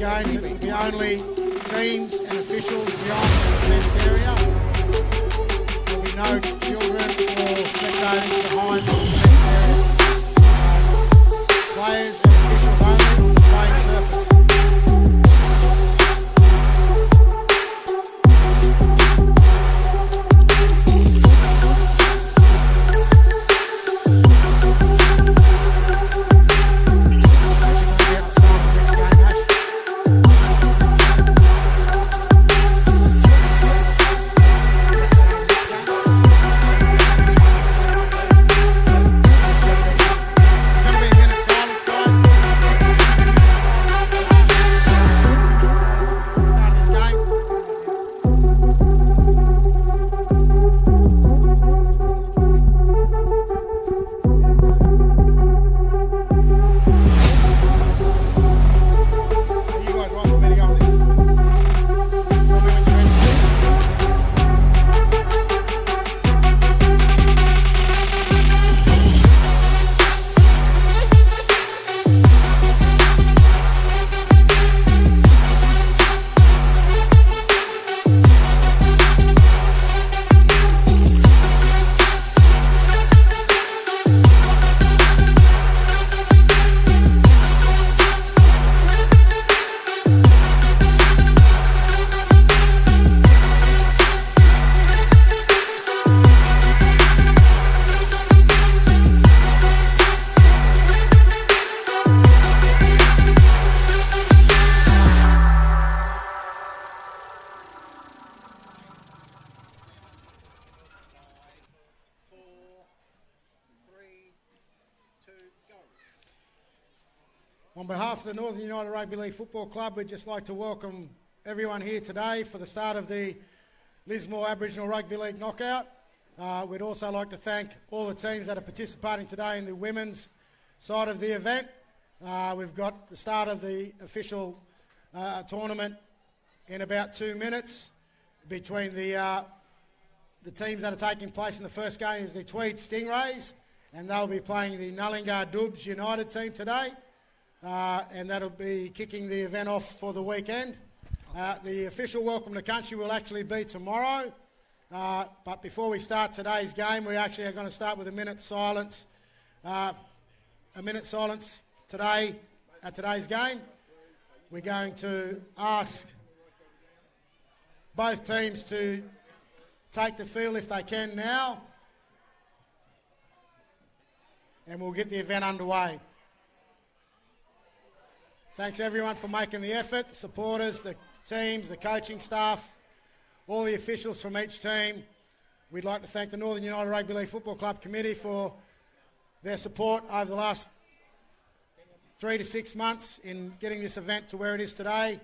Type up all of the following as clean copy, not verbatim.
games, it will be only teams and officials beyond the fenced area. There will be no children or spectators behind the fenced area. Players and officials only, playing surface. On behalf of the Northern United Rugby League Football Club, we'd just like to welcome everyone here today for the start of the Lismore Aboriginal Rugby League Knockout. We'd also like to thank all the teams that are participating today in the women's side of the event. We've got the start of the official tournament in about 2 minutes. Between the teams that are taking place in the first game is the Tweed Stingrays, and they'll be playing the Nullingar Dubs United team today. And that'll be kicking the event off for the weekend. The official welcome to country will actually be tomorrow. But before we start today's game, we actually are going to start with a minute's silence. A minute's silence today at today's game. We're going to ask both teams to take the field if they can now. And we'll get the event underway. Thanks everyone for making the effort, the supporters, the teams, the coaching staff, all the officials from each team. We'd like to thank the Northern United Rugby League Football Club Committee for their support over the last 3 to 6 months in getting this event to where it is today.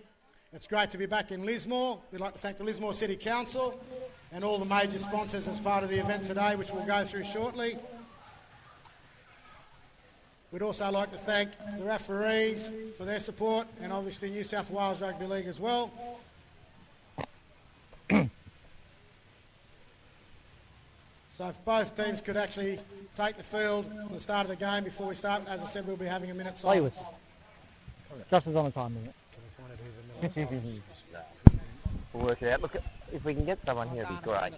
It's great to be back in Lismore. We'd like to thank the Lismore City Council and all the major sponsors as part of the event today, which we'll go through shortly. We'd also like to thank the referees for their support and obviously New South Wales Rugby League as well. So if both teams could actually take the field for the start of the game before we start, as I said, we'll be having a minute's silence. Just as on the time limit. Can we find out who the minute's silence is? We'll work it out. Look, if we can get someone here, it'd be great.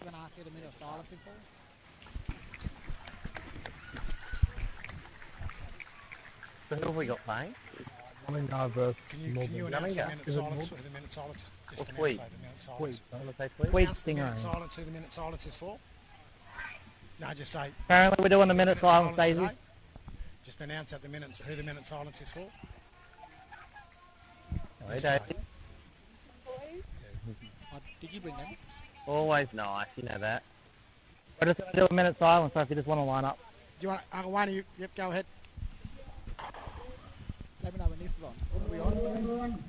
Going to ask you a minute of silence So who have we got playing? Can you announce the minute silence for who the minute silence is? Just announce the minute silence. Announce the minute silence, who the minute silence is for? No, just say. Apparently we're doing the minute silence, Daisy. Just announce at the minute who the minute silence is for. Hey, Daisy. Did you bring them? Always nice, you know that. We're just going to do a minute silence, so if you just want to line up. Do you want Uncle Wayne? Yep, go ahead. Let me know when this is on. Are we on?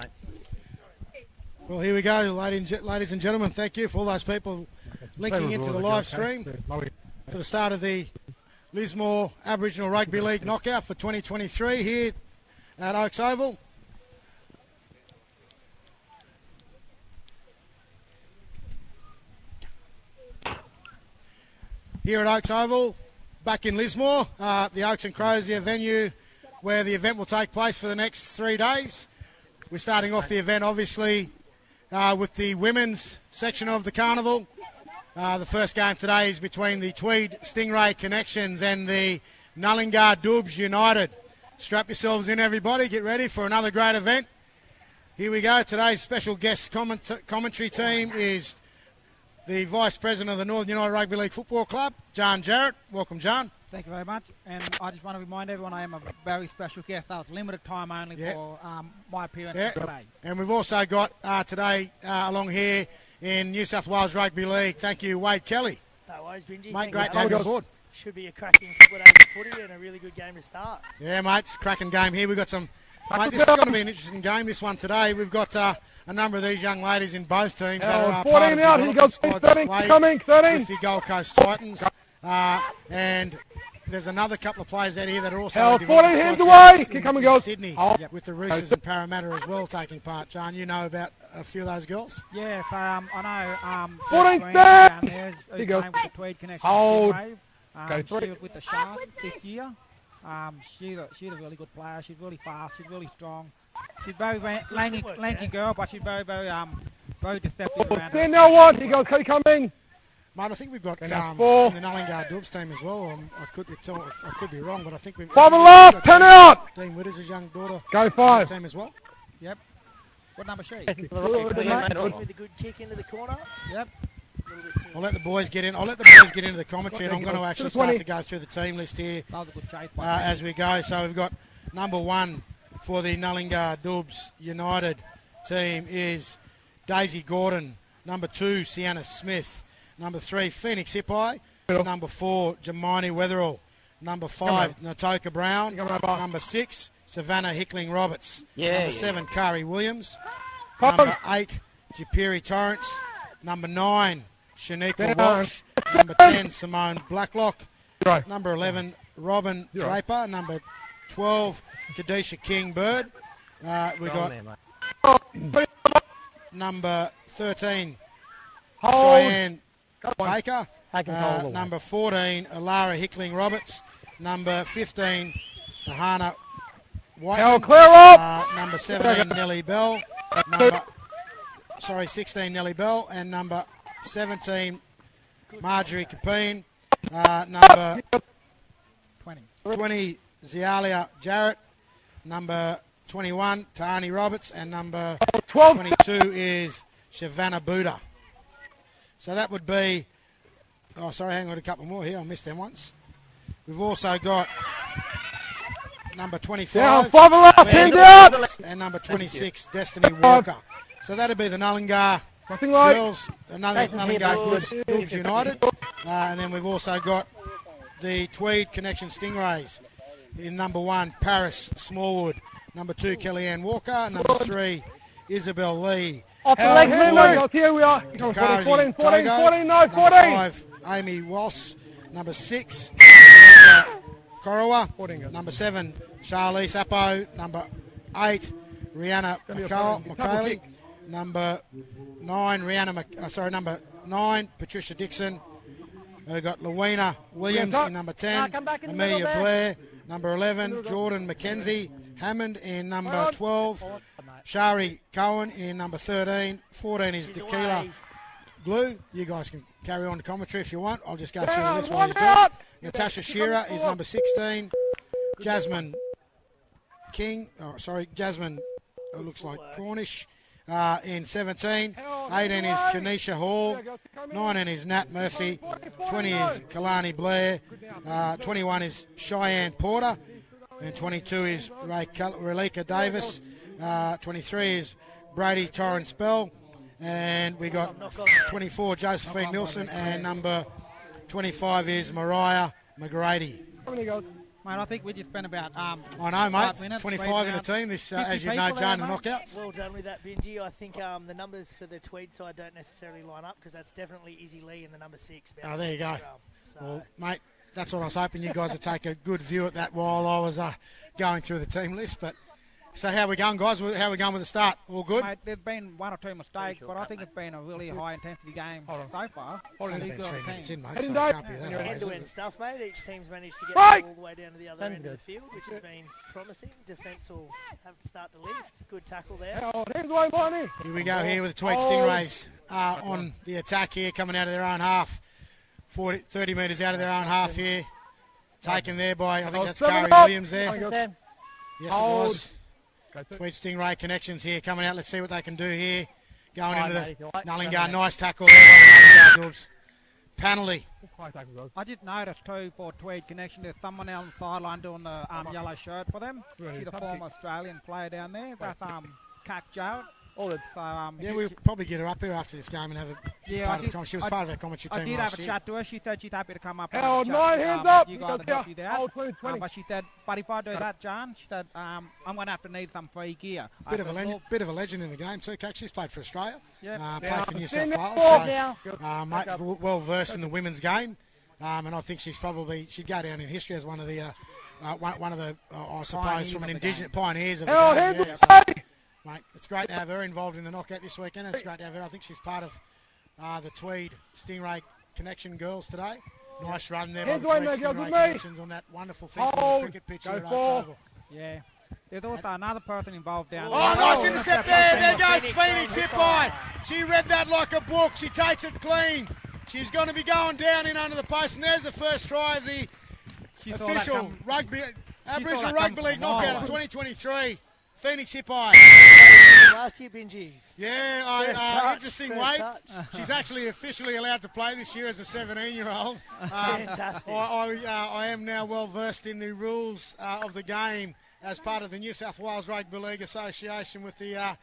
mate. Well, here we go, ladies and gentlemen. Thank you for all those people linking into the live stream for the start of the Lismore Aboriginal Rugby League knockout for 2023 here at Oaks Oval. Here at Oaks Oval, back in Lismore, the Oaks and Crozier venue where the event will take place for the next 3 days. We're starting off the event, obviously, with the women's section of the Carnival. The first game today is between the Tweed Stingray Connections and the Nullingar Dubs United. Strap yourselves in, everybody. Get ready for another great event. Here we go. Today's special guest commentary team is the Vice President of the Northern United Rugby League Football Club, John Jarrett. Welcome, John. Thank you very much. And I just want to remind everyone I am a very special guest. That was limited time only for my appearance today. And we've also got today along here in New South Wales Rugby League. Thank you, Wade Kelly. No worries, Benji. Mate, great to have you on board. Should be a cracking couple of days of footy and a really good game to start. Yeah, mate, it's a cracking game here. We've got some... Mate, this is going to be an interesting game, this one today. We've got a number of these young ladies in both teams that are part of the development squads with the Gold Coast Titans. And there's another couple of players out here that are also in development squads in Sydney with the Roosters and Parramatta as well taking part. John, you know about a few of those girls? Yeah, I know. 14 down there who's playing with the Tweed Connection. She was with the Sharks this year. She's a really good player. She's really fast. She's really strong. She's very lanky girl, but she's very deceptive around her. Now what? He goes, coming. Mate, I think we've got in the Nullingar Dubs team as well. I could be wrong, but I think we've 5 left, 10 out. Dean Witters' young daughter. Go 5. Team as well. Yep. What number is she? With a good kick into the corner. Yep. I'll let the boys get in. I'll let the boys get into the commentary, and I'm going to actually start to go through the team list here as we go. So we've got number 1 for the Nullingar Dubs United team is Daisy Gordon. Number 2, Sienna Smith. Number 3, Phoenix Hippai. Number 4, Jemini Weatherall. Number 5, Natoka Brown. Number 6, Savannah Hickling Roberts. Number 7, Kari Williams. Number 8, Japiri Torrance. Number 9, Shaniqua Walsh. Number 10, Simone Blacklock. Number 11, Robin Draper. Number 12, Kadesha King Bird. We got number 13, Cheyenne Baker. Number 14, Alara Hickling Roberts. Number 15, Tahana Whiteman. Number 17, Nellie Bell. 16, Nellie Bell. And number 17, Marjorie Capine. Number 20, Zialia Jarrett. Number 21, Tahani Roberts. And number 22 is Shavana Buddha. So that would be... Oh, sorry, hang on a couple more here. I missed them once. We've also got number 25, and number 26, Destiny Walker. So that'd be the Nullingar girls, Nullingar Dubs United. And then we've also got the Tweed Connection Stingrays in number 1, Paris Smallwood. Number 2, Kellyanne Walker. Number 3, Isabel Lee. Number 5, Amy Walsh. Number 6, Korowa. Number 7, Charlize Appo. Number 8, Rihanna McCauley. Number 9, number 9, Patricia Dixon. We've got Lawena Williams in number 10. Amelia Blair. Number 11, Jordan McKenzie Hammond in number 12. Shari Cohen in number 13. 14 is Tequila Glue. You guys can carry on the commentary if you want. I'll just go through the list while he's doing it. Natasha Shearer is number 16. Jasmine King, Jasmine looks like Cornish in 17. 18 is Kanisha Hall. 19 is Nat Murphy. 20 is Kalani Blair. 21 is Cheyenne Porter. And 22 is Relika Davis. 23 is Brady Torrance Bell. And we got 24, Josephine Milson. And number 25 is Mariah McGrady. Mate, I think we just spent about I know, 5 mate. minutes, 25 in a round. team. This, 50 as you know, people there, Jane, the mate. knockouts. Well done with that, Benji. I think the numbers for the Tweed side don't necessarily line up because that's definitely Izzy Lee in the number 6. Oh, there you go. So, Well, mate, that's what I was hoping you guys would take a good view at that while I was going through the team list. But so how we going, guys? How we going with the start? All good? Mate, there's been 1 or 2 mistakes, but I think it's been a really high-intensity game so far. It's only These been 3 good minutes in, teams. mate, so it can't be that high, is end-to-end it? stuff, mate. Each team's managed to get Right. all the way down to the other end of the field, which has been promising. Defence will have to start to lift. Good tackle there. Hands away, Barney. Here we go here with the Tweed Stingrays on the attack here, coming out of their own half. 30 metres out of their own half here. Taken there by, I think that's Kari Williams there. Sam. Yes, it was. Tweed Stingray connections here coming out. Let's see what they can do here. Going into mate, if you the like. Nullingar. Nice tackle there by the Nullingar Dubs. Penalty. I just noticed too for Tweed Connection, there's someone on the sideline doing the yellow shirt for them. She's a former Australian player down there. That's Kat Jarrett. So Yeah, we'll probably get her up here after this game and have a part of the she was part of our commentary I team did last have a year. chat to her. She said she's happy to come up and Held have a chat 9 with, hands up. you He guys goes and help down. you out. Hold 20, 20. But she said, but if I do that, John, she said, I'm going to have to need some free gear. Bit of a legend in the game too, Kak. She's played for Australia. Yeah. Played for New South Stand Wales. up. So, mate, well versed in the women's game. And I think she'd go down in history as one of the I suppose, Pioneers from an of the indigenous game. pioneers of the Held game. hands Yeah, so, away. mate, it's great to have her involved in the knockout this weekend. And it's great to have her. I think she's part of the Tweed Stingray Connection girls today. Nice run there by Hands the away, Tweed mate, girls, Stingray with me. Connections on that wonderful thing called Hold. the cricket pitch Go here at Oaks for. Oval. Yeah. There's also another person involved down Oh, there. nice intercept there. There goes Phoenix hit by. She read that like a book. She takes it clean. She's going to be going down in under the post. And there's the first try of the She saw that official come- Aboriginal that Rugby come League from knockout Ireland. of 2023. Phoenix hit by. Last year, Benji. Yeah, First touch, interesting, first Wade. touch. She's actually officially allowed to play this year as a 17-year-old. Fantastic. I am now well versed in the rules of the game as part of the New South Wales Rugby League Association with the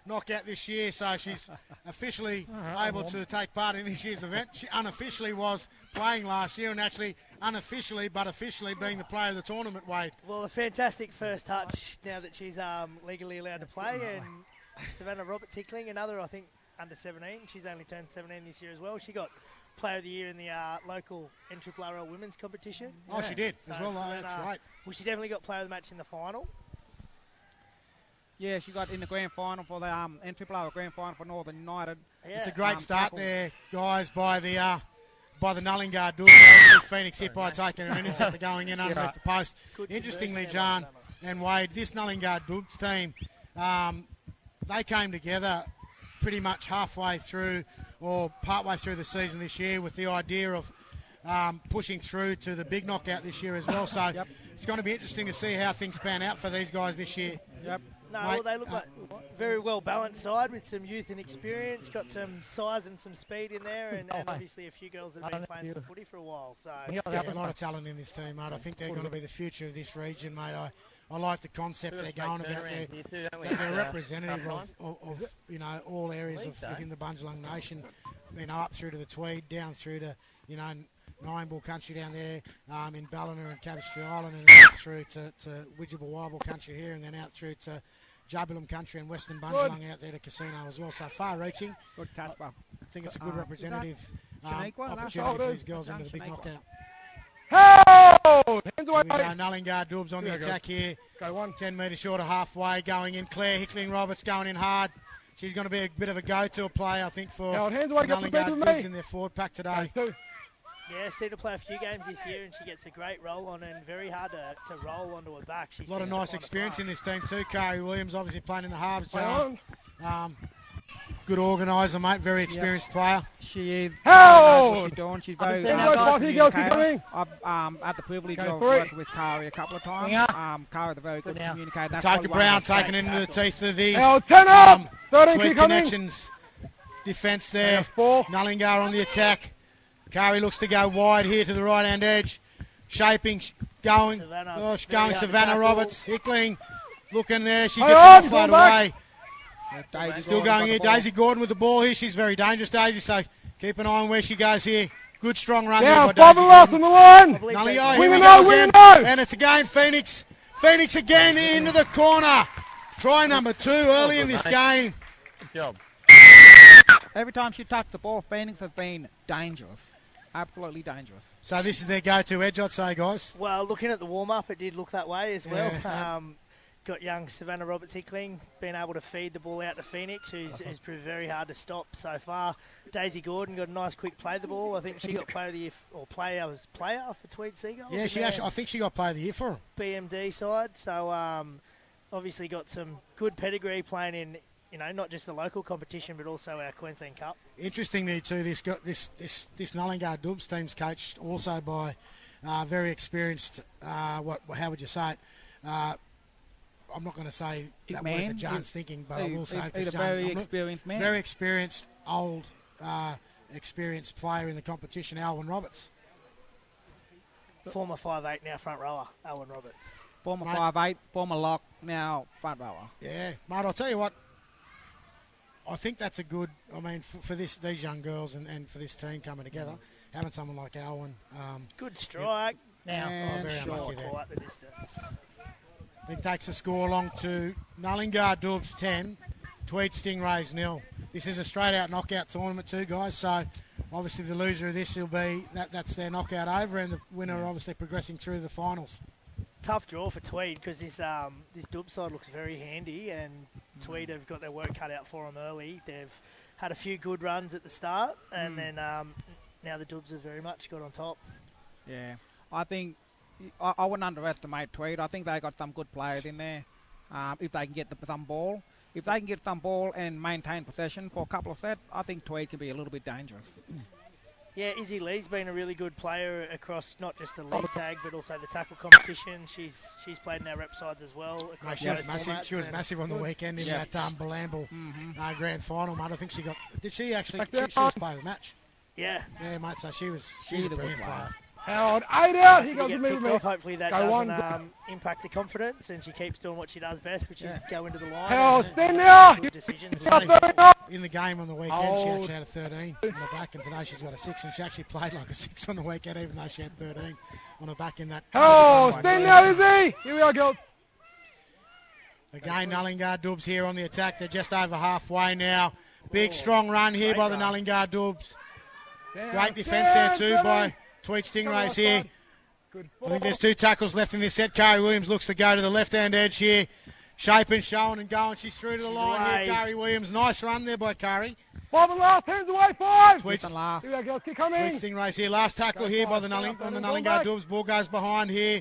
knockout this year. So she's officially able to take part in this year's event. She unofficially was playing last year and actually unofficially but officially being the player of the tournament, Wade. Well, a fantastic first touch now that she's legally allowed to play. And Savannah Roberts Hickling, another, I think, under 17. She's only turned 17 this year as well. She got Player of the Year in the local NRRL women's competition. Oh, she did as well. Savannah, That's right. Well, she definitely got Player of the Match in the final. Yeah, she got in the grand final for the NRRL grand final for Northern United. Yeah. It's a great start tackle. there, guys, by the Nullingar Dubs. Obviously, Phoenix hit by taking an interceptor going in underneath the post. Good Interestingly, conversion John there, and Wade, this Nullingar Dubs team, they came together pretty much halfway through or partway through the season this year with the idea of pushing through to the big knockout this year as well. So it's going to be interesting to see how things pan out for these guys this year. Yep. No, Mate, well, they look like very well balanced side with some youth and experience. Got some size and some speed in there, and obviously a few girls that have been playing some footy for a while. So Yeah, a lot of talent in this team, mate. I think they're going to be the future of this region, mate. I like the concept they're going about. They're representative of all areas of within the Bundjalung Nation. Up through to the Tweed, down through to Ninebull country down there in Ballina and Cabestry Island, and then out through to Widjabul Wibble country here, and then out through to Jubilee country and Western Bundjalung out there to Casino as well. So far-reaching. Good catch, Bob. I think it's a good representative Shaniqua? opportunity for these girls into the big Shaniqua. knockout. Held. Hands away. Here we go, Nullingar Dubs on the attack here. Go one. 10 metres short of halfway, going in. Claire Hickling-Roberts going in hard. She's going to be a bit of a go-to play, I think, for Held. Hands away. Got the beat Nullingar with Dubs me. in their forward pack today. Two. yeah, seen her play a few games this year, and she gets a great roll on, and very hard to roll onto her back. A lot of nice experience in this team too. Kari Williams obviously playing in the halves, Play John. on. Good organiser, mate. Very experienced player. She is. Held. What she's doing. She's very Understand good how far he goes, keep communicator. going. I've had the privilege Go of three. working with Kari a couple of times. Yeah. Kari's a very good Good now. communicator. That's Taka probably one of Brown my taking strengths. it into the teeth of the Held. 10 up. 13 Tweed keep coming. Connections defence there. Four. Nullingar on the attack. Kari looks to go wide here to the right-hand edge. Shaping, going. Savannah, Oh, very going hard to Savannah tackle. Roberts. Hickling looking there. She Hey, gets on, it float come back. away. Daisy Still Gordon going got here. the ball. Daisy Gordon with the ball here. She's very dangerous, Daisy, so keep an eye on where she goes here. Good strong run Down, there by 5 Daisy and last on Gordon. the line. I believe Nully, they- oh, Win here we and go oh, win again. and oh. And it's again Phoenix. Phoenix again into the corner. Try number 2 early in this game. Good job. Every time she touched the ball, Phoenix has been dangerous. Absolutely dangerous. So this is their go-to edge, I'd say, guys. Well, looking at the warm-up, it did look that way as well. Yeah. Got young Savannah Roberts-Hickling being able to feed the ball out to Phoenix, who's proved very hard to stop so far. Daisy Gordon got a nice quick play of the ball. I think she got player of the year, player for Tweed Seagulls. Yeah, she actually. I think she got player of the year for her. BMD side. So obviously got some good pedigree playing in, not just the local competition, but also our Queensland Cup. Interestingly, too, this Nullingard Dubs team's coached also by very experienced. How would you say it? I'm not going to say that word that John's thinking, but I will say it. He's a very experienced man. Very experienced, old, experienced player in the competition, Alwyn Roberts. Former 5'8", now front rower, Alwyn Roberts. Former Mate. 5'8", former lock, now front rower. Yeah, mate, I'll tell you what. I think that's a good, for these young girls and for this team coming together, having someone like Alwyn. Good strike. Now, And very short. unlucky there. Quite the distance. I think takes the score along to Nullingard Dubs 10, Tweed Stingrays 0. This is a straight-out knockout tournament too, guys, so obviously the loser of this will be, that's their knockout over, and the winner obviously progressing through the finals. Tough draw for Tweed because this Dubs side looks very handy, and Tweed have got their work cut out for them early. They've had a few good runs at the start, and then now the Dubs have very much got on top. Yeah, I think I wouldn't underestimate Tweed. I think they got some good players in there. If they can get some ball, and maintain possession for a couple of sets, I think Tweed can be a little bit dangerous. Yeah, Izzy Lee's been a really good player across not just the league tag, but also the tackle competition. She's played in our rep sides as well. Mate, she was massive. She was massive on the weekend in that Balamble grand final, mate. I think she got. Did she actually? She was player of the match. Yeah. Yeah, mate. So she's She's a a good brilliant player. player. Held 8 out. He He goes get to picked movement. off. Hopefully that Go on. doesn't impact her confidence, and she keeps doing what she does best, which is go into the line. Held and 10 make now. good decisions. Funny, Up. in the game on the weekend, she actually had a 13 on her back, and today she's got a 6, and she actually played like a 6 on the weekend, even though she had 13 on her back in that. Held 10 now, Izzy. Here we are, girls. Again, Nullingard Dubs here on the attack. They're just over halfway now. Big, strong run here by the Nullingard Dubs. Great defence there too by Tweed Stingrays here. I think there's 2 tackles left in this set. Carrie Williams looks to go to the left-hand edge here. Shaping, showing and going. She's through to the line away. here, Carrie Williams. Nice run there by Carrie. 5 and last. Hands away. 5. Tweed And last. Here we go, girls. Keep Tweed coming. Stingrays here. Last tackle here by the Nullingard Dubs. Ball goes behind here.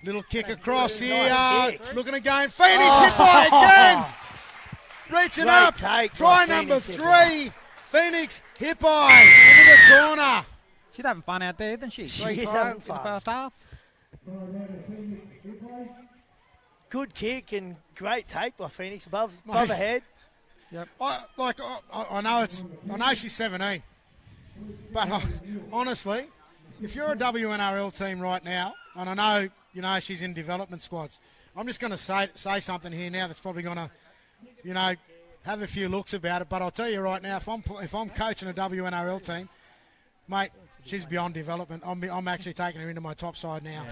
Little kick across here. Nice kick. Looking again. Phoenix hit by again. Reaching Great up. take Try by number Phoenix hit by. 3. Phoenix hit by into the corner. She's having fun out there, isn't she? She 3 is tries having in fun. the first half. Good kick and great take by Phoenix above Mate. her head. I know she's 17, but honestly, if you're a WNRL team right now, and I know she's in development squads, I'm just going to say something here now that's probably going to, have a few looks about it. But I'll tell you right now, if I'm coaching a WNRL team, mate, she's beyond development. I'm actually taking her into my top side now.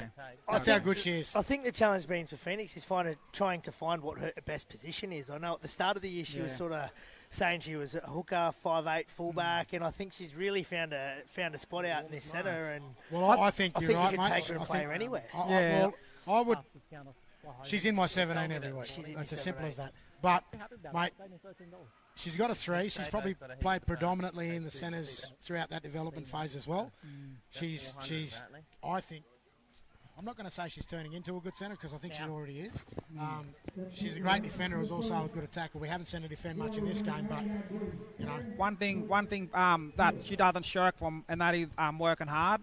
That's how good she is. I think the challenge being for Phoenix is trying to find what her best position is. I know at the start of the year she was sort of saying she was a hooker, 5'8", fullback, and I think she's really found a spot out in this centre. And Well, I think you're right, you can mate. take her and play her anywhere. I would. She's in my 17 every week. She's in It's your as simple 17. as that. But, mate, she's got a 3. She's probably played predominantly in the centres throughout that development phase as well. She's. I think. I'm not going to say she's turning into a good centre because I think she already is. She's a great defender, who's also a good attacker. We haven't seen her defend much in this game, but One thing that she doesn't shirk from, and that is working hard.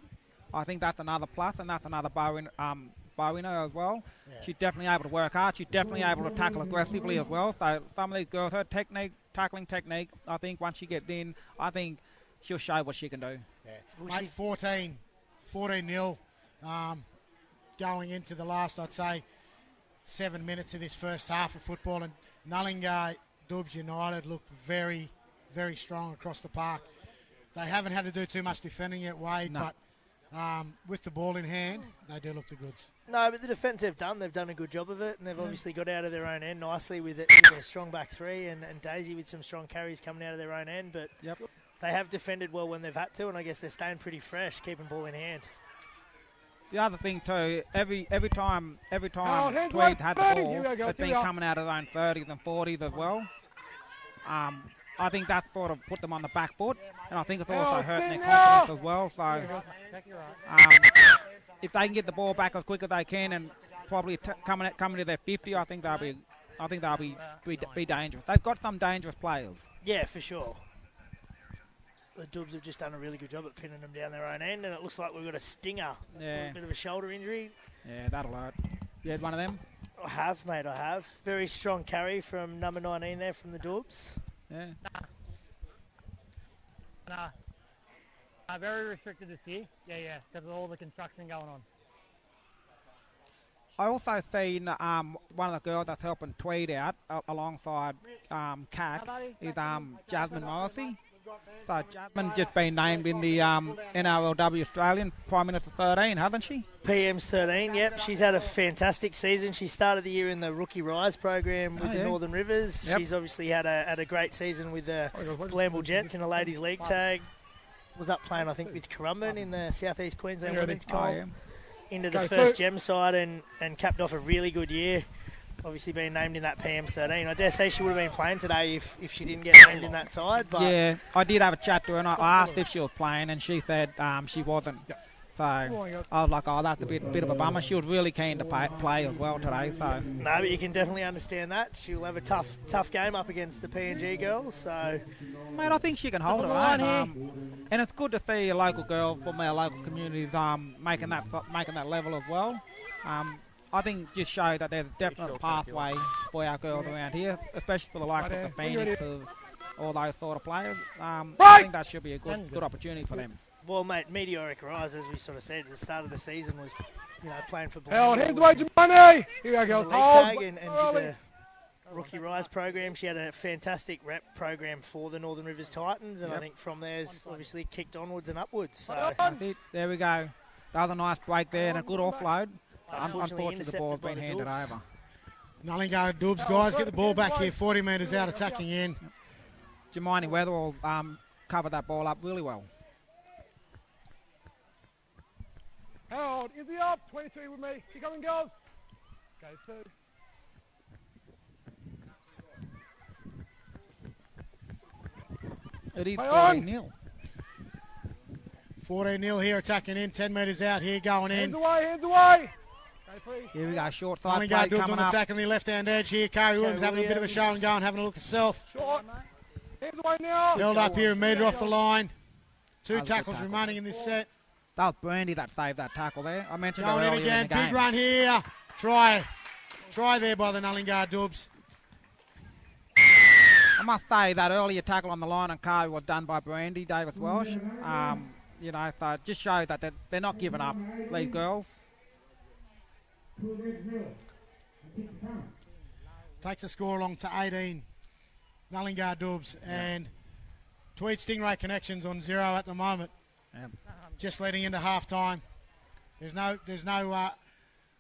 I think that's another plus, and that's another Bowiner as well. Yeah. She's definitely able to work hard. She's definitely able to tackle aggressively as well. So some of these girls, her tackling technique, I think once she gets in, I think she'll show what she can do. mate, 14-0 going into the last, I'd say, 7 minutes of this first half of football, and Nullingard Dubs United look very, very strong across the park. They haven't had to do too much defending yet, Wade, No. but with the ball in hand, they do look the goods. No, but the defence they've done a good job of it, and they've obviously got out of their own end nicely with their strong back three, and Daisy with some strong carries coming out of their own end. But they have defended well when they've had to, and I guess they're staying pretty fresh, keeping ball in hand. The other thing too, every time hands Tweed up, had the 30. ball, Here we go, it's here been we go. coming out of their own 30s and 40s as well. I think that sort of put them on the back foot, and I think it's also hurting their confidence as well. So if they can get the ball back as quick as they can, and probably coming to their 50, I think they'll be dangerous. They've got some dangerous players. Yeah, for sure. The Dubs have just done a really good job at pinning them down their own end, and it looks like we've got a stinger. Yeah. A bit of a shoulder injury. Yeah, that'll hurt. You had one of them? I have, mate, I have. Very strong carry from number 19 there from the Dubs. Yeah. Nah. Very restricted this year. Yeah, because of all the construction going on. I also seen one of the girls that's helping Tweed out alongside CAC is Jasmine Morrissey. So Jasmine just been named in the NRLW Australian Prime Minister 13, hasn't she? PM's 13, yep. She's had a fantastic season. She started the year in the Rookie Rise program with the Northern Rivers. Yep. She's obviously had a great season with the Blamble Jets in the Ladies League tag. Was up playing, I think, with Currumbin in the South East Queensland Women's Comp. Into the first gem side and capped off a really good year. Obviously being named in that PM's 13. I dare say she would have been playing today if she didn't get named in that side. But yeah, I did have a chat to her and I asked if she was playing and she said she wasn't. So I was like, oh, that's a bit of a bummer. She was really keen to play as well today. So no, but you can definitely understand that. She'll have a tough game up against the PNG girls. So, mate, I think she can hold her own. And it's good to see a local girl from our local communities making that level as well. I think just show that there's a definite pathway for our girls around here, especially for the likes of the Phoenix, all those sort of players. I think that should be a good opportunity for them. Well, mate, meteoric rise, as we sort of said at the start of the season, was playing for Hands away, Jemani. Here we go. the league tag and did the Rookie Rise program. She had a fantastic rep program for the Northern Rivers Titans, and I think from there's obviously kicked onwards and upwards. So That's it. There we go. That was a nice break there and a good offload. Unfortunately, the ball's been handed over. Nullingar Dubs, guys, get the ball back here, 40 metres out, attacking in. Jemini Weatherall covered that ball up really well. Harold, is he up? 23 with me. Keep coming, girls. Go two. It is Play on. 3-0. 14-0 here, attacking in, 10 metres out here, going Hands in. away, hands away. Go three. Here we go, short side play Nullingar Dubs coming on up. attacking the left-hand edge here. Carrie Williams having a bit of a show and going, having a look herself. Short. Hands away now. Held up here, a metre off the line. Two That was a good tackles tackle. remaining in this set. That was Brandy that saved that tackle there. I mentioned Going it in earlier again, in the big game. run here. Try there by the Nullingar Dubs. I must say that earlier tackle on the line on Carey was done by Brandy Davis Welsh. So it just shows that they're not giving up, these girls. Takes the score along to 18. Nullingar Dubs and Tweed Stingray Connections on 0 at the moment. Yeah. Just leading into half-time. There's no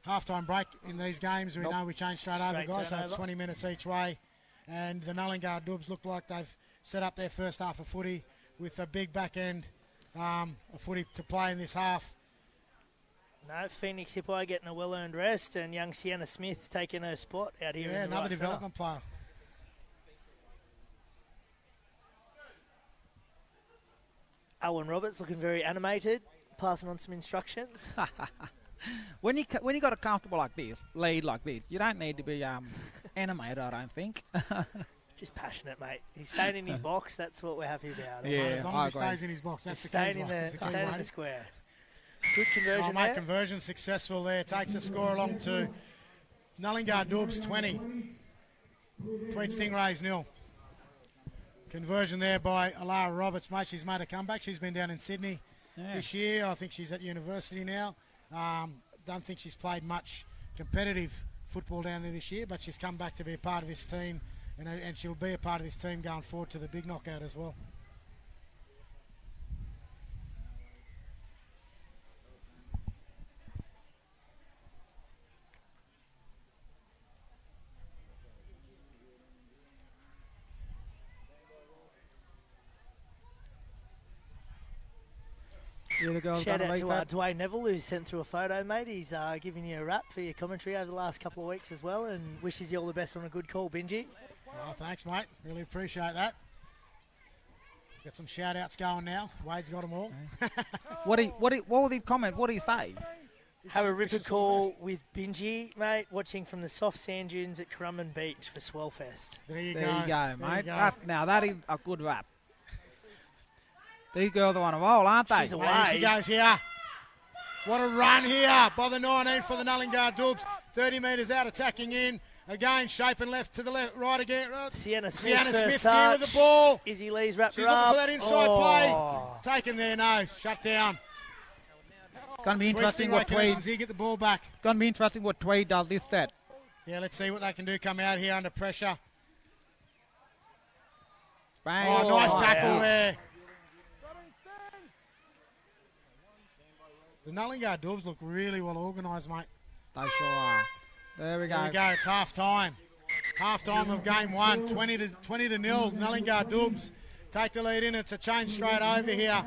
half-time break in these games. We know we change straight over, guys, so it's 20 minutes each way. And the Nullingar Dubs look like they've set up their first half of footy with a big back end of footy to play in this half. no, Phoenix Hippo getting a well-earned rest, and young Sienna Smith taking her spot out here. Yeah, in the another right development player. Owen Roberts looking very animated, passing on some instructions. When you got a comfortable lead like this, you don't need to be animated, I don't think. Just passionate, mate. He's staying in his box. That's what we're happy about. Yeah. As long I as he agree. stays in his box, that's He's the key. staying in That's the key, staying in mate. the square. Good conversion Mate, there. conversion successful there. Takes the score along to Nullingar Dubs 20. Tweed Stingrays 0. Conversion there by Alara Roberts, mate. She's made a comeback. She's been down in Sydney this year. I think she's at university now. Don't think she's played much competitive football down there this year, but she's come back to be a part of this team, and she'll be a part of this team going forward to the big knockout as well. The other girl's Shout done a out to refab. Dwayne Neville, who's sent through a photo, mate. He's giving you a rap for your commentary over the last couple of weeks as well, and wishes you all the best on a good call, Benji. Oh, thanks, mate. Really appreciate that. Got some shout-outs going now. Wade's got them all. What was his comment? What did he say? Have a Wish ripper us all the call with Benji, mate, watching from the soft sand dunes at Currumbin Beach for Swellfest. There you There go. you go, There mate. you go. Now that is a good rap. These girls are on a roll, aren't they? She's Mate, here she goes here. What a run here by the 19 for the Nullingar Dubs. 30 metres out, attacking in. Again, shaping left to the left, right again. Sienna Smith, Sienna first Smith touch. here with the ball. Izzy Lee's wrapped She's her looking up. for that inside Oh. play. Taken there, no. Shut down. Going to be interesting what Tweed. Connections here, get the ball back. Going to be interesting what Tweed does this set. Yeah, let's see what they can do. Come out here under pressure. Bang. Oh, nice yeah. tackle there. The Nullingar Dubs look really well organised, mate. They sure are. There we There go. we go. It's half time. Half time of game one. 20 to 0. Nullingar Dubs take the lead in. It's a change straight over here.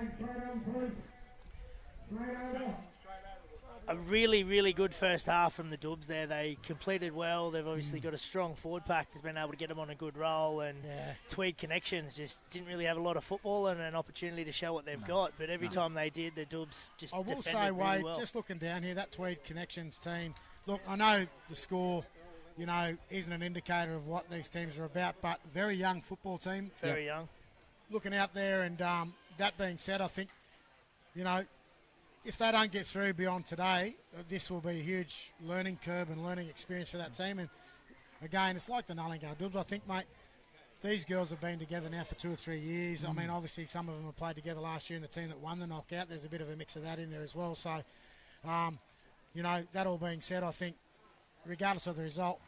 A really, really good first half from the Dubs there. They completed well. They've obviously got a strong forward pack that's been able to get them on a good roll. And Tweed Connections just didn't really have a lot of football and an opportunity to show what they've got. But every time they did, the Dubs just I will defended say, really Wade, well. just looking down here, that Tweed Connections team, look, I know the score, isn't an indicator of what these teams are about, but very young football team. Very young. Looking out there, and that being said, I think, if they don't get through beyond today, this will be a huge learning curve and learning experience for that team. And again, it's like the Nullingar Dubs. I think, mate, these girls have been together now for 2 or 3 years. I mean, obviously, some of them have played together last year in the team that won the knockout. There's a bit of a mix of that in there as well. So, that all being said, I think, regardless of the result,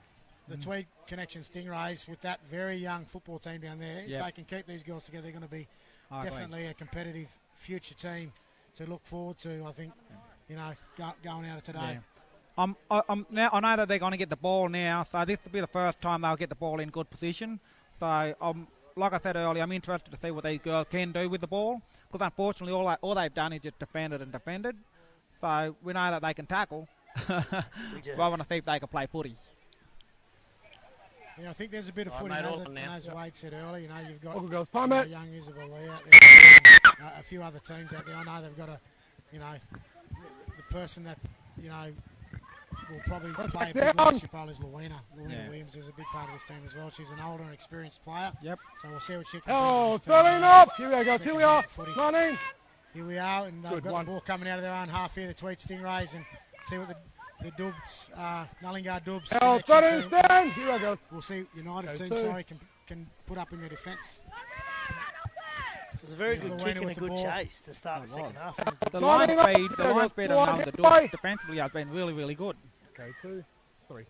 the Tweed Connection Stingrays, with that very young football team down there, if they can keep these girls together, they're going to be definitely a competitive future team to look forward to, I think, going out of today. Yeah. Now I know that they're going to get the ball now, so this will be the first time they'll get the ball in good position. So, like I said earlier, I'm interested to see what these girls can do with the ball, because unfortunately all they've done is just defended and defended. So we know that they can tackle. We do. But I want to see if they can play footy. Yeah, I think there's a bit of footy, and as Wade said earlier, you've got young Isabel Lee out there, a few other teams out there. I know they've got the person that, will probably play a big leadership role is Luina. Luina Williams is a big part of this team as well. She's an older and experienced player. Yep. So we'll see what she can Oh, do. to this 13 team. up. Here we go. Second Here we are. half footy. 19. Here we are, and they've Good got one. the ball coming out of their own half here, the Tweed Stingrays, and see what the Dubs, Nullingar Dubs Oh, connection 13 team, stand. Here we go. we'll see United Go team, two. can put up in their defence. It was a very Here's good Luina kick and a with the good ball. chase to start the second half. The line speed One, on the two, Dubs defensively has been really, really good. Okay, 2, 3.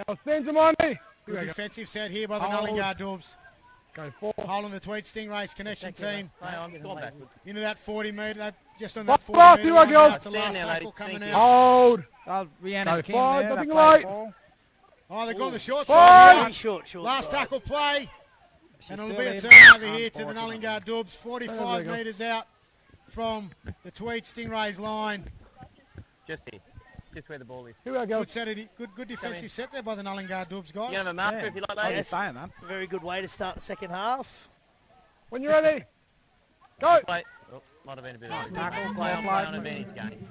Now stand to money. Here Good we go. defensive set here by the Oh. Nullingar Dubs. Go 4. Holding the Tweed Stingrays connection team Play on, still back. into that 40 metre, just on Back, that 40 metre here line we go. now. It's the last Stand there, tackle ladies. coming Thank out. Hold. Rhiannon Go King forward, there, that nothing played late. the ball. Oh, they've gone the short Forward. side Very here. short Last side. tackle play. She's And it'll still be a in, turnover here to the unfortunately. Nullingar Dubs. There 45 we go. metres out from the Tweed Stingrays line. Just here. Just where the ball is. Here we go. Good set, good defensive set there by the Nullingar Dubs, guys. You have a marker Yeah. if you like, I was ladies. saying that. Very good way to start the second half. When you're ready. Go. Play. Oh, might have been a bit Nice of tackle, play ball on, play on advantage game.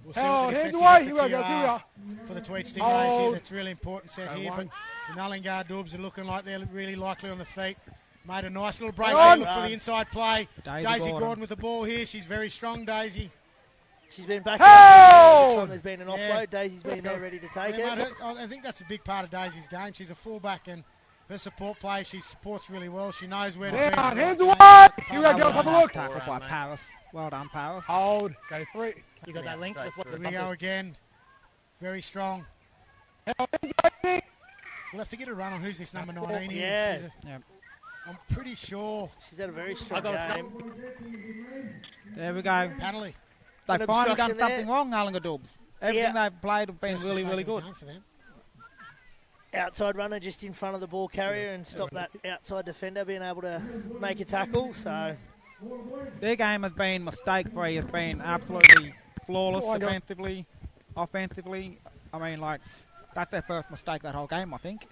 We'll see Oh, what the hands defensive away. efforts Here we here go. Here we are are. for the Tweed Stingrays here. Oh. That's really important set Go here. one. But the Nullingar Dubs are looking like they're really likely on the feet. Made a nice little break Go there. on. Look for the inside play. Daisy Daisy Gordon. Gordon with the ball here. She's very strong, Daisy. She's been back Oh! every time there's been an offload. Yeah. Daisy's been there ready to take Yeah, it. mate, I think that's a big part of Daisy's game. She's a fullback, and her support play, she supports really well. She knows where to be. at the Down, right hands game. away. Here we Parts go. of Have a the look. Tackle by mate. Paris. Well done, Paris. Hold. Go 3. You got that link? Just watch Here the we go again. Very strong. Now, We'll have to get a run on who's this number 19 here. Yeah. Yep. I'm pretty sure She's had a very strong got game. There we go. Panelly. They've An finally done obstruction something there. wrong, Nullingar Dubs. Everything Yeah. they've played have been First really, mistake really of the good. game for them. outside runner just in front of the ball carrier and stop that outside defender being able to make a tackle. So their game has been mistake-free. It's been absolutely flawless defensively, offensively. I mean, like, that's their first mistake that whole game, I think.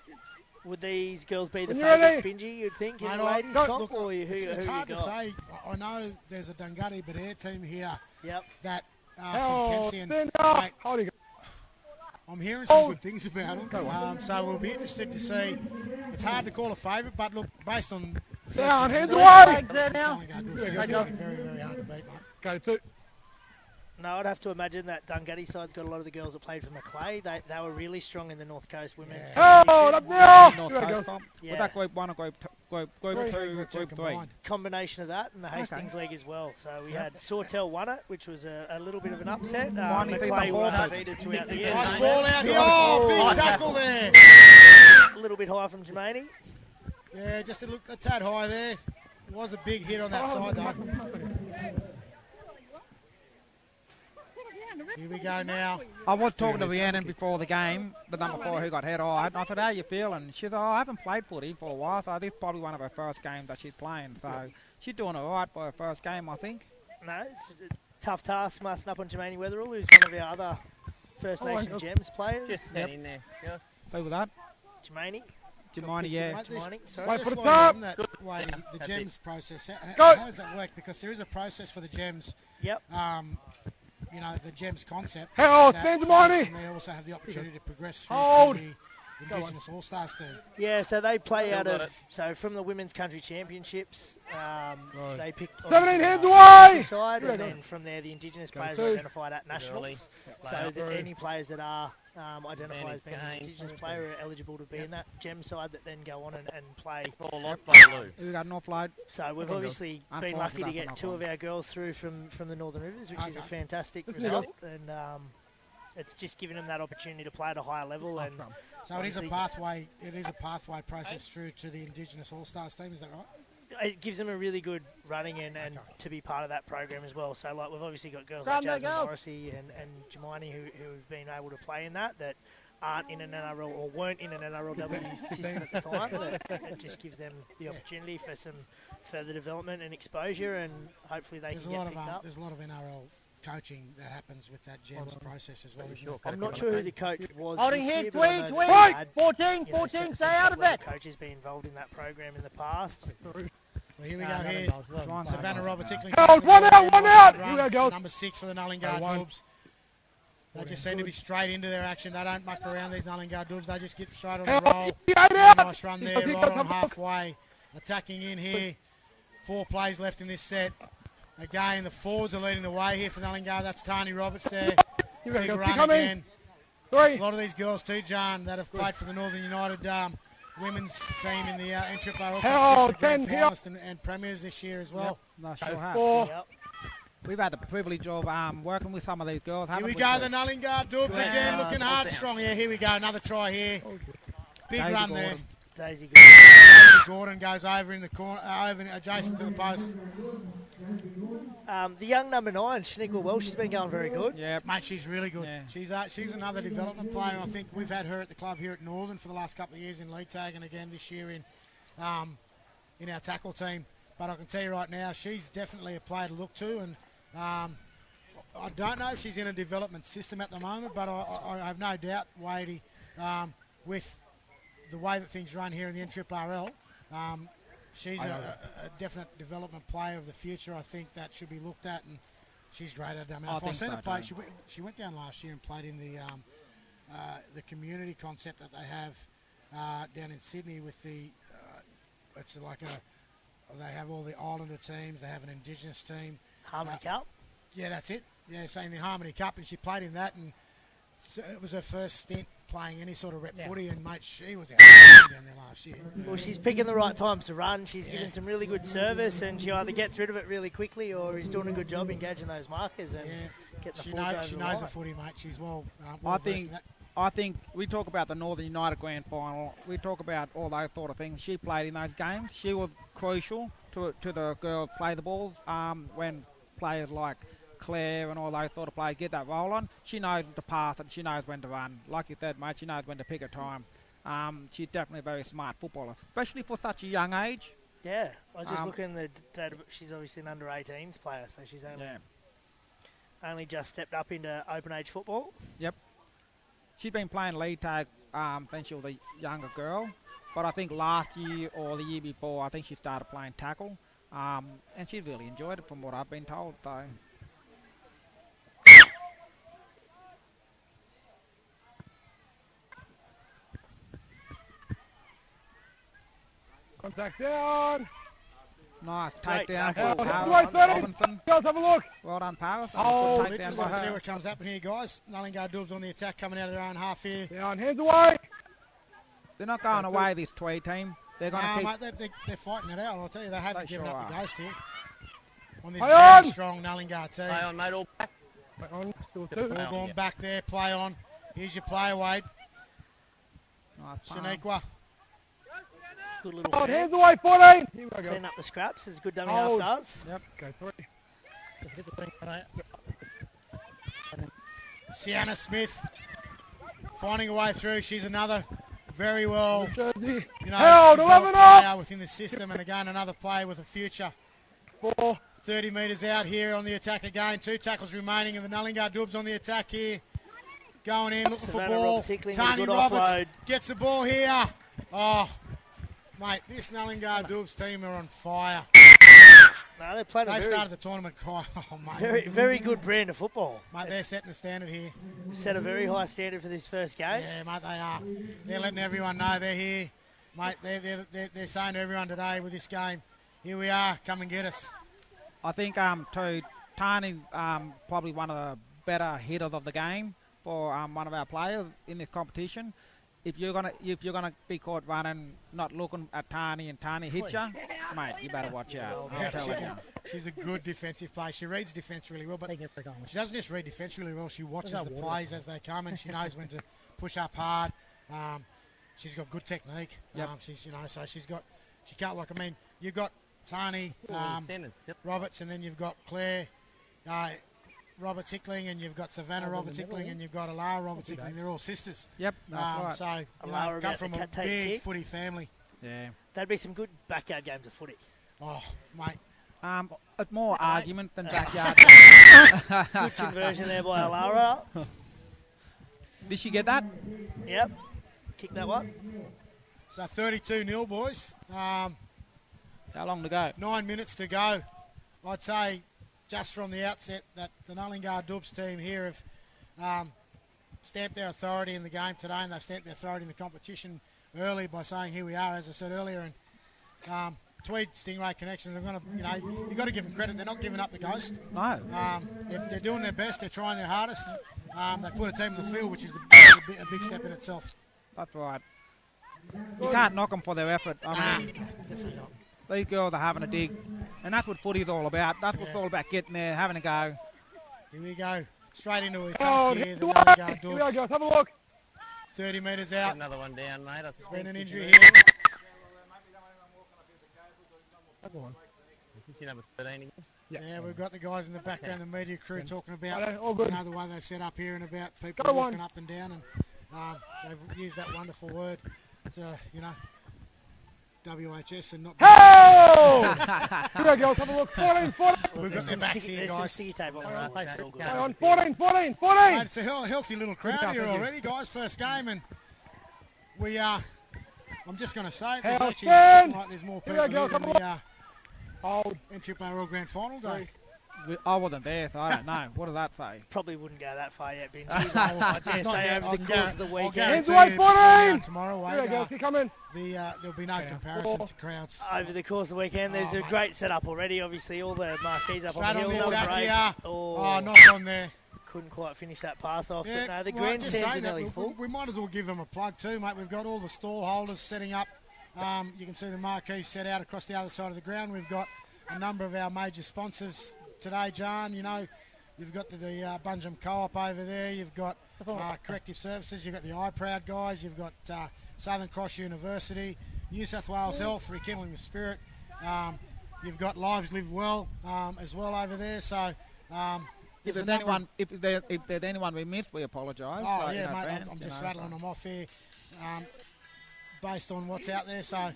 would these girls be the favourites, Benji, you'd think, in the ladies' comp? Look, or it's who hard you to got? say. I know there's a Dungutty Badair team here Yep. that from Oh, Kempsey, and stand up. mate, Holding it. I'm hearing some good things about them. So we'll be interested to see. It's hard to call a favourite, but look, based on the first Down, round, hands this away. is going to be very, very hard to beat, mate. Go to. No, I'd have to imagine that Dungutty side's got a lot of the girls that played for Macleay. They were really strong in the North Coast women's Hold competition. up now. North Coast comp. Yeah. Was that group 1 or group 2, group 3? Combined. Combination of that and the Hastings League as well. So we had Sawtell won it, which was a little bit of an upset. Finally beat Macleay the were ball. undefeated throughout the year. Nice ball out here. Oh, big tackle there. A little bit high from Jermaine. Yeah, just a tad high there. It was a big hit on that side, though. Here we go now. I was talking to Rhiannon before the game, the number 4 who got head high, and I said, how you feeling? She said, I haven't played footy for a while, so this is probably one of her first games that she's playing. So she's doing all right for her first game, I think. No, it's a tough task massing up on Jermaine Weatherall, who's one of our other First Nation Gems players. Just stand in there. Just. Who was that? Jermaine. Jemini, yeah. Mate, Jermaine, sorry. Wait Just for the while you're top. on that, Wadey, the That's GEMS process, Go. how does that work? Because there is a process for the GEMS, Yep. you know, the GEMS concept. Hell, that stand players Jemini. from there also have the opportunity to progress through Hold. to the Indigenous All-Stars team. Yeah, so they play Still out got of, it. so from the Women's Country Championships, they pick 17 hands the away. country side, and then from there the Indigenous players are two. identified at nationals. So that any players that are identified as being an Gain. Indigenous player are eligible to be in that GEM side that then go on and play. All lost by Lou. Who got North Load? So we've obviously been lucky to get 2 of our girls through from the Northern Rivers, which is a fantastic result, and it's just giving them that opportunity to play at a higher level. And So it is a obviously- pathway. It is a pathway process through to the Indigenous All-Stars team. Is that right? it gives them a really good running and to be part of that program as well. So like we've obviously got girls Run like that Jasmine girl. Morrissey and Jemini who've been able to play in that aren't in an NRL or weren't in an NRLW system at the time. That it just gives them the opportunity for some further development and exposure, and hopefully they There's a can lot get picked of up. there's a lot of NRL coaching that happens with that GEMS process as well, isn't it? I'm not sure who the coach was Holding this here, year, but I know tweed, that tweed. they had, 14, you know, 14, some stay out of top-level it. coaches been involved in that program in the past. Well, here we go here. Savannah Robert Tickling. Held, taking one the out, ball one inside out. run. Here we go, girls. Number 6 for the Nullingard One. Dubs. They just seem to be straight into their action. They don't muck around, these Nullingard Dubs. They just get straight on the roll. Very nice run there, right on halfway. Attacking in here. 4 plays left in this set. Again, the forwards are leading the way here for Nullingard. That's Tani Roberts there. Here we Big go. run Coming. again. 3. A lot of these girls too, John, that have played for the Northern United women's team in the NRL Held, competition, grand 10 here. finalists and premiers this year as well. No, sure have. 4. Yep. We've had the privilege of working with some of these girls. Here haven't we we, go, Chris? the Nullingard Dubs again, looking hard, strong. Yeah, here we go, another try here. Big Daisy run Gordon. there. Daisy Gordon. Daisy Gordon goes over in the corner, over adjacent to the post. The young number 9, Shaniqua Welsh, she's been going very good. Yeah. Mate, she's really good. Yeah. She's another development player. I think we've had her at the club here at Northern for the last couple of years in league tag, and again this year in our tackle team. But I can tell you right now, she's definitely a player to look to, and I don't know if she's in a development system at the moment, but I have no doubt, Wadey, with the way that things run here in the NRRL, she's a definite development player of the future. I think that should be looked at, and she's great at it. I I've think seen so her play. too. She went down last year and played in the community concept that they have down in Sydney with the. It's like they have all the Islander teams. They have an Indigenous team. Harmony Cup. Yeah, that's it. Yeah, saying the Harmony Cup, and she played in that, and so it was her first stint playing any sort of rep footy, and mate, she was outstanding down there last year. Well, she's picking the right times to run. She's giving some really good service, and she either gets rid of it really quickly or is doing a good job engaging those markers and get the She forwards over knows the her line. footy, mate. She's well I versed in think that. I think we talk about the Northern United Grand Final. We talk about all those sort of things. She played in those games. She was crucial to the girls play the balls when players like Claire and all those sort of players get that roll on. She knows the path and she knows when to run. Like you said, mate, she knows when to pick her time. She's definitely a very smart footballer, especially for such a young age. Yeah, I was just looking at the data. She's obviously an under-18s player, so she's only just stepped up into open age football. Yep. She's been playing lead tag since she was a younger girl, but I think last year or the year before, I think she started playing tackle, and she really enjoyed it from what I've been told. So. Contact down. Nice Great takedown tackle. for Right, Paris 30. Robinson. Girls, have a look. Well done, Paris. Oh, Good takedown Just by want to see her. what comes up in here, guys. Nullingar Dubs on the attack, coming out of their own half here. Down, hands away. They're not going away, this Tweed team. They're going to keep... Mate, they're fighting it out. I'll tell you, they haven't They given sure up the are. ghost here. On this Play very on. strong Nullingar team. Play on, mate, all back. Play on, still two. All going back there, play on. Here's your play, Wade. Nice palm. Shaniqua. Good little Oh, fan. hands away, 14. Here we go. Clean up the scraps as good dummy Oh. half does. Yep, go 3. Hit the thing, mate. Sienna Smith finding a way through. She's another very well, Jersey. developed Held, 11 player up. within the system, and again another player with a future. 4. 30 metres out here on the attack again. 2 tackles remaining, and the Nullingar Dubs on the attack here. Going in, looking Savannah for ball. Roberts tickling, Tani good Roberts offload. gets the ball here. Oh, mate, this Nullingar Dubs team are on fire. No, they're playing a They've very, started the tournament quite. Oh, mate. very, very good brand of football. Mate, they're setting the standard here. Set a very high standard for this first game. Yeah, mate, they are. They're letting everyone know they're here. Mate, they're saying to everyone today with this game, here we are, come and get us. I think too, Tani probably one of the better hitters of the game for one of our players in this competition. If you're gonna be caught running, not looking at Tani and Tani hit you, mate, you better watch out. I'm telling you. She's a good defensive player. She reads defence really well, but Take it for going. she doesn't just read defence really well. She watches Where's the that water plays as they come, and she knows when to push up hard. She's got good technique. Yep. She's so she can't like. I mean, you've got Tani Roberts, and then you've got Claire Roberts Hickling, and you've got Savannah Roberts Hickling, and you've got Alara Roberts Hickling. They're all sisters. Yep, that's right. So you Alara know, come about from to a take big kick. footy family. Yeah. That'd be some good backyard games of footy. Oh, mate. It's more argument than backyard. Good conversion there by Alara. Did she get that? Yep. Kick that one. So 32-0, boys. How long to go? 9 minutes to go. I'd say just from the outset that the Nullingar Dubs team here have stamped their authority in the game today, and they've stamped their authority in the competition early by saying, here we are, as I said earlier. And Tweed Stingray Connections, I'm going to, you've got to give them credit. They're not giving up the ghost. No. They're doing their best. They're trying their hardest. They put a team in the field, which is a big step in itself. That's right. You can't knock them for their effort. I mean, Definitely not. these girls are having a dig, and that's what footy's all about. That's what it's all about, getting there, having a go. Here we go. Straight into attack Oh, here. hands The away. Nullingar Here we go, Dubs. girls. Have a look. 30 metres Get out. another one down, mate. There's been an injury here. Other one. Is this number 13 again? Yeah, we've got the guys in the background, the media crew, talking about Righto, all good. the way they've set up here and about people Go walking on. up and down, and they've used that wonderful word, WHS and not. Held! Here we go, girls. Have a look. 14, 14. We've got There's their some backs sticky, here, there's some guys. sticky tape on the Alright, floor. take That's it. all good. Play on. 14, 14, 14. Mate, it's a healthy little crowd here already, guys. First game, and we are. I'm just going to say it. There's Held, actually stand. looking like there's more Here people we go, here than come the Hold. NRL Grand Final day. I wasn't there, so I don't know. What does that say? Probably wouldn't go that far yet, Benji. I dare It's not say yet. over the course of the I'll weekend. guarantee Hands you away, between now 14. and tomorrow, Here we Wade, go. Keep coming. there'll be no comparison to crowds. Over the course of the weekend, there's Oh, a mate. great setup already. Obviously, all the marquees up Straight on the on hill. the That was attack great. here. Oh, Knock on there. couldn't quite finish that pass off. Yeah, but no, the well, just grandstands saying are that, nearly full. we might as well give them a plug too, mate. We've got all the stall holders setting up. You can see the marquees set out across the other side of the ground. We've got a number of our major sponsors today, John. You've got the Bunjam Co-op over there. You've got Corrective Services. You've got the iProud guys. You've got Southern Cross University, New South Wales Health, Rekindling the Spirit. You've got Lives Live Well as well over there. So If there's there's anyone, if there's anyone we missed, we apologise. Oh, so, yeah, in mate, advance, I'm you just know, rattling so. them off here. based on what's out there. So,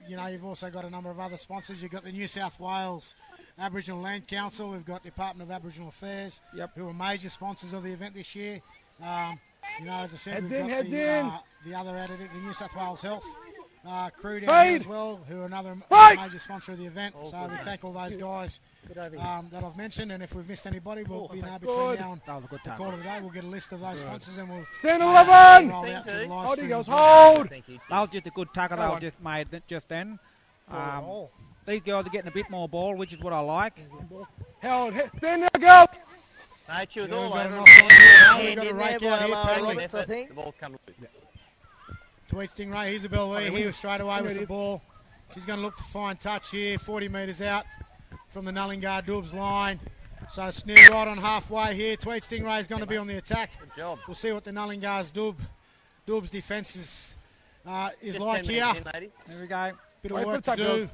you've also got a number of other sponsors. You've got the New South Wales Aboriginal Land Council. We've got the Department of Aboriginal Affairs, who are major sponsors of the event this year. As I said, we've got the other editor, the New South Wales Health crew down here as well, who are another major sponsor of the event. So we thank all those guys that I've mentioned, and if we've missed anybody, we'll between now and the call of the day, we'll get a list of those sponsors, and we'll roll out through the live stream as well. That was just a good tackle that was just made just then. These girls are getting a bit more ball, which is what I like. Held, stand there, girls. Mate, she was We've all got over a it. knock on here now. We've got a rake out here, paddling. Roberts, I think. The ball's come loose. Tweed Stingray, Isabel Lee here straight away with the ball. She's going to look to find touch here, 40 metres out from the Nullingar Dubs line. So it's near right on halfway here. Tweed Stingray is going to be on the attack. Good job. We'll see what the Nullingar's Dubs defence is Just like 10 here. minutes in, ladies. There we go. Bit of Wait for work the to tackle. do.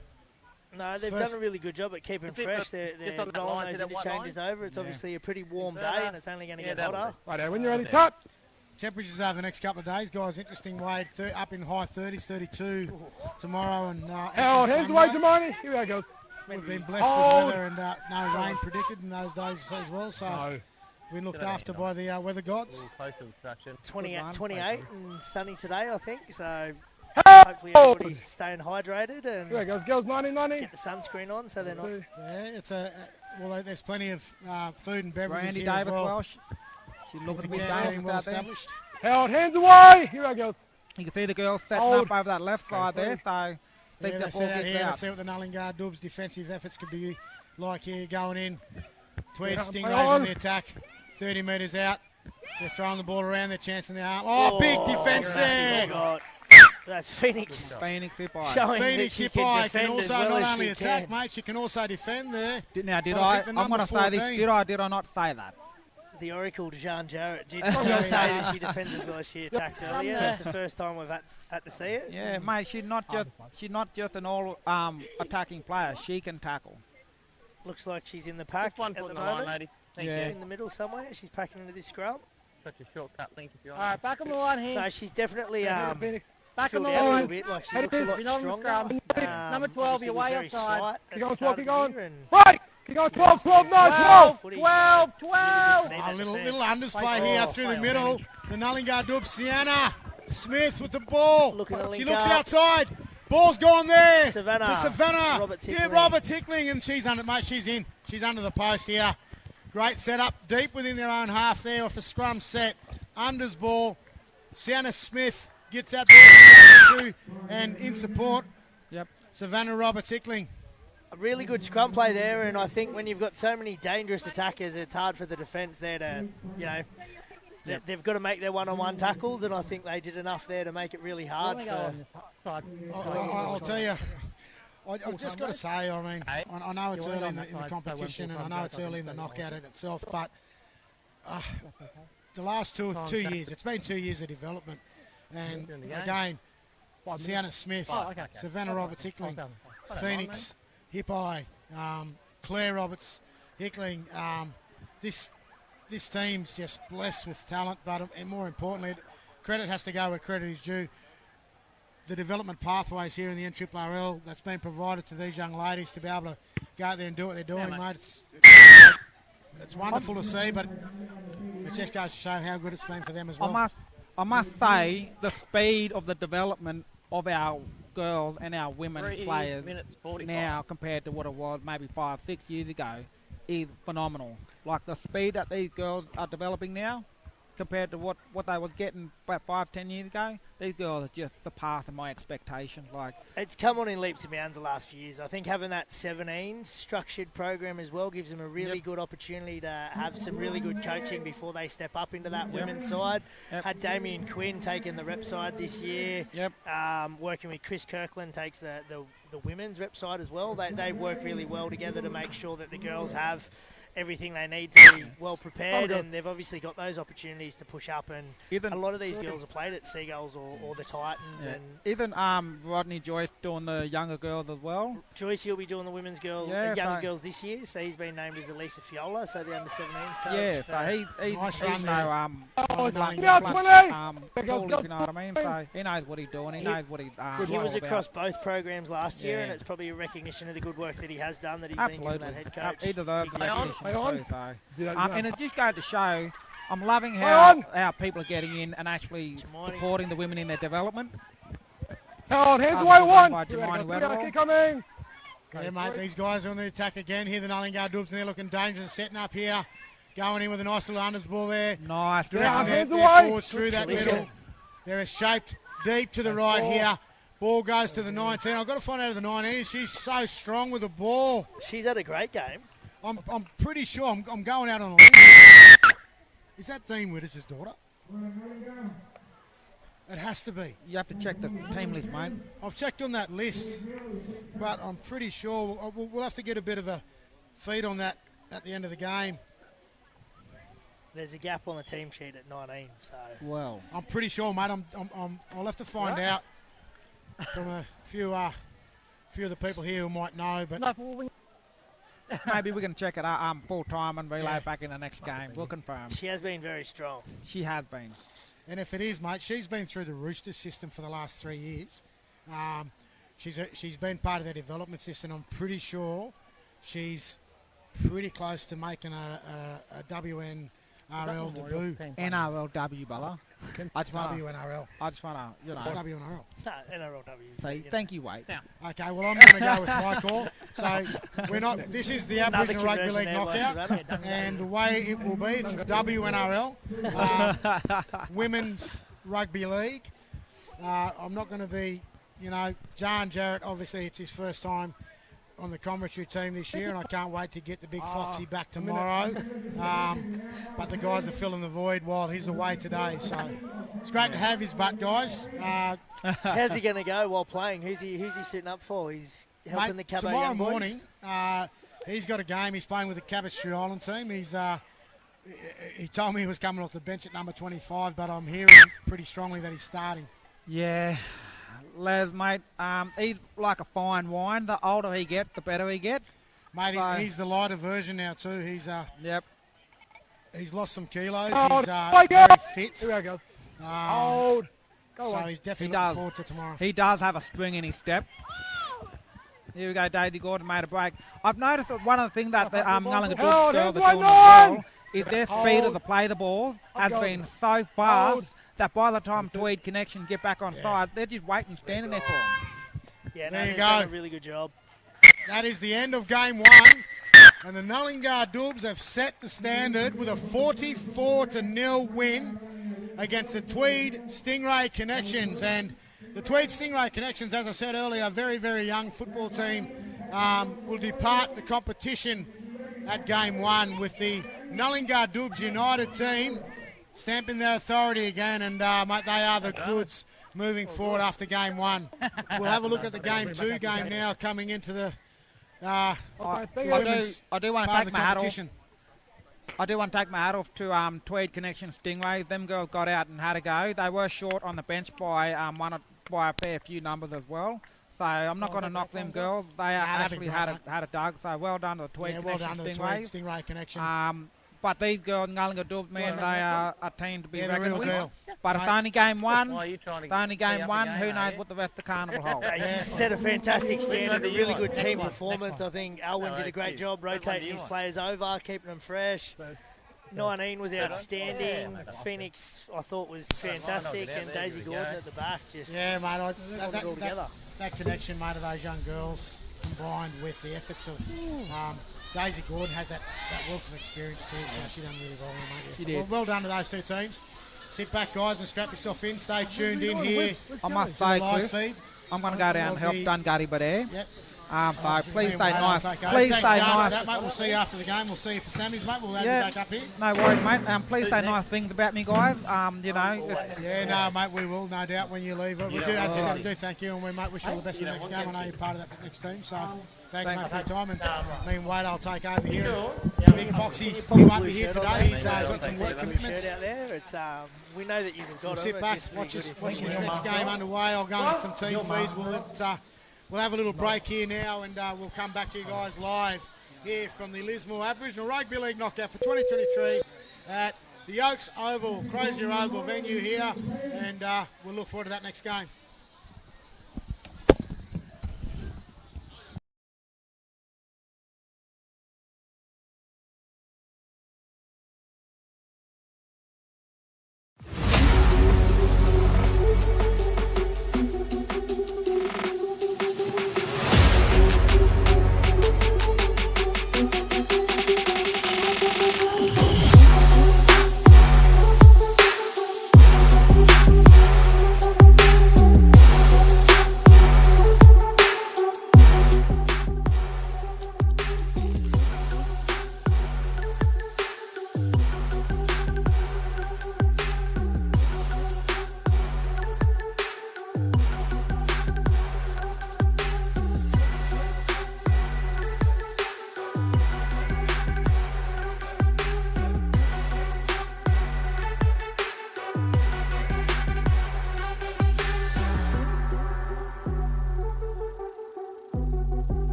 No, they've First- done a really good job at keeping Just hit fresh. the- They're just on that rolling line, those see that white interchanges over. It's obviously a pretty warm day, and it's only going to get hotter. Right, when you're ready, cut. Temperatures over the next couple of days, guys. Interesting, Wade. Up in high 30s, 32 tomorrow and Held, hands Sunday. away, Jemani. Here we go. We've been blessed with weather and no rain predicted in those days as well. So No. we've been looked after by the weather gods. Close to obstruction. 28 and sunny today, I think. So Held. hopefully everybody's staying hydrated Here we and go, girls. 90. get the sunscreen on so they're not. Yeah, it's there's plenty of food and beverages Randy here as Davis, well. she's With looking the a bit care team dangerous well out there. established. Held, hands away. Here we go. You can see the girls setting Hold. up over that left side there, so I Yeah, think they the ball set out gets here. out. Let's see what the Nullingar Dubs defensive efforts could be like here going in. Tweed Yeah, Stingrays play on on. the attack. 30 metres out. They're throwing the ball around. They're chancing their arm. Oh, big defence there. God. That's Phoenix Phoenix hip eye. showing Phoenix that she Hippai can can defend as also well not as only she attack, can. mate, she can also defend there. Now, did But I I? think the I'm number going to say this. 14 Did I not say that? The Oracle, Jean Jarrett, did Yeah. just say that she defends as well as she attacks earlier. That's the first time we've had to see it. Yeah, mate. She's not just an all attacking player. She can tackle. Looks like she's in the pack Just one at foot the in the line, moment. ladies. Thank Yeah. you. In the middle somewhere. She's packing into this scrum. Such a shortcut link if you All want. right, back on the line here. No, she's definitely Phoenix. Back on filled the out a little line. bit. Like she Hey, looks a lot you're on the stronger. scrum. Number 12, obviously you're was way very offside. slight at Keep on, the start keep of on. the year, and Right. Keep going. 12, 12, no, 12. 12, 12. See A that little defence. underplay here through the middle. The Nullingar Dubs, Sienna Smith with the ball. Looking to She link looks up. outside. Ball's gone there. Savannah. To Savannah. Robert Yeah, Tickling. Robert Tickling, and she's under, mate. She's in. She's under the post here. Great setup, deep within their own half there off a scrum set. Unders ball. Sienna Smith gets that ball to and in support. Yep. Savannah Robert Tickling. A really good scrum play there, and I think when you've got so many dangerous attackers, it's hard for the defence there to, they've got to make their one-on-one tackles, and I think they did enough there to make it really hard Let me go for. on this side. I'll tell you, I've just got to say, I mean, Hey. I know it's You wanna early go in the on that side, so competition, when and I full know time it's goes, early in the I can knockout in itself, but the last two years, it's been 2 years of development, and During the game. again, 5 minutes. Sienna Smith, Oh, okay. Savannah Roberts Hickling, I don't mind, Phoenix Hippai, Claire Roberts Hickling. This team's just blessed with talent, but and more importantly, credit has to go where credit is due. The development pathways here in the NRRL that's been provided to these young ladies to be able to go out there and do what they're doing, mate. mate. It's wonderful to see, but it just goes to show how good it's been for them as well. I must say the speed of the development of our girls and our women 3 players minutes 45. now compared to what it was maybe 5-6 years ago is phenomenal. Like the speed that these girls are developing now compared to what they was getting about 5-10 years ago, these girls are just surpassing my expectations. Like, It's come on in leaps and bounds the last few years. I think having that 17 structured program as well gives them a really good opportunity to have some really good coaching before they step up into that women's side. Yep. Had Damien Quinn taking the rep side this year. Yep. Working with Chris Kirkland takes the women's rep side as well. They work really well together to make sure that the girls have everything they need to be well prepared, and they've obviously got those opportunities to push up. And a lot of these girls have played at Seagulls or the Titans. Yeah. And Even Rodney Joyce doing the younger girls as well. Joyce, he'll be doing the women's younger girls this year, so he's been named as Elisa Fiola, so the under-17s coach. Yeah, so he's run no Nollinga. tool, if you know what I mean. So he knows what he's doing. He knows what he's He was all across about. both programs last year, Yeah. and it's probably a recognition of the good work that he has done, that he's Absolutely. been given that head coach. He deserves the recognition too. So. Yeah. And it just goes to show, I'm loving how our people are getting in and actually supporting the women in their development. Hold on, hands That's away, good one. by Jemini Weatherall. Kick coming. Yeah, mate, these guys are on the attack again. Here the Nollinga Dubs, and they're looking dangerous, setting up here. Going in with a nice little unders ball there. Nice. Directing their hands away. forwards through that middle. They're shaped deep to the right here. Ball goes to the 19. I've got to find out of the 19. She's so strong with the ball. She's had a great game. I'm pretty sure I'm going out on a limb. Is that Dean Widders' daughter? It has to be. You have to check the team list, mate. I've checked on that list, but I'm pretty sure we'll have to get a bit of a feed on that at the end of the game. There's a gap on the team sheet at 19, so Well, I'm pretty sure, mate. I'll have to find out from a few of the people here who might know, but maybe we can check it out full time and relay it back in the next game. We'll confirm. she has been very strong. She has been. and if it is, mate, she's been through the Roosters system for the last 3 years. She's been part of their development system. I'm pretty sure she's pretty close to making a WNRL debut. NRLW, Bella. I just want to, WNRL. you It's know. WNRL. No, NRLW. Say, thank you, Wade. Okay, well, I'm going to go with my call. So we're not. This is the Aboriginal Rugby conversion League there, knockout, and the way it will be, it's WNRL, Women's Rugby League. I'm not going to be, John Jarrett. Obviously, it's his first time on the commentary team this year, and I can't wait to get the big Foxy back tomorrow. But the guys are filling the void while he's away today, so it's great to have his butt, guys. How's he going to go while playing? Who's he suiting up for? He's helping the Cabo tomorrow young boys? morning, he's got a game. He's playing with the Cabestry Island team. He told me he was coming off the bench at number 25, but I'm hearing pretty strongly that he's starting. Yeah. Les, mate, he's like a fine wine. The older he gets, the better he gets. Mate, So- he's the lighter version now too. Yep. He's lost some kilos. Hold He's on, very fit. Here we go. Um, Hold. Go so on. he's definitely He looking does. forward to tomorrow. He does have a spring in his step. Here we go, Daisy Gordon made a break. I've noticed that one of the things that the Ngullinga Hold, girls there's are doing one as on. well is their speed of the play the ball has Hold. been so fast Hold. that by the time Tweed Connection get back on side, they're just waiting, standing there for him. Yeah, There you they've done go. a really good job. That is the end of game one. And the Nullingar Dubs have set the standard with a 44-0 win against the Tweed Stingray Connections. And the Tweed Stingray Connections, as I said earlier, a very, very young football team, will depart the competition at game one with the Nullingar Dubs United team stamping their authority again. And, mate, they are the goods moving forward after game one. We'll have a look at the game two game now coming into the women's I do want to part of take the my hat off. competition. I do want to take my hat off to Tweed Connection Stingray. Them girls got out and had a go. They were short on the bench by by a fair few numbers as well. So I'm not going to knock them girls. They actually had a dug. So well done to the Tweed Yeah, well Connection done to the Tweed Stingrays. Stingray Connection. But these girls, Ngullinga Dubs, man, they are a team to be They're the reckoned real with. deal. But it's Mate. only game one. Why are you trying to It's only tee game up one. again, Who are knows you? what the rest of Carnival holds? They set a fantastic standard, a really good team Next one, performance. next one. I think Alwyn No, did a that's great you. job Which one rotating do you his want? players over, keeping them fresh. 19 was outstanding. Yeah. Phoenix, I thought, was fantastic. out And there, Daisy there we Gordon go. at the back just Yeah, mate, held it all together. that connection, mate, of those young girls combined with the efforts of Daisy Gordon has that wealth of experience too, so she done really well, mate. Yeah, She so did. well done to those two teams. Sit back, guys, and strap yourself in. Stay tuned in here I must to the say, live Cliff, feed. I'm going to go down and help Dungutty Badair. Yep. So please Me and stay Wade will nice. take over. Please Thanks, stay John, for nice. that, mate. We'll see you after the game. We'll see you for Sammy's, mate. We'll have Yeah. you back up here. No worries, mate. Please say nice things about me, guys. Yeah, no, mate, we will, no doubt, when you leave. We do, as I said, we do thank you, and we, mate, wish you all the best in the next game. I know you're part of that next team, so Thanks, mate, for your time. And me and Wade, I'll take over here. Sure. Big Foxy, he won't be here today. He's got some work commitments. Out there. It's, we know that you've got We'll it. sit back, watch this next game underway. I'll go and get some team feeds. We'll have a little break here now, and we'll come back to you guys live here from the Lismore Aboriginal Rugby League knockout for 2023 at the Oaks Oval, Crozier Oval venue here, and we'll look forward to that next game.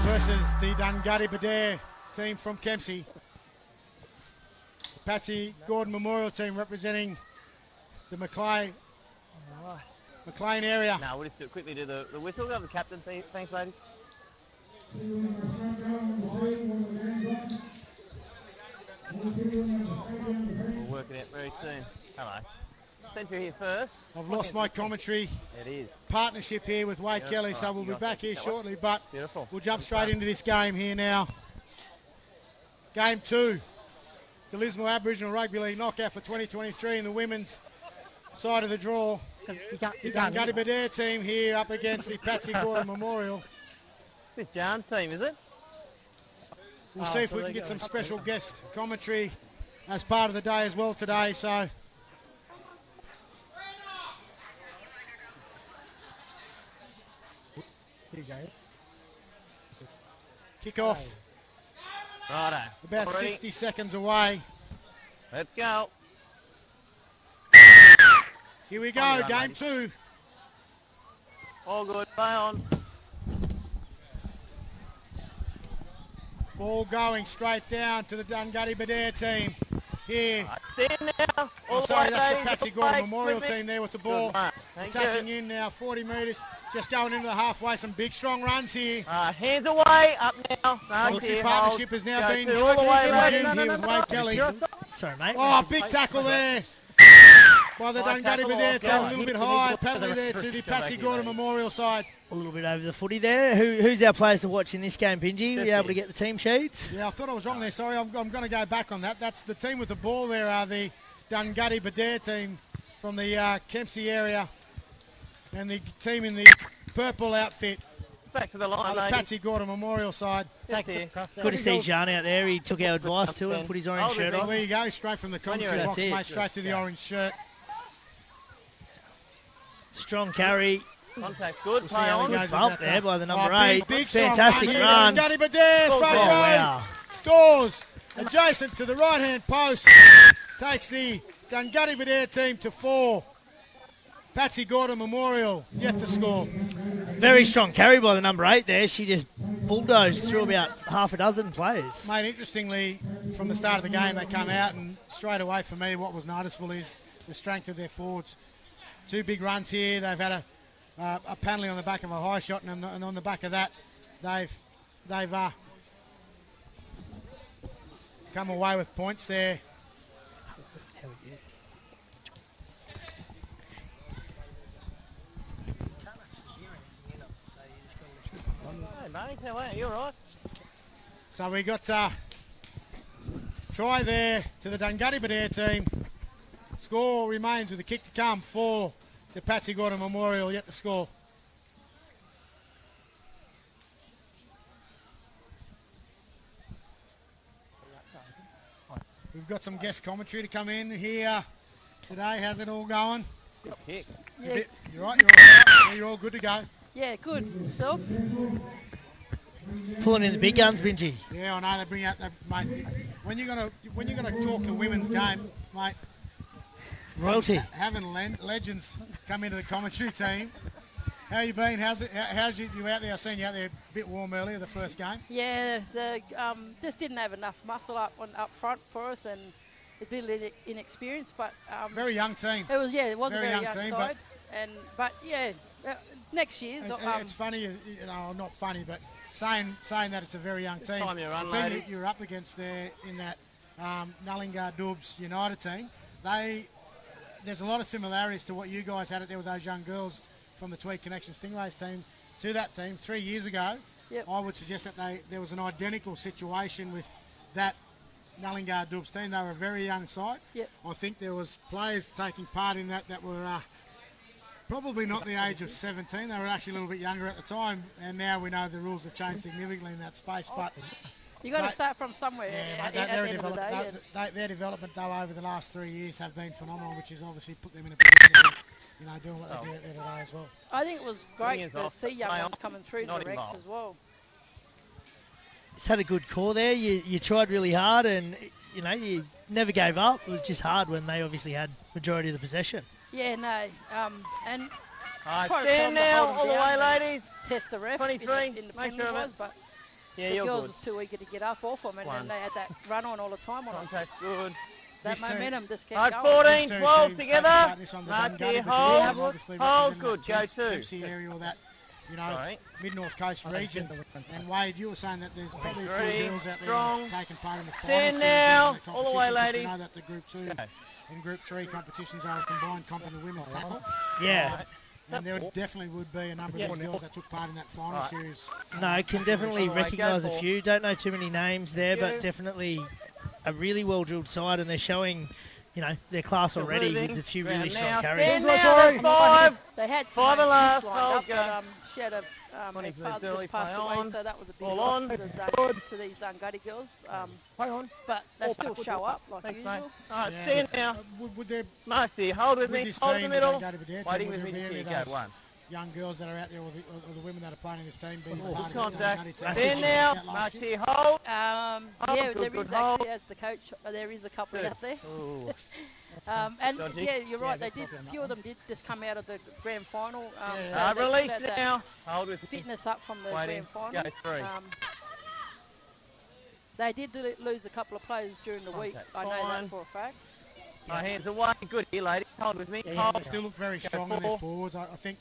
Versus the Dungari Badare team from Kempsey. Patsy Gordon Memorial team representing the McLean area. No, we'll just quickly do the whistle. Got the captain. Thanks, ladies. We'll work it out very soon. Hello. Centre here first. I've lost my commentary. It is. Partnership here with Wade Kelly, so we'll be back here shortly, but Beautiful. we'll jump straight into this game here now. Game 2, the Lismore Aboriginal Rugby League knockout for 2023 in the women's side of the draw. You can't The Dungutty Badare team here up against the Patsy Gordon Memorial. This Jan team, is it? We'll see if we can get some special guest commentary as part of the day as well today. So Here you go. kick off Righto. about Ready? 60 seconds away. Let's go. Here we go, On you, game ladies. 2. All good. Play on. Ball going straight down to the Dungutty Badare team. Here, Stand now. oh, All sorry, the way, that's the ladies. Patsy Up Gordon play, Memorial flip it. team there with the Good ball. one. Thank Attacking you. in now, 40 metres, just going into the halfway, some big strong runs here. Hands away. Up now. No, Commentary here, partnership hold. has now Go been two, all the way, ladies. resumed here with Wade Kelly. Sorry, mate. Oh, big tackle there by the High Dungutty tackle, Badare oh, team, a God. little bit high, penalty there to the Patsy Gordon Memorial side. A little bit over the footy there. Who's our players to watch in this game, Pingy? Were you able to get the team sheets? Yeah, I thought I was wrong there, sorry, I'm going to go back on that. That's the team with the ball there are the Dungutty Badare team from the Kempsey area, and the team in the purple outfit Back to the line, the ladies. Patsy Gordon Memorial side. Back there. Good to see Jean out there. He took our advice too and put his orange Hold it, shirt Well, on. there you go, straight from the commentary That's box, it. mate, straight to the orange shirt. Strong carry. Contact good. We'll see Play how he on. goes with Bump that, there by the number big, 8. big strong Fantastic run. run. Dungutty Badare, Oh, front Oh, row, wow. scores, adjacent to the right-hand post, takes the Dungutty Badare team to 4. Patsy Gordon Memorial yet to score. Very strong carry by the number 8 there. She just bulldozed through about half a dozen players. Mate, interestingly, from the start of the game, they come out and straight away for me, what was noticeable is the strength of their forwards. 2 big runs here. They've had a penalty on the back of a high shot, and on the back of that, they've come away with points there. Hey, mate. How are you? You all right? So we got try there to the Dungutty Badare team. Score remains with a kick to come, 4 to Patsy Gordon Memorial yet to score. We've got some guest commentary to come in here today. How's it all going? Good kick. Yeah, You're right, you're all set up? Yeah, you're all good to go. yeah, good. Yourself? Pulling in the big guns, Benji. Yeah, I know they bring out that, mate. When you're gonna talk the women's game, mate, Royalty. having legends come into the commentary team. How you been? How's you out there? I seen you out there a bit warm earlier, the first game. Yeah, the just didn't have enough muscle up front for us, and a bit inexperienced. But Very young team. it was it was very a very young young team, side, but yeah, next year's. It's funny, you know, not funny, but saying that it's a very young team. time you run, the team lady. that you're up against there in that Nullingar Dubs United team, there's a lot of similarities to what you guys had it there with those young girls from the Tweed Connection Stingrays team to that team 3 years ago. Yep. I would suggest that there was an identical situation with that Nullingar Dubs team. They were a very young side. Yep. I think there was players taking part in that were probably not the age of 17. They were actually a little bit younger at the time, and now we know the rules have changed significantly in that space. But You got to They- start from somewhere yeah, at mate, the end of the day. and- their development though over the last 3 years have been phenomenal, which has obviously put them in a position to be, you know, doing what they do out there today as well. I think it was great Brilliant to off, see young play ones on, coming through not the Rex involved. as well. It's had a good core there. You tried really hard, and you know you never gave up. It was just hard when they obviously had majority of the possession. Yeah, no, and All right, try to tell them stand to now. hold All the them way, down and ladies. test the ref 23, in the make penalty sure of it. was, but Yeah, the you're girls good. was too eager to get up off them, and One. then they had that run on all the time on us. Contact good. That This team- momentum just kept All right, going. 14, These two 12 teams taking together. part in this on the Mark Dungutty here, Badare hold. team, obviously Hold, representing good, that go Kempsey- two. Kempsey area or that, you know, Sorry. mid-north coast region. And Wade, you were saying that there's probably a few Three, girls out there strong. that have taken part in the final Stand series now. down in the All the way, competition, 'cause we ladies. know that the Group 2 Okay. and Group 3 competitions are a combined comp in the women's tackle. Yeah. And there definitely would be a number of these girls that took part in that final Right. series. No, can definitely All right, recognise go a for. few. Don't know too many names there, Thank but you. definitely a really well drilled side, and they're showing their class already moving. with a few Round really strong now. carries. Stand now, there's 5. They had Five Simone and last, Smith lined up, go. but she had her 20 for the father early just passed play away, on. so that was a big Ball loss on. to these Dungutty girls. Play on. But they Ball still back. show up like Thanks, usual. mate. All right, Yeah. stand now. Would there, Marcy, hold with with me. this Hold team, the middle. the Dungutty team, Waiting would with me there to be kick. any of Go, those 1. young girls that are out there, or the women that are playing in this team, be Good part of the contact. Dungutty team? Stand now. Marcy, hold. Yeah, good, there good is actually, hold. as the coach, there is a couple Good. out there. Ooh. And Dodgy. yeah, you're right. Yeah, They did. good A few of them did just come out of the grand final. Yeah. So they still Release had that now. Hold with me. fitness up from the Waiting. grand final. Go 3. They did lose a couple of players during the week. Okay, I know fine. that for a fact. My hands away. Good here, lady. Hold with me. Yeah, Hold. they still look very strong in their forwards. I think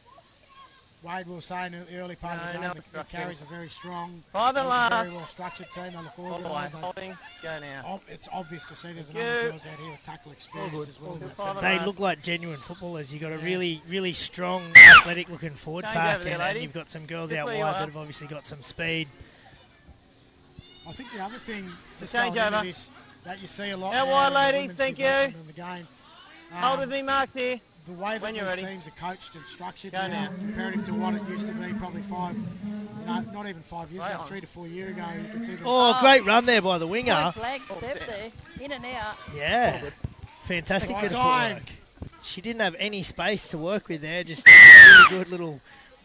Wade was saying in the early part of the No, game, no the carries are very strong. Five and They're a last. very well structured team. They look All the way. organised. Holding. Go now. It's obvious to see there's a Thank number of you. girls out here with tackle experience good. as well All in good. that Five team. and They look like genuine footballers. You've got a Yeah. really, really strong, athletic-looking forward Change pack, over there, and lady. you've got some girls Just out where wide you that are. have obviously got some speed. I think the other thing, just Change going into over. this, that you see a lot Out now wide, in the lady. women's Thank you. development in the game. Hold with me, Marcy. The way that When these you're ready. teams are coached and structured Go now, now. comparative to what it used to be probably not even 5 years Right ago, on. 3 to 4 years ago, you can see the Oh, great run there by the winger. Point blank step there, in and out. Yeah. Fantastic Right bit of time. footwork. She didn't have any space to work with there. Just a really good little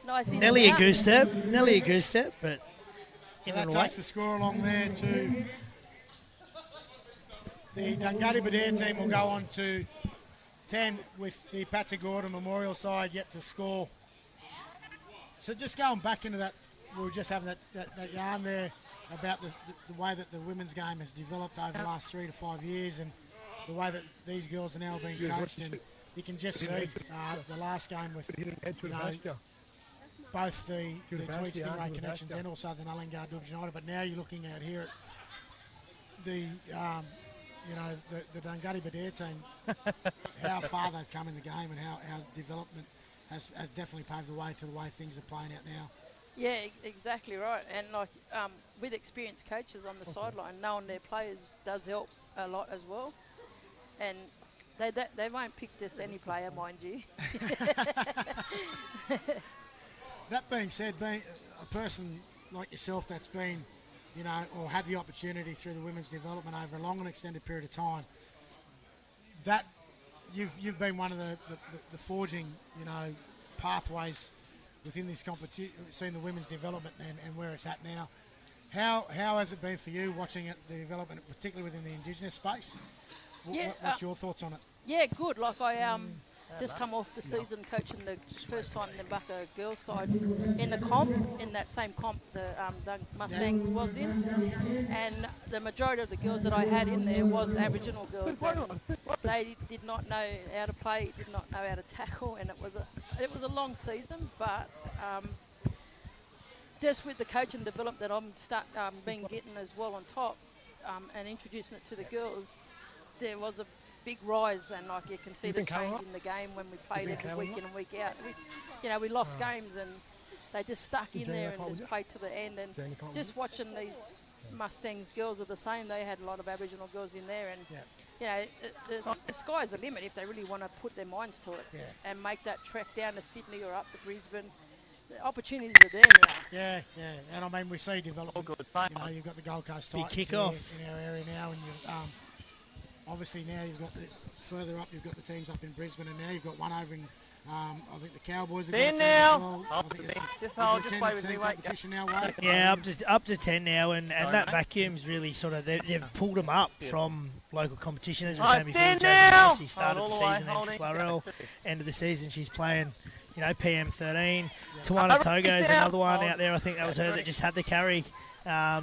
Nice in Nelly and a out. goose step. Nelly a goose step, but So in that and away. takes the score along there to the Dungutty Badere team will go on to 10 with the Patsy-Gordon Memorial side yet to score. So just going back into that, we were just having that yarn there about the way that the women's game has developed over the last 3 to 5 years and the way that these girls are now being coached, and you can just see the last game with both the Tweed Stingray connections and also the Nullingar Dubs United. But now you're looking at here at the the Dungutty Badere team, how far they've come in the game and how development has definitely paved the way to the way things are playing out now. Yeah, exactly right. And like with experienced coaches on the sideline, knowing their players does help a lot as well. And they won't pick just any player, mind you. That being said, being a person like yourself that's been, or had the opportunity through the women's development over a long and extended period of time, that you've been one of the forging, pathways within this competition, seeing the women's development and where it's at now. How has it been for you watching it, the development, particularly within the Indigenous space? Yeah, What's your thoughts on it? Yeah, good. Like I just come off the season coaching the first time the Bucka girls side in the comp, in that same comp the Mustangs was in, and the majority of the girls that I had in there was Aboriginal girls. And they did not know how to play, did not know how to tackle, and it was a long season, but. Just with the coach and development that I'm been getting as well on top, and introducing it to the girls, there was a big rise, and like you can see the change in the game when we played every week in and week out. We lost games, and they just stuck in there and just played to the end. And just watching these Mustangs girls are the same. They had a lot of Aboriginal girls in there, and the sky's the limit if they really want to put their minds to it and make that trek down to Sydney or up to Brisbane. The opportunities are there now. Yeah, and I mean we see development. You've got the Gold Coast Big Titans kick-off. in our area now, and obviously now you've got further up. You've got the teams up in Brisbane, and now you've got one over in. I think the Cowboys have got a team as well. I think it's Just a hold, just play with 10 me, wait. competition now, Wade. Yeah, up to 10 now, and Sorry, that mate. vacuum's really sort of they've pulled them up from local competition. As we were Right, saying before, stand Jasmine now. Rossi started Hold the all the way, season in holding. Triple RL. Yeah. End of the season, she's playing, PM13. Tawana Togo's down. another one Hold. out there. I think that was her that just had the carry.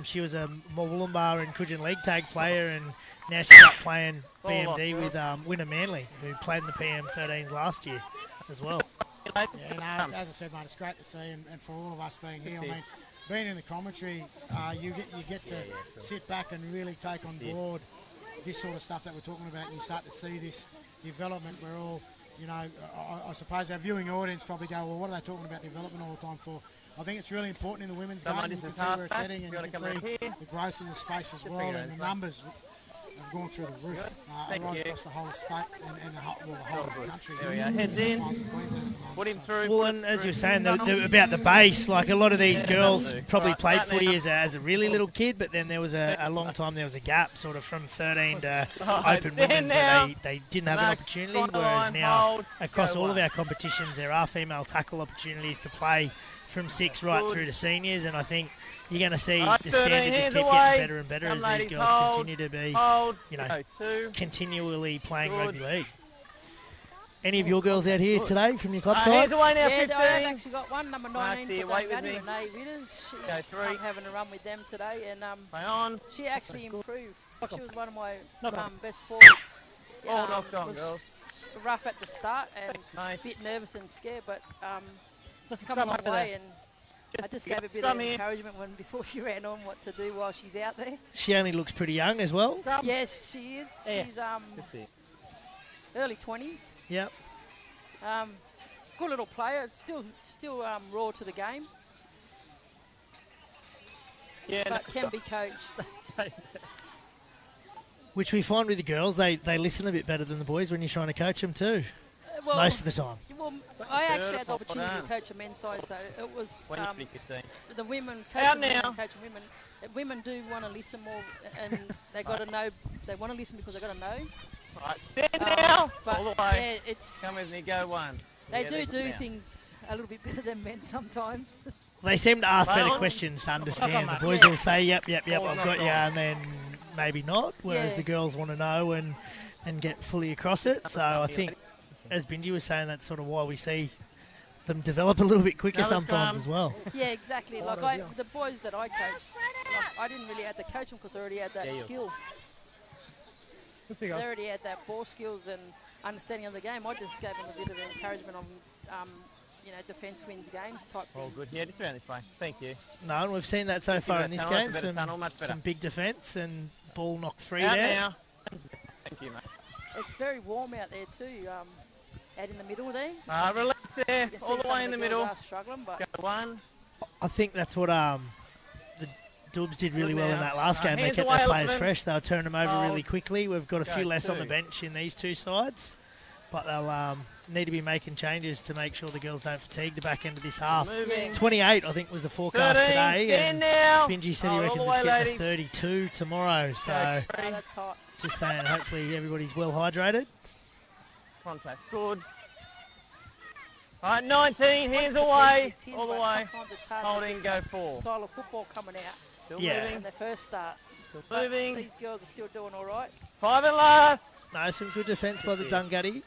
She was a Wollumbar and Coogin League tag player, and now she's up playing BMD with Winner Manley, who played in the PM13s last year as well. Yeah, no, as I said, mate, it's great to see, and for all of us being here, I mean, being in the commentary, you get to sit back and really take on board this sort of stuff that we're talking about, and you start to see this development. We're all, I suppose our viewing audience probably go, well, what are they talking about development all the time for? I think it's really important in the women's game. You can see where it's heading, and you can see the growth in the space as well, and the numbers have gone through the roof Thank right you. across the whole state and the whole of the country. There we are. New Heads South in. Wales and Queensland at the moment, Put him so. through. Well, put and him as through. you were saying, about the base, like a lot of these girls that'll do. probably Right, played right footy now. as a really little kid, but then there was a long time, there was a gap sort of from 13 to Right, open stand women's now. where they didn't have an Mark, opportunity, front whereas line, now hold, across go all of one. our competitions there are female tackle opportunities to play from 6 right Good. through to seniors, and I think you're going to see Right, the 13, standard just hands keep away. getting better and better Come, as ladies, these girls hold, continue to be Hold. you know, Go 2. continually playing Good. rugby league. Any of your girls out here Good. today from your club Hands side? away now, Yeah, 15. I have actually got one, number 19 Marcy, for wait with Dungaddy, me. Renee Ritters. Go She's 3. having a run with them today, and Play on. she actually improved. She was one of my Knock on. best forwards. Oh, knocked on, was girls. rough at the start and Mate. a bit nervous and scared, but she's Just come a come long over way, there. and I just gave a bit Come of here. encouragement before she ran on what to do while she's out there. She only looks pretty young as well. Yes, she is. Yeah. She's Just here. early 20s. Yep. Good little player. It's still raw to the game, Yeah, but can be coached. Which we find with the girls, they listen a bit better than the boys when you're trying to coach them too, Well, most of the time. Well, I actually had the Beautiful, opportunity to well coach a men's side, so it was when you speak 15. the women Out coaching men now. and coaching women. Women do want to listen more, and they got to know. They want to listen because they got to know. Right, stand now. But All the way. yeah, it's Come with me, go 1. they Yeah, do they're now. things a little bit better than men sometimes. They seem to ask better Well, questions to understand. The mate. boys Yeah. will say, yep, Ball's I've not got you, gone. and then maybe not, whereas Yeah. the girls want to know and get fully across it. So I think, as Benji was saying, that's sort of why we see them develop a little bit quicker Another sometimes scrum. as well. Yeah, exactly. Like the boys that I coached, like, I didn't really have to coach them because I already had that Yeah, you- skill. Good to They go. already had that ball skills and understanding of the game. I just gave them a bit of encouragement on, defence wins games type All things. good. Yeah, just around this way. Thank you. No, and we've seen that so Just far give in it this a tunnel, game. it's a better tunnel, much better. Some big defence and ball knocked free Out there. now. Thank you, mate. It's very warm out there too, out in the middle there. Release there. You can see All the some way of in the girls middle. are struggling, but Go 1. I think that's what the Dubs did really Good well in now. that last game. They Hands kept away, their players Elizabeth. fresh. They'll turn them over really Hold. quickly. We've got a Go few less on 2. the bench in these two sides, but they'll need to be making changes to make sure the girls don't fatigue the back end of this half. Moving. 28, I think, was the forecast 13, today, stand and now. Benji said he Hold all reckons the it's way, getting ladies. to 32 tomorrow. So Go oh, 3. that's hot. just saying, hopefully everybody's well hydrated. Contact. Good. All right, 19. Once Hands fatigue away. gets in, All the but way. sometimes it's hard Holding, to go get 4. that style of football coming out Still Yeah. moving. when they first start. Still But moving. these girls are still doing all right. 5 and last. No, some good defence by the Yeah. Dungaddy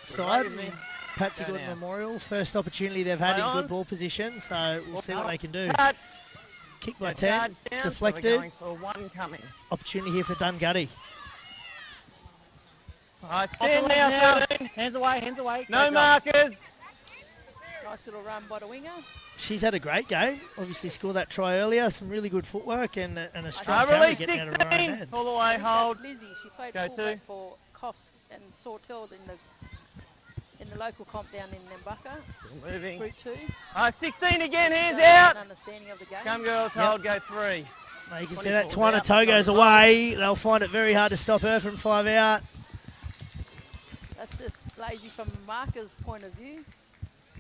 side. with me. And Patsy Go Gordon now. Memorial, first opportunity they've had Play in on. good ball position, so we'll see what they can do. Cut. Kick by Go 10, charge down, deflected. So we're going for 1 coming. Opportunity here for Dungaddy. All right, stand now, 13. Hands away, hands away. No Go, go. markers. Nice little run by the winger. She's had a great game. Obviously scored that try earlier. Some really good footwork and a strong I carry release getting out of her own 16. end. All the I way, think hold. that's Lizzie. She played Go fullback two. for Coffs and Sawtell in the local comp down in Nambucca, Still moving. Group 2. All right, 16 again, She hands does have out. an understanding of the game. Come girls, Yep. hold, go 3. Now you can see 24 that Tawana out, Toe goes number away. They'll find it very hard to stop her from 5 out. That's just lazy from Marker's point of view.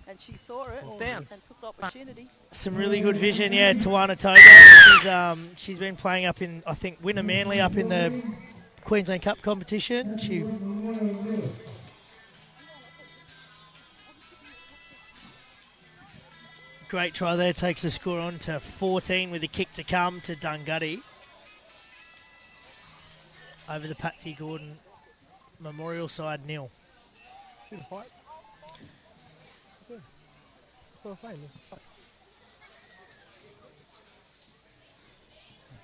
And she saw it Down. and took the opportunity. Some really good vision, yeah, Tawana Togo. She's been playing up in, I think, Winner Manly up in the Queensland Cup competition. Great try there, takes the score on to 14 with a kick to come to Dungaddy. Over the Patsy Gordon Memorial side, nil. See the fight? Yeah. Well, fine.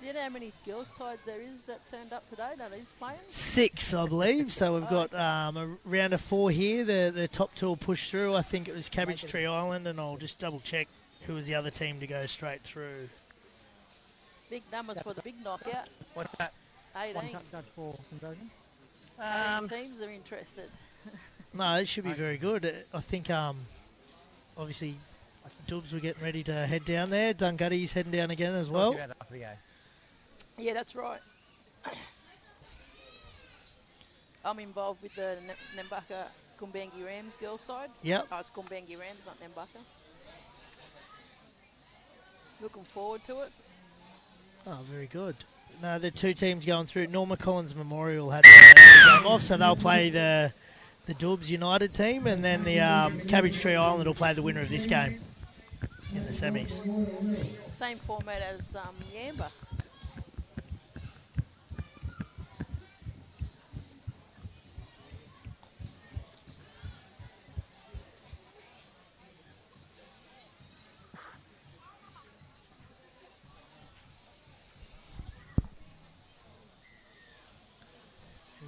Do you know how many girls' sides there is that turned up today that is playing? 6, I believe. So we've got a round of 4 here. The top 2 will push through. I think it was Cabbage Tree Island, and I'll just double check who was the other team to go straight through. Big numbers for the big knockout. What's that? 18. Judge for conversion. 18 teams are interested. No, it should be very good. I think, obviously, Dubs were getting ready to head down there. Dungaddy's heading down again as well. Talk about it after the game. Yeah, that's right. I'm involved with the Nambaka Kumbangi Rams girls side. Yep. Oh, it's Kumbangi Rams, not Nambaka. Looking forward to it. Oh, very good. No, the two teams going through. Norma Collins Memorial had the game off, so they'll play the Dubs United team, and then the Cabbage Tree Island will play the winner of this game in the semis. Same format as Yamba.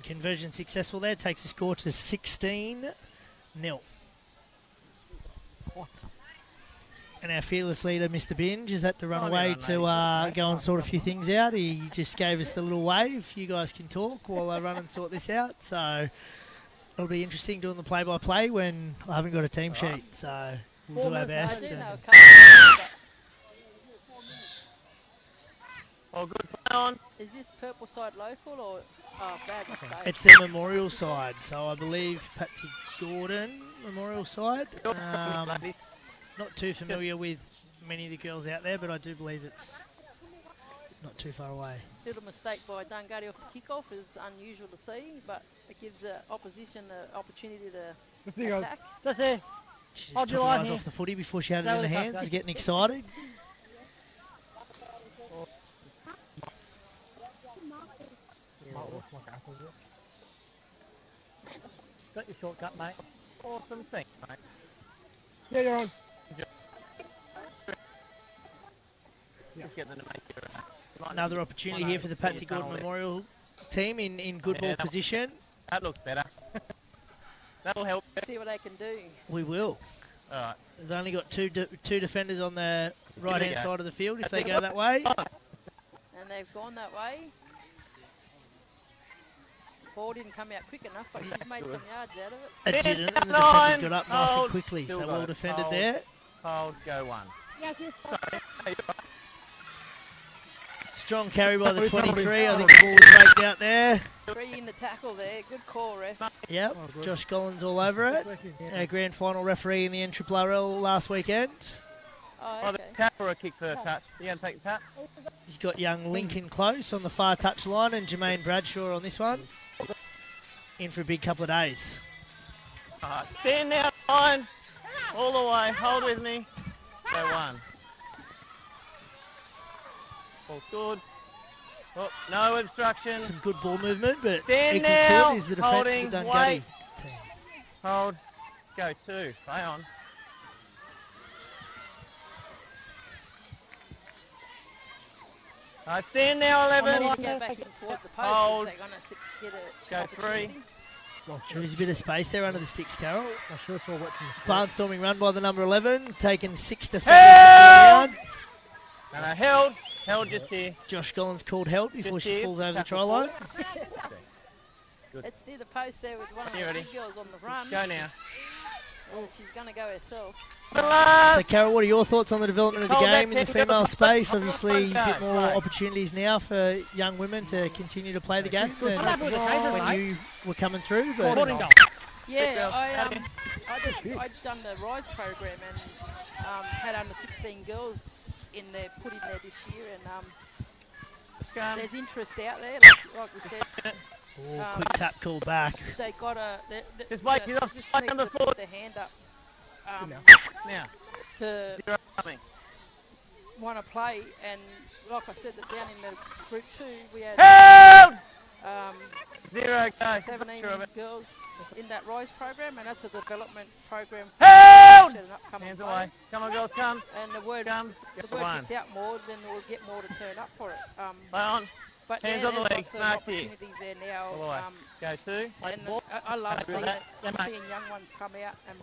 Conversion successful there, takes the score to 16-0. And our fearless leader, Mr. Binge, is had to run away to go and sort a few things out. He just gave us the little wave. You guys can talk while I run and sort this out. So it'll be interesting doing the play-by-play when I haven't got a team sheet. So we'll do our best. Oh, good play on. Is this purple side local or bad mistake? It's a Memorial side, so I believe Patsy Gordon Memorial side. Not too familiar with many of the girls out there, but I do believe it's not too far away. Little mistake by Dungari off the kickoff is unusual to see, but it gives the opposition the opportunity to attack. That's it. She just took her eyes off the footy before she had it in her hands. She's getting excited. Got your shortcut, mate. Awesome thing, mate. Yeah, you're on. Just get them to make it. Another opportunity here for the Patsy Gordon Memorial team in good ball position. That looks better. That'll help. See what they can do. We will. All right. They've only got two defenders on the right-hand side of the field if they go that way. And they've gone that way. Ball didn't come out quick enough, but she's made some yards out of it. It didn't, and the defenders got up nice and quickly, so well defended there. Hold, go one. Sorry. Strong carry by the 23. I think the ball was raked out there. 3 in the tackle there. Good call, ref. Yep, Josh Collins all over it. Our grand final referee in the NRRL last weekend. Oh, the okay. tap or a kick for a touch? You going to take the tap? He's got young Lincoln Close on the far touch line and Jermaine Bradshaw on this one. In for a big couple of days. Stand now, line. All the way. Hold with me. Go one. All good. Oh, no obstruction. Some good ball movement, but Stand equal now. to it is the defence of the Dungari team. Hold. Go two. Play on. Stand now, 11. They need to go back in towards the post if they're going to get a Go opportunity. 3. There was a bit of space there under the sticks, Carol. I sure saw what Barnstorming run by the number 11, taking 6 defenders. And held just here. Josh Collins called held before Just she here. falls over the Tackle try line. It's near the post there with one of You the ready? big girls on the run. Go now. And she's going to go herself. So, Carol, what are your thoughts on the development of the game in the female space? Obviously, a bit more opportunities now for young women to continue to play the game than when you were coming through. But Yeah, I'd done the Rise program and had under 16 girls in there, put in there this year, and there's interest out there, like we said. Quick tap call back. They got Just wait, you you're know, off. just Play need number to 4. put their hand up Now. to Zero coming. want to play, and like I said, that down in the group 2 we had Held! 0 go. 17 girls in that Rise program, and that's a development program for Held! future and upcoming Hands away. players. Come on, girls, come. And the word Come. gets out more, then we'll get more to turn up for it. Play on. But Hands yeah, on the there's legs, lots of mark here. opportunities there now. All the way. Go 2. And I love Don't do seeing that. Yeah, mate. seeing young ones come out and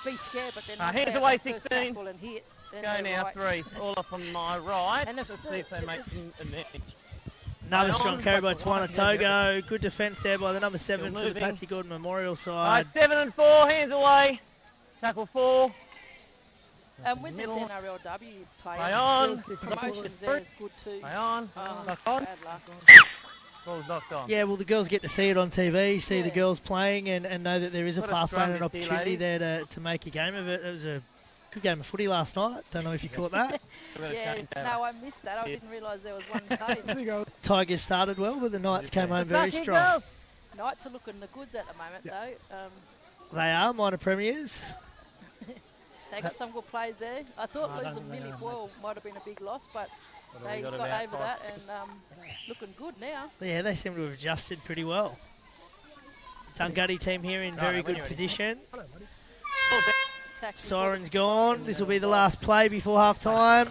be scared, but then hands once they have away, that first 16. tackle and hit, then Go they're now, right. 3. All up on my right. And Let's it's see if they make it's- a advantage. Another strong carry by Twana Togo. Good defence there by the number 7 for the moving. Patsy Gordon Memorial All right, side. 7 and 4. Hands away. Tackle 4. And with this Middle. NRLW Play on. promotions there is good too. Play on. Oh, Lock on. bad luck. Ball's knocked on. Yeah, well, the girls get to see it on TV, see the girls playing, and know that there is a What a pathway and an scrum you see, opportunity ladies. there to make a game of it. It was a good game of footy last night. Don't know if you caught that. Yeah, no, I missed that. I didn't realise there was one played. There you go. Tigers started well, but the Knights came home very strong. Knights are looking the goods at the moment, though. They are minor premiers. They got some good players there. I thought losing Millie Boyle might have been a big loss, but they got over that and looking good now. Yeah, they seem to have adjusted pretty well. Dungutty team here in very good position. Siren's gone. This will be the last play before half time.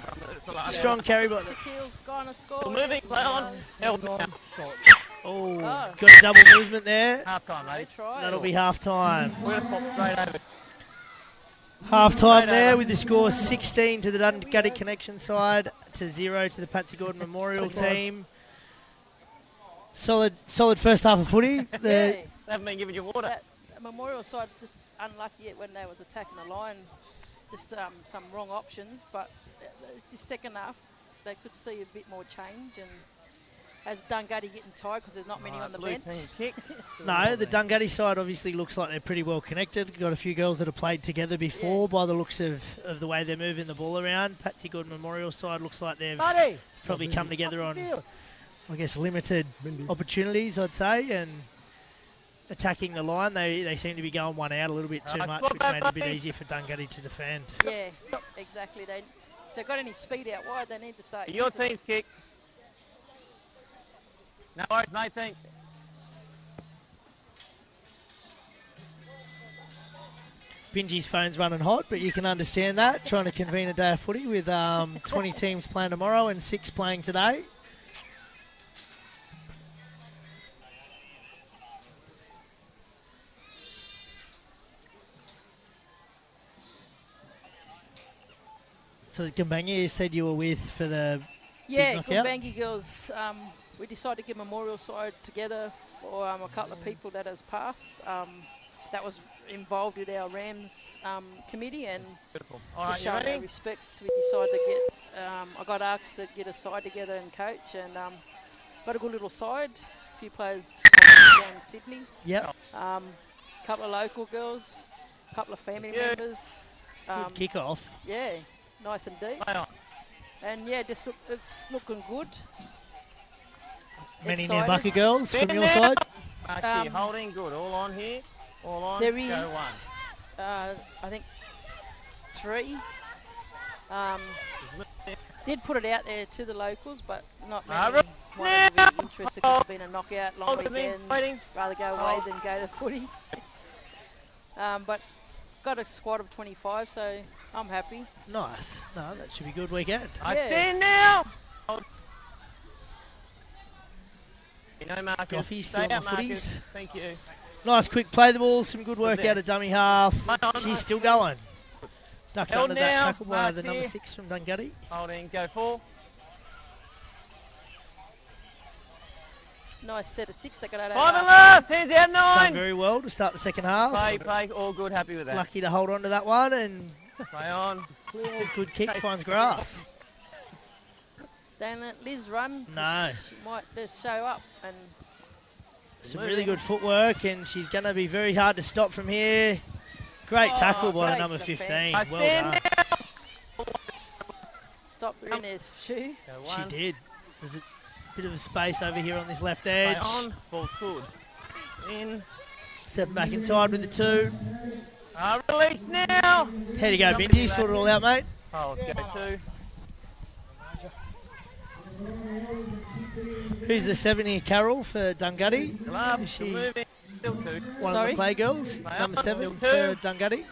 Strong carry, but Tequil's gonna score. Moving, play on. oh, got a double movement there. Half time, mate. That'll be half time. Beautiful, straight over. Half time there with the score 16 to the Dungutty Connection side to 0 to the Patsy Gordon Memorial team. Solid first half of footy. They haven't been giving you water. That Memorial side just unlucky when they was attacking the line. Just some wrong options, but this second half they could see a bit more change. And as Dungutty getting tired because there's not many on the bench. No, the Dungutty side obviously looks like they're pretty well connected. Got a few girls that have played together before by the looks of the way they're moving the ball around. Patsy Gordon Memorial side looks like they've probably come together on, I guess, limited opportunities, I'd say, and attacking the line. They seem to be going one out a little bit too much, which made it a bit easier for Dungutty to defend. Yeah, exactly. If they've got any speed out wide, they need to start Your using it. team's kick. No worries, mate, thanks. Bingy's phone's running hot, but you can understand that. Trying to convene a day of footy with 20 teams playing tomorrow and 6 playing today. So Gumbaynggirr, you said you were with for the big knockout? Gumbaynggirr girls. We decided to get Memorial side together for a couple of people that has passed. That was involved with our Rams committee, and to show our respects, we decided to get. I got asked to get a side together and coach, and got a good little side. A few players down in Sydney. Yep. Couple of local girls, a couple of family members. Good kick-off. Yeah, nice and deep. And yeah, it's looking good. Many Excited. Nambucca girls from your side? Holding good, all on here. All on. There Go is, one. I think, 3. Did put it out there to the locals, but not many wanted to be interested because it's been a knockout, long weekend. Rather go away than go to footy. But got a squad of 25, so I'm happy. Nice. No, that should be a good weekend. I stand now. You know, Marcus. Goffy still on the footies. Thank you. Nice quick play the ball, some good work out of dummy half. She's still going. Ducked under that tackle by the number 6 from Dungutty. Holding, go 4. Nice set of 6 they got out of 5 and last, hands out 9. Done very well to start the second half. Play, all good, happy with that. Lucky to hold on to that one, and Play on. good kick, finds grass. Don't let Liz run. No. She might just show up and some really good footwork, and she's going to be very hard to stop from here. Great tackle by the number 15. Well done. Stopped her in her shoe. She did. There's a bit of a space over here on this left edge. On. Ball good. In. Step back inside with the 2. Release now. Here you go, Benji. Sort it all out, mate. Oh, go 2. Who's the 7 here, Carol, for Dungutty? Is she moving. Still 2. One of the play girls? Number 7 for Dungutty?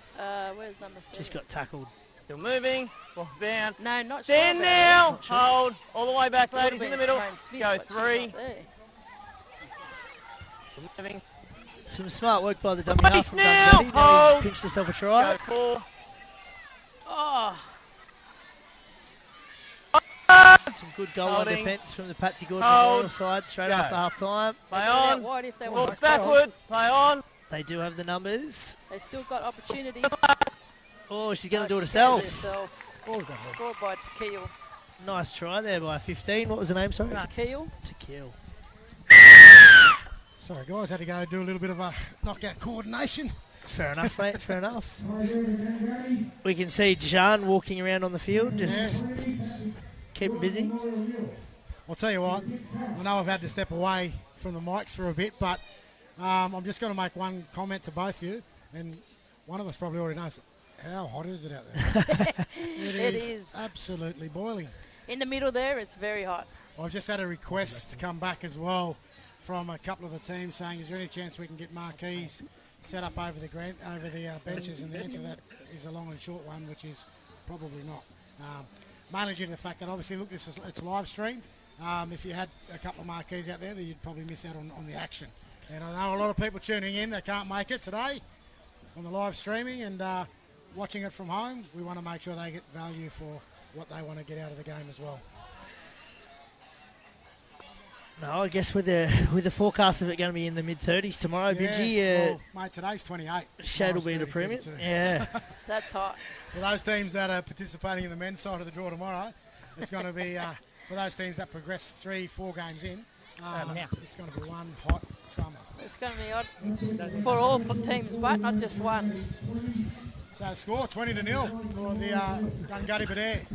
Where's number 7? Just got tackled. Still moving. Ball down. No, not sure. Stand now. Sure. Hold. All the way back, ladies, in the middle. Smith, Go but 3. Still Moving. Some smart work by the dummy half from now. Dungutty. Nearly Hold. pinched herself a try. Go 4. Oh, Some good goal line Holding. defence from the Patsy Gordon Hold. Memorial side straight Go. after half time. Play they got it out on. wide if they Ball want. backward. Play on. They do have the numbers. They still got opportunity. Oh, she's going to do it She does herself. Scored by Tequil. Nice try there by 15. What was the name, sorry? Tequil. Tequil. Sorry, guys, had to go do a little bit of a knockout coordination. Fair enough, mate. Fair enough. We can see Jean walking around on the field, just keeping busy. I'll tell you what, I know I've had to step away from the mics for a bit, but I'm just going to make one comment to both of you, and one of us probably already knows how hot is it out there? It is absolutely boiling. in the middle there. It's very hot. I've just had a request come back as well from a couple of the teams saying, is there any chance we can get marquees set up over the benches? And the answer to that is a long and short one, which is probably not. Mainly due to the fact that obviously, look, it's live streamed. If you had a couple of marquees out there, then you'd probably miss out on the action. And I know a lot of people tuning in that can't make it today on the live streaming and watching it from home. We want to make sure they get value for what they want to get out of the game as well. No, I guess with the forecast of it going to be in the mid-30s tomorrow, Bidgie. Well, mate, today's 28. Shade will be at a premium. Yeah. That's hot. For those teams that are participating in the men's side of the draw tomorrow, it's going to be, for those teams that progress 3-4 games in, it's going to be one hot summer. It's going to be hot for all teams, but not just one. So the score, 20-0 for the Dungari Badere.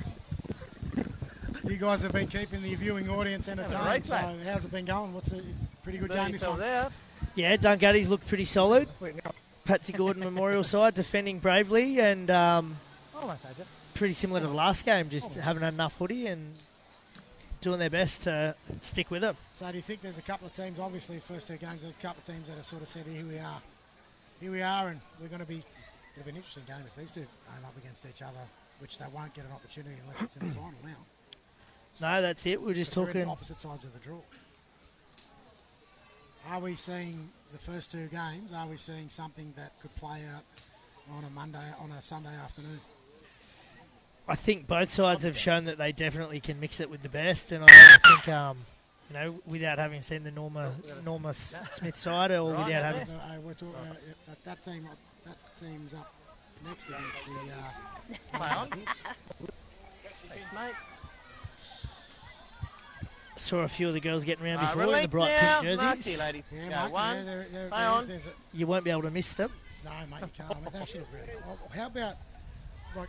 You guys have been keeping the viewing audience entertained, so how's it been going? It's a pretty good game this one. Yeah, Dungari's looked pretty solid. Patsy Gordon Memorial side defending bravely and pretty similar to the last game, just haven't had enough footy and doing their best to stick with them. So do you think there's a couple of teams, obviously first two games, there's a couple of teams that have sort of said, here we are, and we're going to be, it'll be an interesting game if these two aim up against each other, which they won't get an opportunity unless it's in the final now. No, that's it. We're just talking opposite sides of the draw. Are we seeing the first two games? Are we seeing something that could play out on a Sunday afternoon? I think both sides have shown that they definitely can mix it with the best, and I think without having seen the Norma Smith side or without having that team's up next against the. Mate. Saw a few of the girls getting around before in the bright pink jerseys. Yeah, mate, you won't be able to miss them. No, mate, you can't. I mean, they actually look really good. How about, like,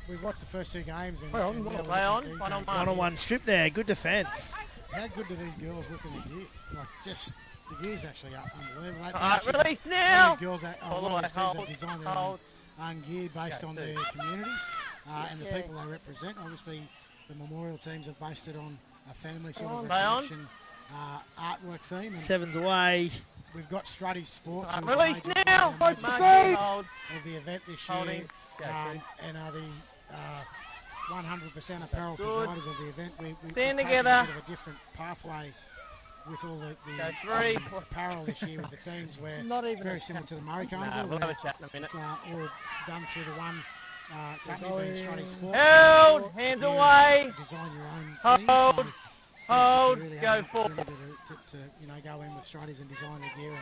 we've watched the first two games and one-on-one strip there. Good defence. How good do these girls look in their gear? Like, just the gear's actually unbelievable. Release now. These girls, one of these teams have designed their own gear based on their communities and the people they represent. Obviously, the memorial teams have based it on a family sort of a connection artwork theme. And Sevens away. We've got Strutty Sports, who's release a now. major sponsor of the event this year, and are the 100% apparel providers of the event. We've taken a bit of a different pathway with all the apparel this year with the teams, where it's very similar to the Murray Carnival. It's all done through the one company being Strutty Sports. Hold, hands away. Design your own theme. Hold, really go forward. To go in with Strutties and design their gear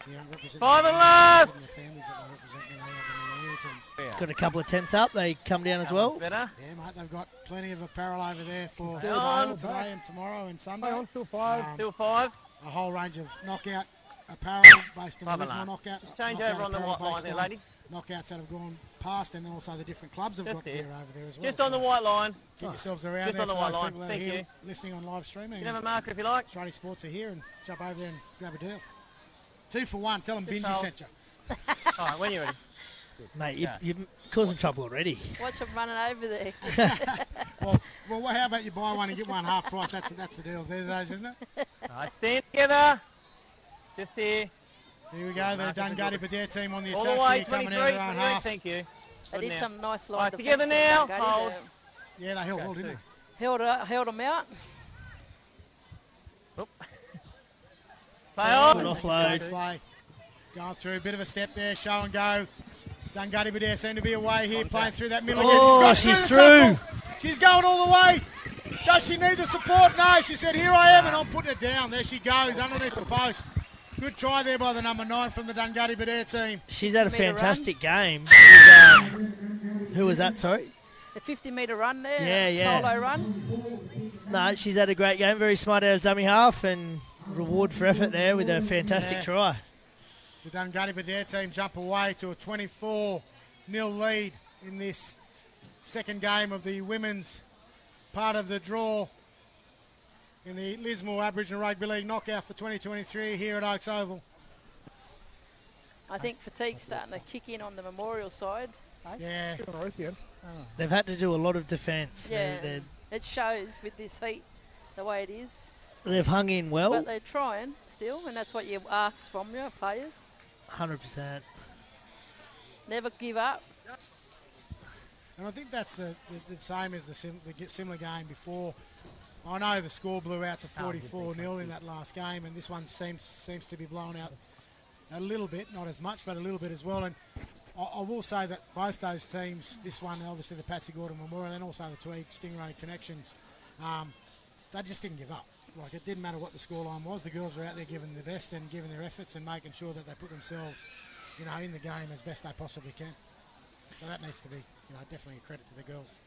and represent Five and the families that they represent when they have the memorial teams. It's got a couple of tents up. They come down as well. Better. Yeah, mate, they've got plenty of apparel over there for sale today and tomorrow and Sunday. Still five. A whole range of knockout apparel based on the Lismore knockout. Change over on the white line there, lady. Knockouts that have gone past, and also the different clubs have got gear over there as well. Just on the white line. Get yourselves around there for those people that are here listening on live streaming. You can have a marker if you like. Strutty Sports are here, and jump over there and grab a deal. 2 for 1. Tell them Benji sent you. All right, when you're ready. Mate, you're causing trouble already. Watch them running over there. well, how about you buy one and get one half price? That's the deals there, those, isn't it? All right, stand together. Just here. Here we go, the Dungari Badere team on the All attack the way, here, coming out of their own half. Thank you. They did some nice line defence. Together now. Hold. Yeah, they held well, didn't they? Held them out. Play on. Good offload. Play. Going through, a bit of a step there, show and go. Dungari Badere seem to be away here, playing through that middle again. She's through. She's going all the way. Does she need the support? No, she said, here I am, and I'm putting it down. There she goes, underneath the post. Good try there by the number 9 from the Dungari Badere team. She's had a fantastic game. Who was that, sorry? The 50-metre run there. Yeah. Solo run. No, she's had a great game. Very smart out of dummy half and reward for effort there with a fantastic try. The Dunghutti Badare team jump away to a 24-0 lead in this second game of the women's part of the draw in the Lismore Aboriginal Rugby League knockout for 2023 here at Oaks Oval. I think fatigue's starting to kick in on the Memorial side. Yeah. They've had to do a lot of defence. Yeah, it shows with this heat the way it is. They've hung in well. But they're trying still, and that's what you ask from your players. 100%. Never give up. And I think that's the same as the similar game before. I know the score blew out to 44-0 in that last game, and this one seems to be blown out a little bit, not as much, but a little bit as well. And I will say that both those teams, this one obviously the Patsy Gordon Memorial and also the Tweed Stingray Connections, they just didn't give up. Like, it didn't matter what the scoreline was. The girls were out there giving their best and giving their efforts and making sure that they put themselves, in the game as best they possibly can. So that needs to be, definitely a credit to the girls.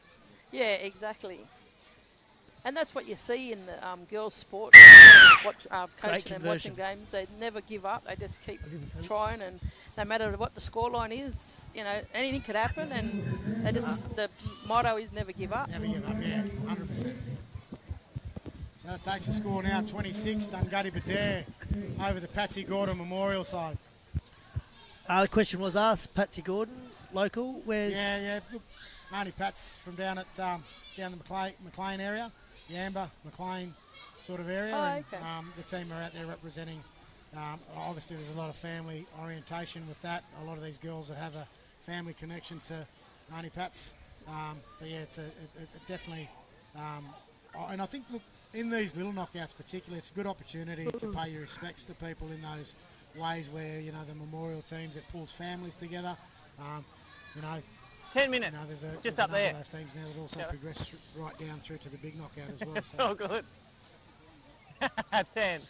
Yeah, exactly. And that's what you see in the girls' sport. Coaching and watching games, they never give up. They just keep trying, and no matter what the scoreline is, anything could happen. And the motto is never give up. Never give up, yeah, 100%. So that takes the score now, 26, Dunghutti Badare over the Patsy Gordon Memorial side. The question was asked, Patsy Gordon, local, where's... Yeah, look, Marnie Pats from down at down the McLean area, Yamba, McLean sort of area. Okay. And the team are out there representing, obviously there's a lot of family orientation with that, a lot of these girls that have a family connection to Marnie Pats. But yeah, it's definitely, and I think, look, in these little knockouts particularly, it's a good opportunity to pay your respects to people in those ways where, the memorial teams, it pulls families together. 10 minutes. There's just a up number there. of those teams now that also progress right down through to the big knockout as well. So. Oh, good. 10.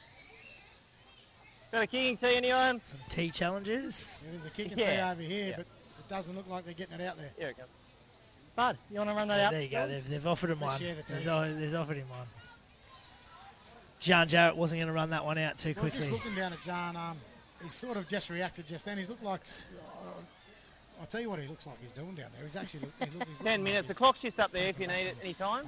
Got a kicking tee, anyone? Some tee challenges. Yeah, there's a kicking tee over here, but it doesn't look like they're getting it out there. Here it goes. Bud, you want to run that out? There you go. They've offered him one. Share the tee. They've offered him one. John Jarrett wasn't going to run that one out too quickly. Just looking down at John, he sort of just reacted just then. He's looked like... I'll tell you what he looks like he's doing down there. He's actually... He's 10 minutes. The clock's just up there if you need it any time.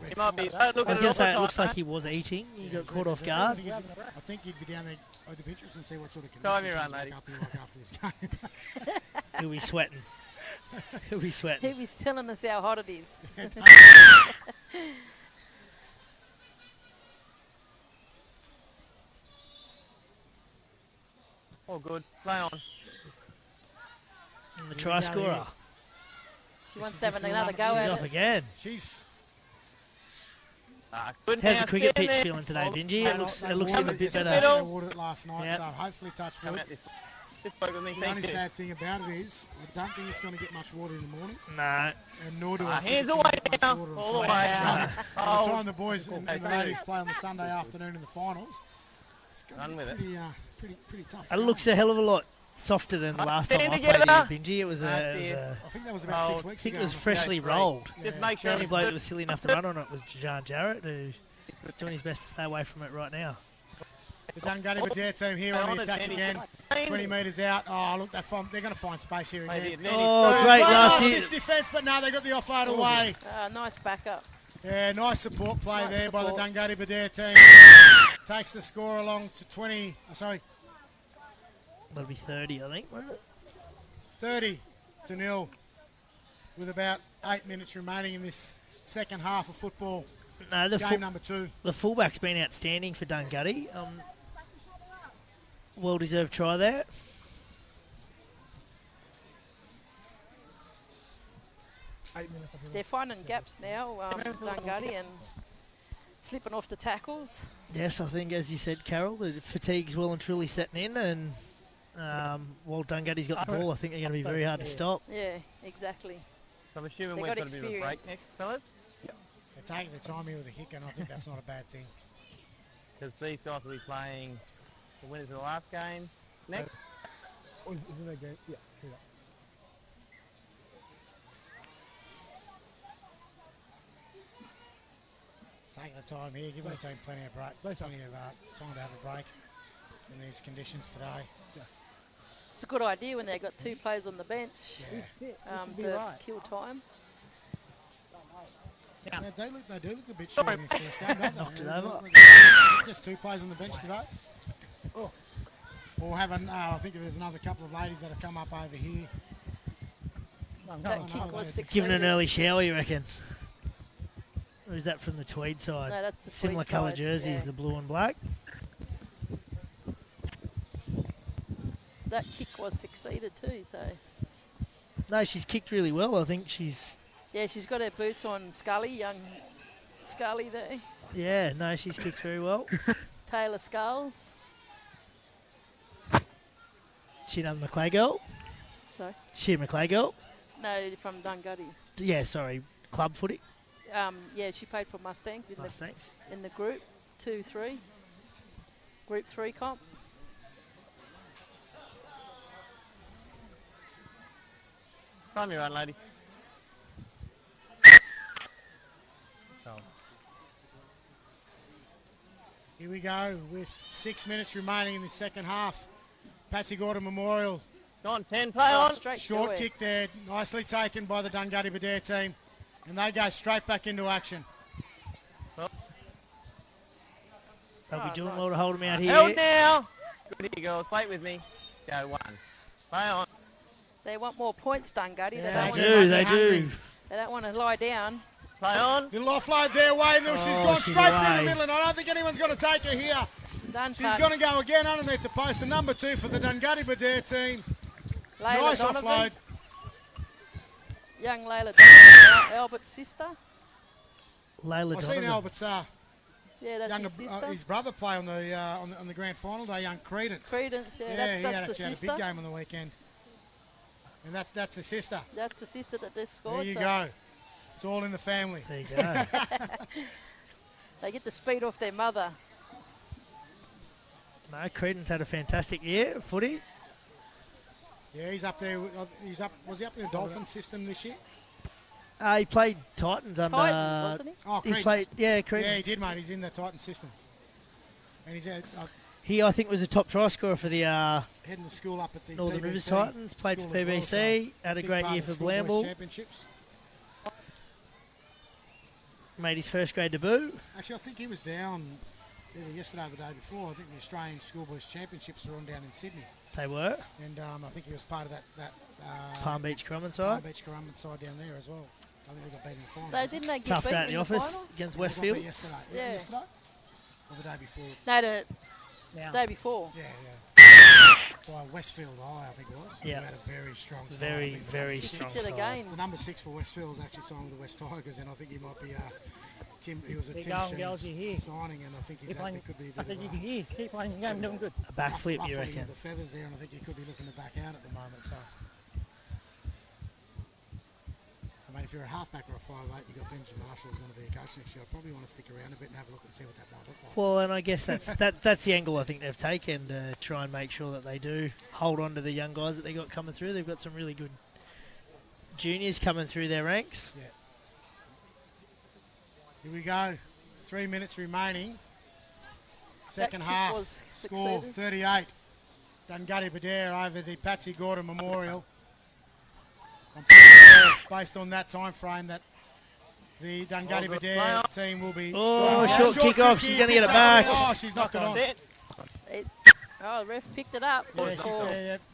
He might be... I was going to say, it looks like he was eating. He got caught off guard. I think he'd be down there with the pictures and see what sort of Time condition you he comes run, back lady. up here like after this game. He'll be sweating. He'll be sweating. He was telling us how hot it is. All good. Play on. And the try scorer. She wants to have another go She's at off it. again. She's... Good How's now, the cricket stand pitch there. feeling today, Benji? They It looks watered even a it bit yesterday, better. They watered it last night, Yep. so hopefully touch Come wood. out this. Just spoke with me. The Thank only you. sad thing about it is I don't think it's going to get much water in the morning, No. and nor do I think Hands it's going away to get much now. water on All the Sunday. way So out. by the time the boys and the ladies play on the Sunday afternoon in the finals, it's going Run to with be it. pretty tough. It looks a hell of a lot softer than the last time I played together. here, Benji. It was I think that was about 6 I weeks think ago. it was freshly rolled. Just make The sure only it's bloke that good. was silly enough to run on it was John Jarrett, who's doing his best to stay away from it right now. The Dunghutti Badare team here on the attack again. 20 metres out. Oh, look, they're going to find space here again. Oh, great last hit. This defence, but no, they got the offload away. Nice backup. Yeah, nice support play Nice there by the support. Dunghutti Badare team. Takes the score along to 20. That'll be 30, I think, won't it? 30-0 with about 8 minutes remaining in this second half of football. No, Game number 2. The fullback's been outstanding for Dunghutti. Well-deserved try there. They're finding gaps now, Dunghutti, and slipping off the tackles. Yes, I think, as you said, Carol, the fatigue's well and truly setting in, and while Dunghutti's got the ball, I think they're going to be very hard to stop. Yeah, exactly. So I'm assuming They we've got got a bit of a break experience. next, fellas, They're taking the time here with a kick, and I think that's not a bad thing. because these guys will be playing the winners of the last game next. Isn't that game? Yeah. taking the time here, giving the team plenty of time to have a break in these conditions today. It's a good idea when they've got 2 players on the bench to kill time. Yeah, they do look a bit short in this first game, don't they? Knocked it over. Is it just 2 players on the bench today? Oh. Or I think there's another couple of ladies that have come up over here. That kick was succeeded. Given an early shower, you reckon? Or is that from the Tweed side? No, that's the Similar Tweed colour side, jerseys, yeah. the blue and black. That kick was succeeded too, so... No, she's kicked really well. I think she's... Yeah, she's got her boots on Scully, young Scully there. Yeah, no, she's kicked very well. Taylor Skulls. She another Macleay girl? Sorry? She a Macleay girl? No, from Dungutty. Yeah, sorry, club footy. Yeah, she played for Mustangs Mustangs. in the group 2-3. Group 3 comp. Time you run, lady. Here we go with 6 minutes remaining in the second half. Patsy Gordon Memorial. Go on, 10, play on. Straight Short through kick there, nicely taken by the Dungutty Badere team. And they go straight back into action. They'll be doing well to hold them out here. Held now. Good here, girls. Wait with me. Go 1. Play on. They want more points, Dungutty. Yeah, They do. They don't want to lie down. Play on. Little offload there, Wayne. She's gone straight through the middle, and I don't think anyone's going to take her here. She's done. She's going to go again underneath the post. The number 2 for the Dungutty Badere team. Layla Nice Donovan, offload. Young Layla Donovan, Albert's sister. Layla I seen Donovan. Albert's Yeah, that's his sister. his brother play on the grand final day, young Credence. Credence, yeah, he that's the actually had a sister. big game on the weekend. And that's the sister. That's the sister that just scored. There you so go. It's all in the family. There you go. They get the speed off their mother. No, Credence had a fantastic year, footy. Yeah, he's up there. Was he up in the Dolphins system this year? He played Titans under... Titans, wasn't he? Oh, He Credence. played, yeah, Credence. Yeah, he did, mate. He's in the Titan system. And he's He, I think, was a top try scorer for the heading the school up at the Northern PBC Rivers Titans. Played for school as well, PBC. so Had a big great part year of the for schoolboys Blamble. Championships. Made his first grade debut. Actually, I think he was down either yesterday or the day before. I think the Australian Schoolboys Championships are on down in Sydney. They were. And I think he was part of that Palm Beach Crumman Palm side. Beach Currumbin side down there as well. I think they got beaten in the final. They didn't they get Toughed beaten out in the in office final? against They got Westfield. beat yesterday. Yeah. Yesterday? Or the day before? No, the Yeah. day before. Yeah. By Westfield High, I think it was. Yeah. Who had a very strong side. Very, I think. very Stick strong to the side. game. The number 6 for Westfield is actually signed with the West Tigers, and I think he might be Tim. He was a Keep Tim going, girls, Sheen's you're here. signing, and I think Keep there playing. could be a I bit said you of can hear. Keep playing your game, doing good. A backflip, you ruffling reckon? of the feathers there, and I think he could be looking to back out at the moment. So, I mean, if you're a halfback or a 5'8", you've got Benjamin Marshall who's going to be a coach next year. I probably want to stick around a bit and have a look and see what that might look like. Well, and I guess that's the angle I think they've taken to try and make sure that they do hold on to the young guys that they got coming through. They've got some really good juniors coming through their ranks. Yeah. Here we go. 3 minutes remaining. Second kick half. was Score succeeded. 38. Dungutty Badere over the Patsy Gordon Memorial. I'm pretty sure, based on that time frame, that the Dungutty Badere team will be... Oh, short kick off. She's going to get it back. Oh, she's knocked it on. Oh, the ref picked it up. Yeah, Good call.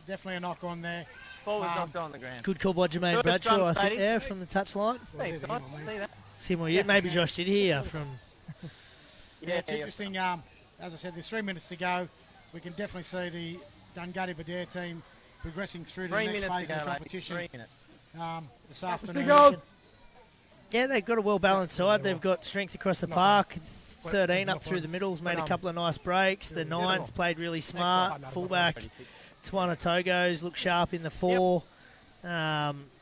definitely a knock on there. Ball was knocked on the ground. Good call by Jermaine Good Bradshaw, drum, I think, Sadie. there from the touchline. Was Thanks, it him guys. or me? See that? Seymour, maybe Josh did hear from... Yeah, it's interesting. As I said, there's 3 minutes to go. We can definitely see the Dungutty Badere team progressing through to the 3 next minutes phase to of go, the mate. competition 3 minutes. this afternoon. goals. Yeah, they've got a well-balanced side. They've got strength across the park. 13 up through the middles, made a couple of nice breaks. The nines played really smart. Fullback, Tawana Togos looked sharp in the 4.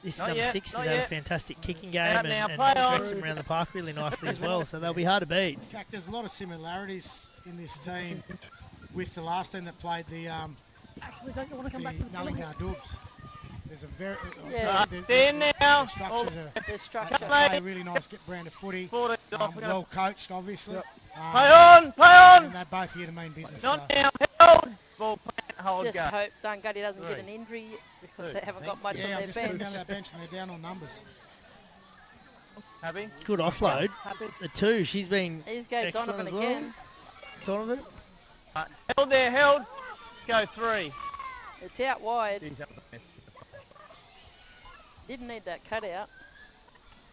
This Not number yet, 6 not has had a yet. fantastic kicking Out game now, and play on. directs them around the park really nicely as well. So they'll be hard to beat. In fact, there's a lot of similarities in this team with the last team that played the Actually, don't you want to come back to the Nullingar Dubs. there's a very Yeah. There now. The structure. play a really nice brand of footy. 14 off. Well coached, obviously. Play on, play on. And they're both here to mean business. Not So. now, held. Ball plant, hold, Just go. hope Dungutty doesn't get Three. an injury because Two. they haven't got much Yeah, on I'm their just looking bench. down that bench and they're down on numbers. Happy? Good offload. Happy? The 2, she's been Here's go excellent Donovan as well. again. Donovan. Held there, held. Go 3. It's out wide. He's up the miss. Didn't need that cutout.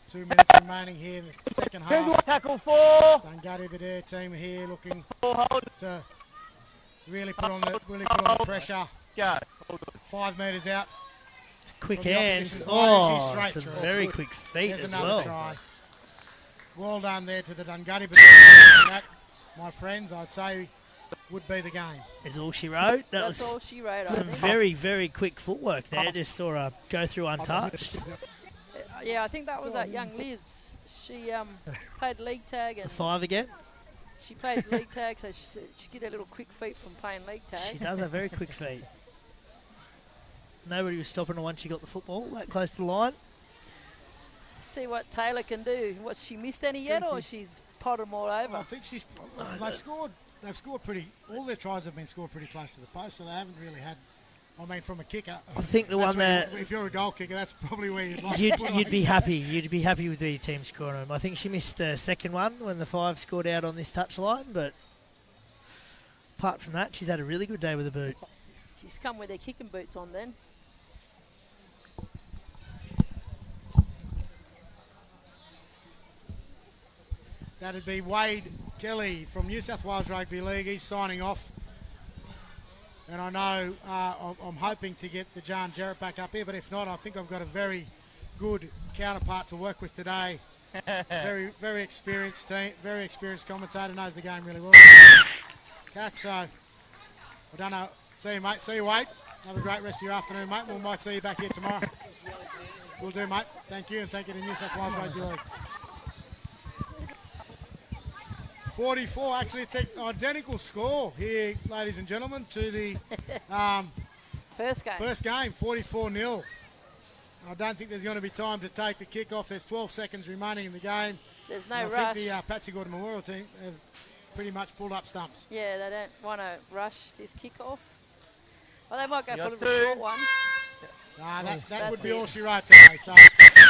2 minutes remaining here in the second half. Tackle 4. Dungutty Badere team here looking Hold. to really put on the pressure. Go. 5 metres out. Quick From the hands. opposition's line, she's Oh, straight some through. very quick feet There's as another well. try. Well done there to the Dungutty Badere. That, my friends, I'd say would be the game. Is all she wrote. That That's all was she wrote, I some think. very, very quick footwork there. Just saw her go through untouched. Yeah, I think that was that young Liz. She played league tag The and 5 again. she played league tag, so she get a little quick feet from playing league tag. She does have very quick feet. Nobody was stopping her once she got the football that close to the line. See what Taylor can do. What, she missed any yet, or she's potted them all I over? think she's. They've scored. They've scored pretty. All their tries have been scored pretty close to the post, so they haven't really had. I mean, from a kicker. I think the that's one where that if you're a goal kicker, that's probably where you'd like. you'd, to put you'd it. be happy. You'd be happy with the team scoring them. I think she missed the second one when the 5 scored out on this touchline, but apart from that, she's had a really good day with the boot. She's come with her kicking boots on then. That'd be Wade Kelly from New South Wales Rugby League. He's signing off. And I know I'm hoping to get the Jan Jarrett back up here, but if not, I think I've got a very good counterpart to work with today. Very, very experienced team, very experienced commentator, knows the game really well. Cack, so I don't know. See you, mate. See you, Wade. Have a great rest of your afternoon, mate. We might see you back here tomorrow. We'll do, mate. Thank you, and thank you to New South Wales Rugby League. 44, actually it's an identical score here, ladies and gentlemen, to the First game. first game, 44-0. I don't think there's going to be time to take the kick-off. There's 12 seconds remaining in the game. There's no And rush. I think the Patsy Gordon Memorial team have pretty much pulled up stumps. Yeah, they don't want to rush this kick-off. Well, they might go for a Got little two. short one. That That's would be it. all she wrote today. So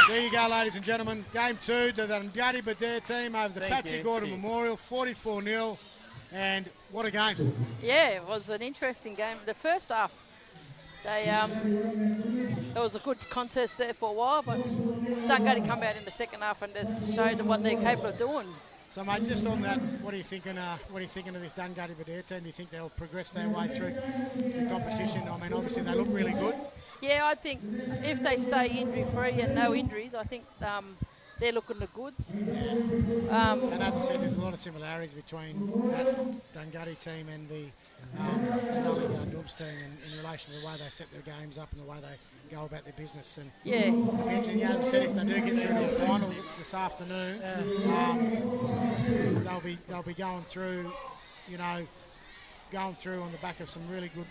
there you go, ladies and gentlemen. Game 2, the Dungutty Badere team over the Thank Patsy you. Gordon Memorial, 44-0. And what a game. Yeah, it was an interesting game. The first half, there was a good contest there for a while, but Dungutty come out in the second half and just showed them what they're capable of doing. So, mate, just on that, what are you thinking? What are you thinking of this Dungutty Badere team? Do you think they'll progress their way through the competition? I mean, obviously they look really good. Yeah, I think if they stay injury-free and no injuries, I think they're looking the goods. And as I said, there's a lot of similarities between that Dungutty team and the Nullingar Dubs team in relation to the way they set their games up and the way they go about their business. And Yeah, as I said, if they do get through to a final this afternoon, they'll be going through, going through on the back of some really good,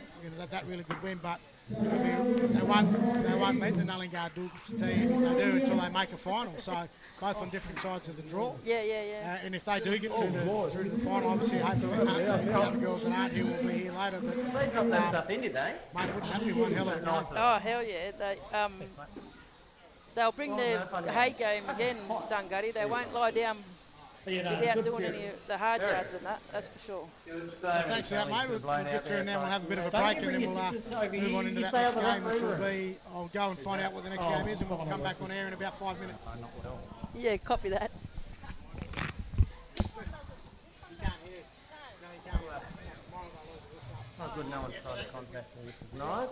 that really good win. But they won't meet the Nullingar Dubs team if they do until they make a final. So both on different sides of the draw. yeah. And if they do get through to the final, obviously, hopefully the other girls that aren't here will be here later. But They dropped that stuff in, did they? mate, wouldn't that be one hell of a game? Oh, hell yeah. They'll bring their hay game again, Dungutty. They won't lie down without doing any of the hard yards and that's for sure. So thanks for that, mate. We'll get through now. We'll have a bit of a break and then we'll move on into that next game, which will be, I'll go and find out what the next game is and we'll come back on air in about 5 minutes. Yeah, copy that. You can't hear. No, you can't hear. So tomorrow they'll look up. Not good, no one's tried to contact me. No.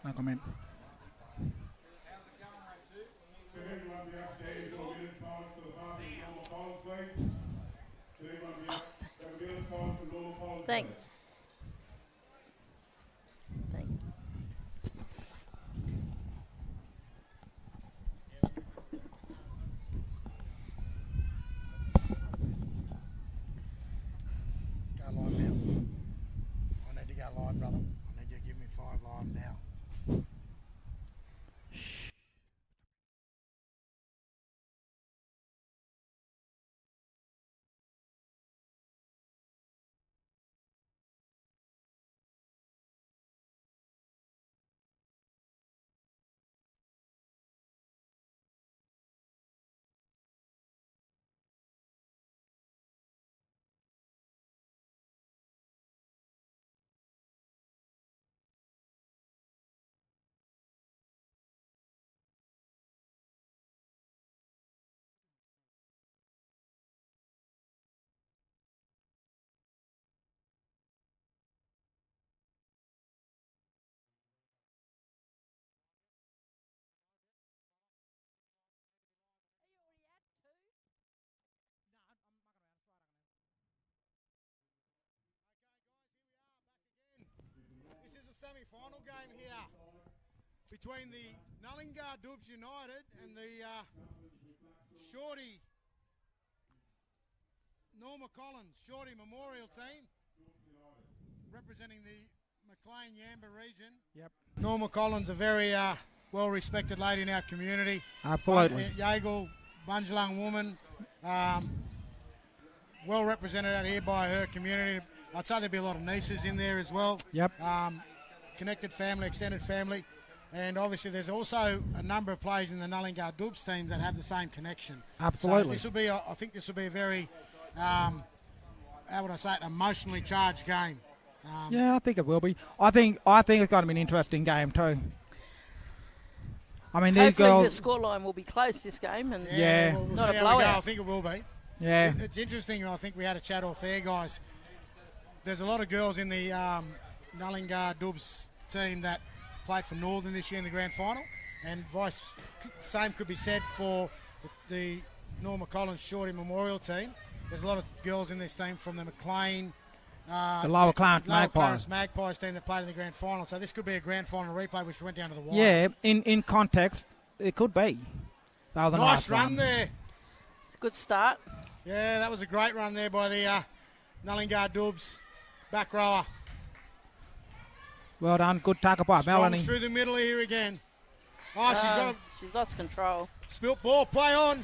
No comment. Thanks. Thanks. Go live now. I need to go live, brother. I need you to give me 5 live now. This is a semi-final game here between the Nullingar Dubs United and the Shorty Norma Collins Shorty Memorial Team representing the McLean Yamba region. Yep. Norma Collins, a very well-respected lady in our community. Absolutely. Yagal, Bunjalung woman, well represented out here by her community. I'd say there'd be a lot of nieces in there as well. Yep. Connected family, extended family. And obviously there's also a number of players in the Nullingar Dubs team that have the same connection. Absolutely. So this will be, I think this will be a very, how would I say it, emotionally charged game. Yeah, I think it will be. I think it's going to be an interesting game too. I mean, these Hopefully girls. the scoreline will be close this game, and Yeah. We'll Not see a how we go. blowout. I think it will be. Yeah. It's interesting. I think we had a chat off air, guys. There's a lot of girls in the Nullingar Dubs team that played for Northern this year in the grand final, and same could be said for the Norma Collins Shorty Memorial team. There's a lot of girls in this team from the McLean, The Lower Clarence Magpies team that played in the grand final. So this could be a grand final replay, which went down to the wire. Yeah, in context, it could be. That was a Nice run one. there. it's a good start. Yeah, that was a great run there by the Nullingar Dubs back rower. Well done. Good tackle by Strong Melanie. through the middle here again. Oh, she's got a She's lost control. spilt ball. Play on.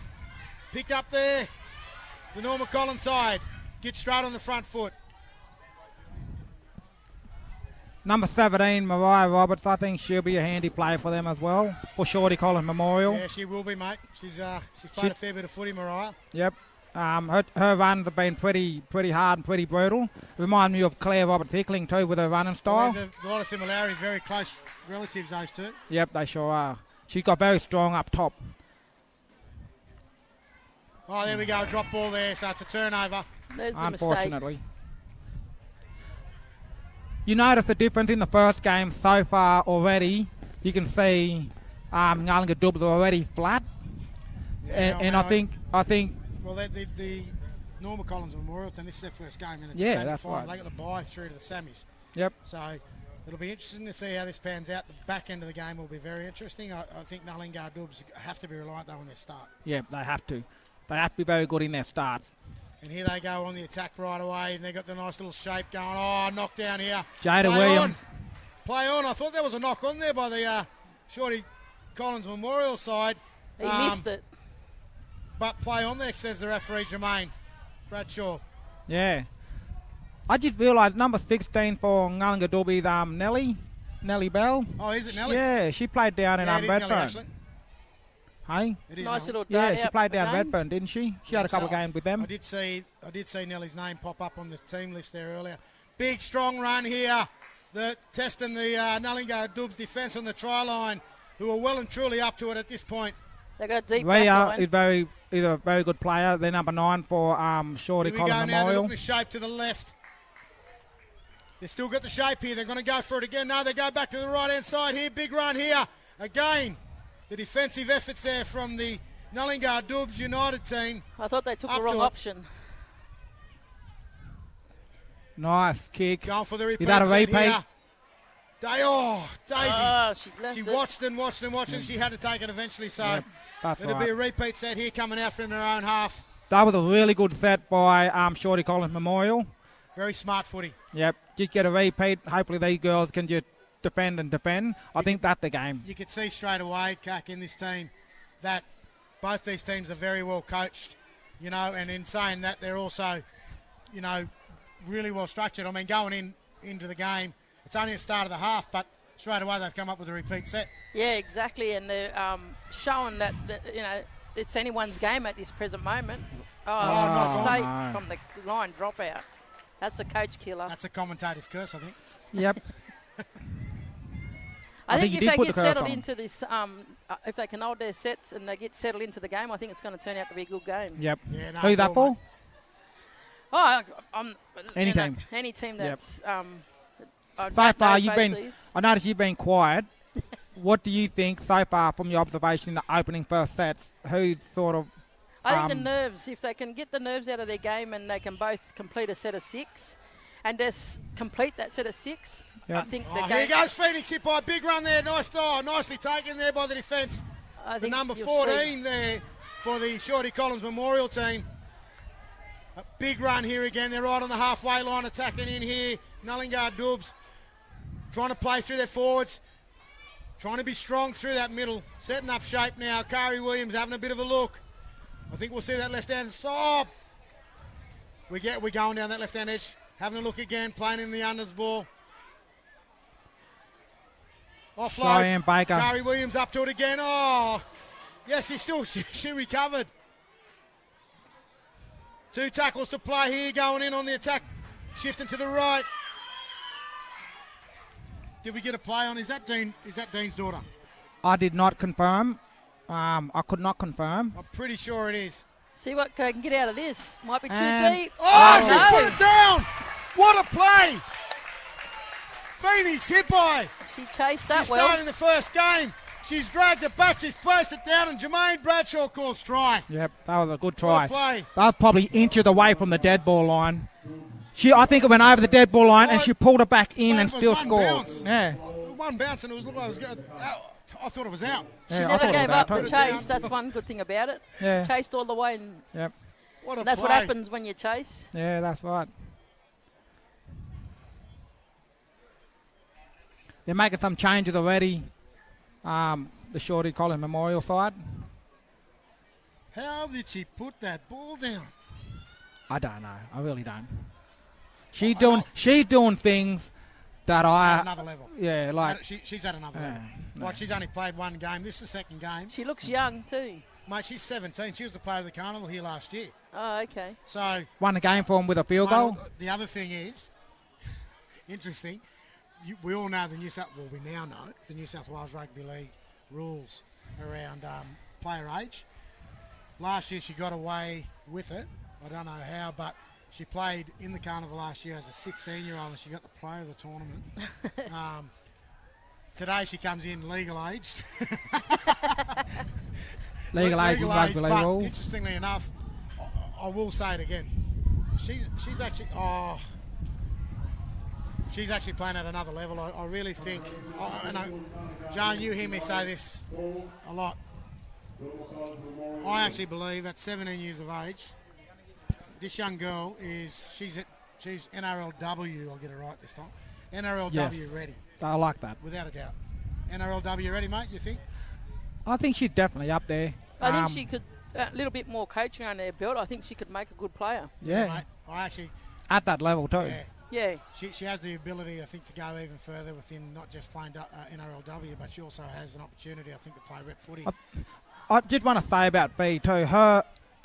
Picked up there. The Norma Collins side. Get straight on the front foot. Number 17, Mariah Roberts. I think she'll be a handy player for them as well, for Shorty Collins Memorial. Yeah, she will be, mate. She's played a fair bit of footy, Mariah. Yep. Her runs have been pretty hard and pretty brutal. Remind me of Claire Roberts Hickling too with her running style. There's a lot of similarities. Very close relatives, those two. Yep, they sure are. She got very strong up top. Oh, there we go. Drop ball there, so it's a turnover. There's the mistake. Unfortunately. You notice the difference in the first game so far already. You can see Nullingar Dubs are already flat. Yeah, and I think Well, the Norma Collins Memorial team, this is their first game, and it's Yeah, a that's semi-final. right. They got the bye through to the semis. Yep. So it'll be interesting to see how this pans out. The back end of the game will be very interesting. I think Nullingar Dubs have to be reliant, though, on their start. Yeah, they have to. They have to be very good in their starts. And here they go on the attack right away, and they've got the nice little shape going. Oh, knock down here. Jada Play Williams. On. Play on. I thought there was a knock on there by the Shorty Collins Memorial side. He missed it. But play on there, says the referee, Jermaine Bradshaw. Yeah. I just realised number 16 for Nullingar Dubs is Nellie Bell. Oh, is it Nellie? Yeah, she played down in Yeah, it is Nellie, Redfern. actually. Hey? It is Nice Nellie. little Yeah, dart she out played the down game. Redfern, didn't she? She had a couple of games with them. I did see Nellie's name pop up on the team list there earlier. Big, strong run here. Testing the Nullingar Dubs defence on the try line, who are well and truly up to it at this point. They got a deep back Rhea line. is a very good player. They're number 9 for Shorty Here we go Collins now. They're Memorial. looking to shape to the left. They've still got the shape here. They're going to go for it again. No, they go back to the right-hand side here. Big run here. Again, the defensive efforts there from the Nullingar Dubs United team. I thought they took the wrong option. Nice kick. Going for the repeat. Is that a repeat? Here. Daisy. Oh, She watched and watched and watched, and she had to take it eventually. So it'll be a repeat set here coming out from their own half. That was a really good set by Shorty Collins Memorial. Very smart footy. Yep. Just get a repeat. Hopefully these girls can just defend and defend. I think that's the game. You could see straight away, Cac, in this team, that both these teams are very well coached, you know, and in saying that, they're also, you know, really well structured. I mean, going into the game, it's only the start of the half, but straight away they've come up with a repeat set. Yeah, exactly, and they're showing that, you know, it's anyone's game at this present moment. Mistake from the line dropout. That's a coach killer. That's a commentator's curse, I think. Yep. I think if they get settled into this, if they can hold their sets and they get settled into the game, I think it's going to turn out to be a good game. Yep. Yeah, no, who's that for? Oh, any team. Any team that's. So far, I noticed you've been quiet. What do you think so far from your observation in the opening first sets? Who's sort of. I think the nerves, if they can get the nerves out of their game and they can both complete a set of 6 and just complete that set of 6, I think the game... Here goes Phoenix, hit by a big run there. Nicely taken there by the defence. The number 14 there for the Shorty Collins Memorial team. A big run here again. They're right on the halfway line, attacking in here. Nullingar Dubs trying to play through their forwards. Trying to be strong through that middle. Setting up shape now. Kari Williams having a bit of a look. I think we'll see that left-hand side. We're going down that left-hand edge. Having a look again. Playing in the unders ball. Offload. Kari Williams up to it again. Oh, yes, she recovered. 2 tackles to play here. Going in on the attack. Shifting to the right. Did we get a play on? Is that Dean's daughter? I did not confirm. I could not confirm. I'm pretty sure it is. See what they can get out of this. Might be too deep. She's put it down. What a play. Phoenix hit by. She chased that well. She started in the first game. She's dragged it back. She's placed it down, and Jermaine Bradshaw calls try. Yep, that was a good try. What a play. That was probably inches away from the dead ball line. I think it went over the dead ball line, and she pulled it back in and still scored. Bounce. Yeah. One bounce, and it was good. I thought it was out. She never gave up the chase. That's one good thing about it. Yeah. She chased all the way. And yep. That's what happens when you chase. Yeah, that's right. They're making some changes already. The Shorty Collins Memorial side. How did she put that ball down? I don't know. I really don't. She's doing things that at another level. Yeah, like she's at another level. Like she's only played one game. This is the second game. She looks young too. Mate, she's 17. She was the player of the Carnival here last year. Oh, okay. So won the game for him with a field goal. The other thing is interesting. We all know we now know the New South Wales Rugby League rules around player age. Last year she got away with it. I don't know how, but she played in the Carnival last year as a 16-year-old and she got the player of the tournament. Today she comes in legal-aged. Legal-aged in rugby league rules. Interestingly enough, I will say it again. She's actually playing at another level. I really think, Joan, you hear me say this a lot. I actually believe at 17 years of age, this young girl she's NRLW, I'll get it right this time, NRLW ready. I like that. Without a doubt. NRLW ready, mate, you think? I think she's definitely up there. I think she could, a little bit more coaching on their belt, I think she could make a good player. Yeah. Mate, I actually... At that level too. Yeah. She has the ability, I think, to go even further within not just playing NRLW, but she also has an opportunity, I think, to play rep footy. I just want to say about B too.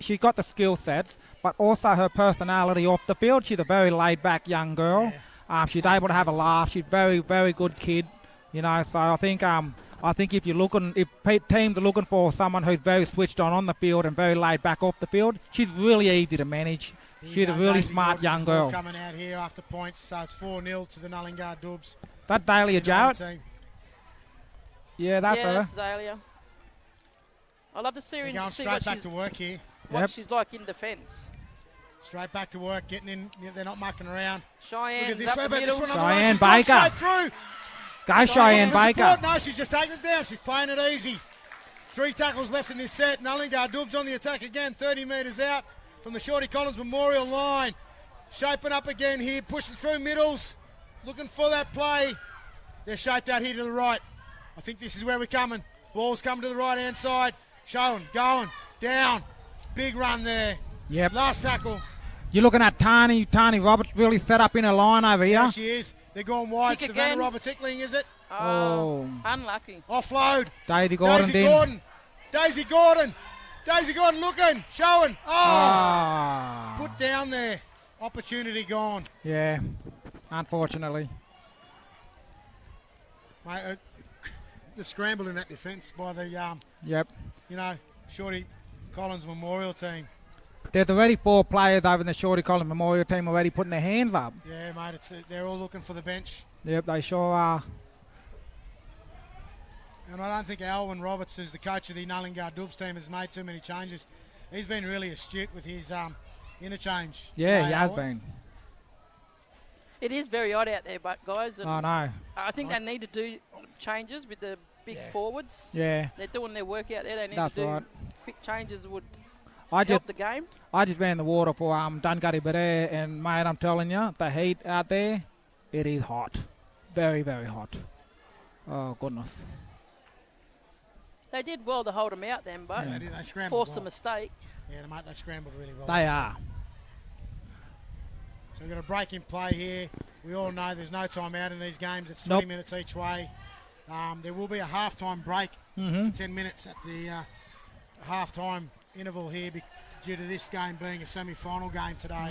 She got the skill sets, but also her personality off the field. She's a very laid-back young girl. Yeah. She's able to have a laugh. She's a very, very good kid. So I think I think if teams are looking for someone who's very switched on the field and very laid back off the field, she's really easy to manage. She's a really smart young girl. Coming out here after points, so it's 4-0 to the Nullingar Dubs. That Dahlia Jarrett? Yeah, that's her. That's Dahlia. I love to see her going straight back to work here. What she's like in defence. Straight back to work, getting in. They're not mucking around. Cheyenne, look at this way, but this one Cheyenne Baker. Straight through. Go Cheyenne Baker. No, she's just taking it down. She's playing it easy. 3 tackles left in this set. Nullingar Dubs on the attack again, 30 metres out from the Shorty Collins Memorial line. Shaping up again here, pushing through middles, looking for that play. They're shaped out here to the right. I think this is where we're coming. Ball's coming to the right-hand side. Showing, going, down. Big run there. Yep. Last tackle. You're looking at Tani Roberts really set up in a line over here. Yeah, she is. They're going wide. Kick Savannah again. Roberts Hickling, is it? Oh, unlucky. Offload. Daisy Gordon. Daisy Gordon looking, showing. Oh, put down there. Opportunity gone. Yeah, unfortunately. Mate, the scramble in that defence by the Shorty Collins Memorial team. There's already 4 players over in the Shorty Collins Memorial team already putting their hands up. Yeah, mate, they're all looking for the bench. Yep, they sure are. And I don't think Alwyn Roberts, who's the coach of the Nullingar Dubs team, has made too many changes. He's been really astute with his interchange. Yeah, today, he has Alwyn. been. It is very odd out there, but guys, I know. I think they need to do changes with the big forwards. Yeah. They're doing their work out there. They need That's to do right. quick changes would I help the game. I just ran the water for Dungari Beret, and mate, I'm telling you, the heat out there, it is hot. Very, very hot. Oh, goodness. They did well to hold them out then, but They scrambled forced well. a mistake. Yeah, mate, they scrambled really well. They are. So we've got a break in play here. We all know there's no time out in these games. It's 3 minutes each way. There will be a half-time break for 10 minutes at the half-time interval here due to this game being a semi-final game today.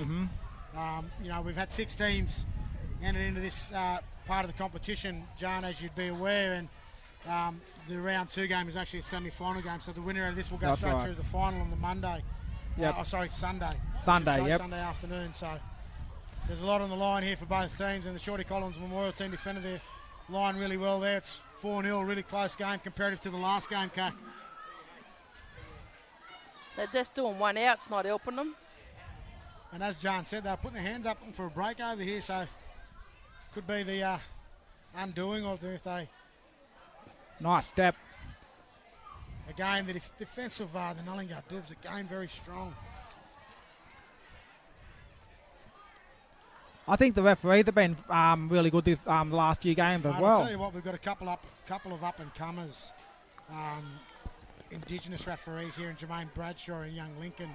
We've had 6 teams entered into this part of the competition, John, as you'd be aware, and the round 2 game is actually a semi-final game, so the winner of this will go straight through to the final on the Monday. Sunday. Sunday afternoon. So there's a lot on the line here for both teams, and the Shorty Collins Memorial team defended their line really well there. It's 4-0, really close game comparative to the last game, Cac. They're just doing one out. It's not helping them. And as John said, they're putting their hands up for a break over here, so could be the undoing of them if they... Nice step. Again, the defence of the Nullingar Dubs, again, very strong. I think the referees have been really good this last few games as well. I'll tell you what, we've got a couple of up-and-comers. Indigenous referees here in Jermaine Bradshaw and Young Lincoln.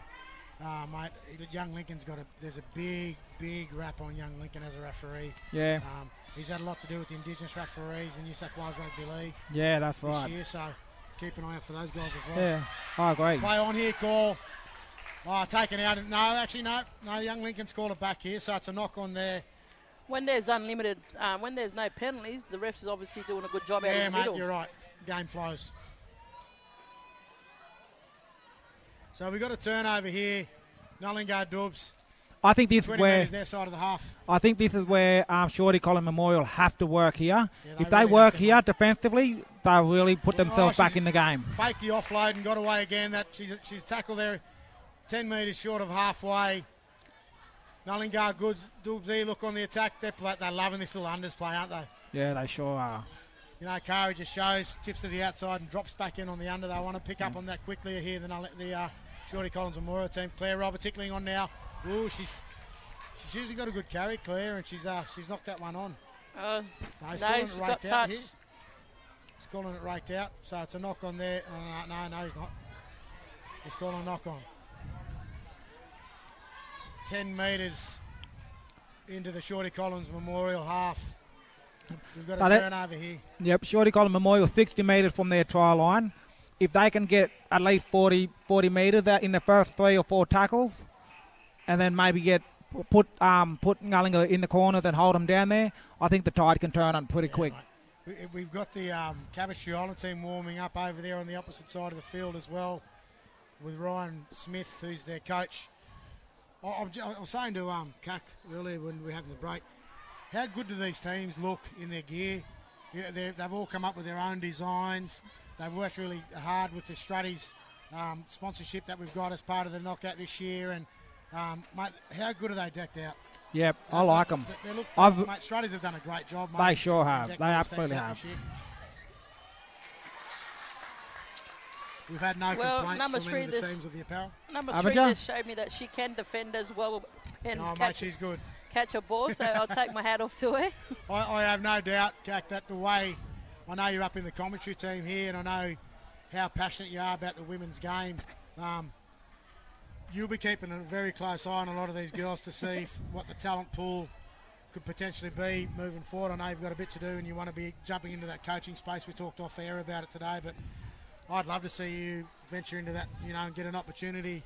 Mate, Young Lincoln's there's a big rap on Young Lincoln as a referee. Yeah. He's had a lot to do with the Indigenous referees in New South Wales Rugby League. Yeah, that's right. This year, so keep an eye out for those guys as well. Yeah, I agree. Play on here, call. Oh, taken out. No, Young Lincoln's called it back here, so it's a knock on there. When there's unlimited, when there's no penalties, the refs is obviously doing a good job out in the middle. Yeah, mate, you're right. Game flows. So we've got a turnover here. Nullingar Dubs. I think this is 20 where metres their side of the half. I think this is where Shorty Collins Memorial have to work here. Yeah, if they really work have to, here mate. defensively, they'll really put themselves back in the game. Faked the offload and got away again. She's tackled there 10 metres short of halfway. Nullingar Dubs here look on the attack. They're loving this little unders play, aren't they? Yeah, they sure are. Kari just shows, tips to the outside and drops back in on the under. They want to pick up on that quickly here, the Shorty Collins Memorial team. Claire Roberts Hickling on now. Ooh, she's usually got a good carry, Claire, and she's knocked that one on. No, he's calling it raked out here. He's calling it raked out, so it's a knock on there. No, he's not. He's calling a knock on. 10 metres into the Shorty Collins Memorial half. We've got a turnover here. Yep, Shorty Collins Memorial 60 metres from their try line. If they can get at least 40 metres out in the first 3 or 4 tackles, and then maybe put Nullingar in the corners and hold them down there, I think the tide can turn on pretty quick. Mate. We've got the Cabestry Island team warming up over there on the opposite side of the field as well, with Ryan Smith, who's their coach. I was saying to Cuck earlier when we were having the break, how good do these teams look in their gear? Yeah, they've all come up with their own designs. They've worked really hard with the Strutties sponsorship that we've got as part of the knockout this year. And mate, how good are they decked out? Yep, I like them. They look, mate, Strutties have done a great job, mate. They sure have. They absolutely have. We've had no complaints from any of the teams with the apparel. Number 3 just showed me that she can defend as well and mate, she's good. Catch a ball, so I'll take my hat off to her. I have no doubt, Cac, that the way, I know you're up in the commentary team here, and I know how passionate you are about the women's game. You'll be keeping a very close eye on a lot of these girls to see what the talent pool could potentially be moving forward. I know you've got a bit to do and you want to be jumping into that coaching space. We talked off air about it today, but I'd love to see you venture into that, and get an opportunity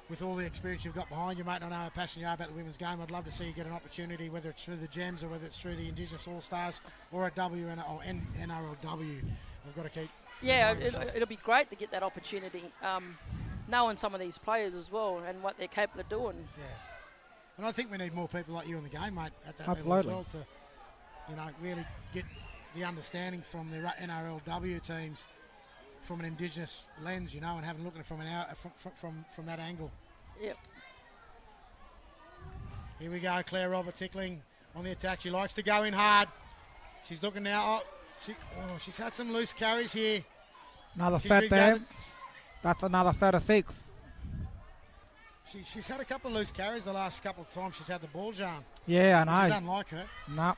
with all the experience you've got behind you, mate. I know how passionate you are about the women's game. I'd love to see you get an opportunity, whether it's through the Gems or whether it's through the Indigenous All-Stars or at NRLW. We've got to keep... Yeah, it'll be great to get that opportunity, knowing some of these players as well and what they're capable of doing. Yeah. And I think we need more people like you in the game, mate, at that level as well to, really get the understanding from the NRLW teams from an Indigenous lens, and having looked at it from that angle. Yep. Here we go, Claire Robert Tickling on the attack. She likes to go in hard. She's looking now. She's had some loose carries here. Another set there. That's another set of 6. She's had a couple of loose carries the last couple of times she's had the ball, Jean. Yeah, I know. Which is unlike her. No.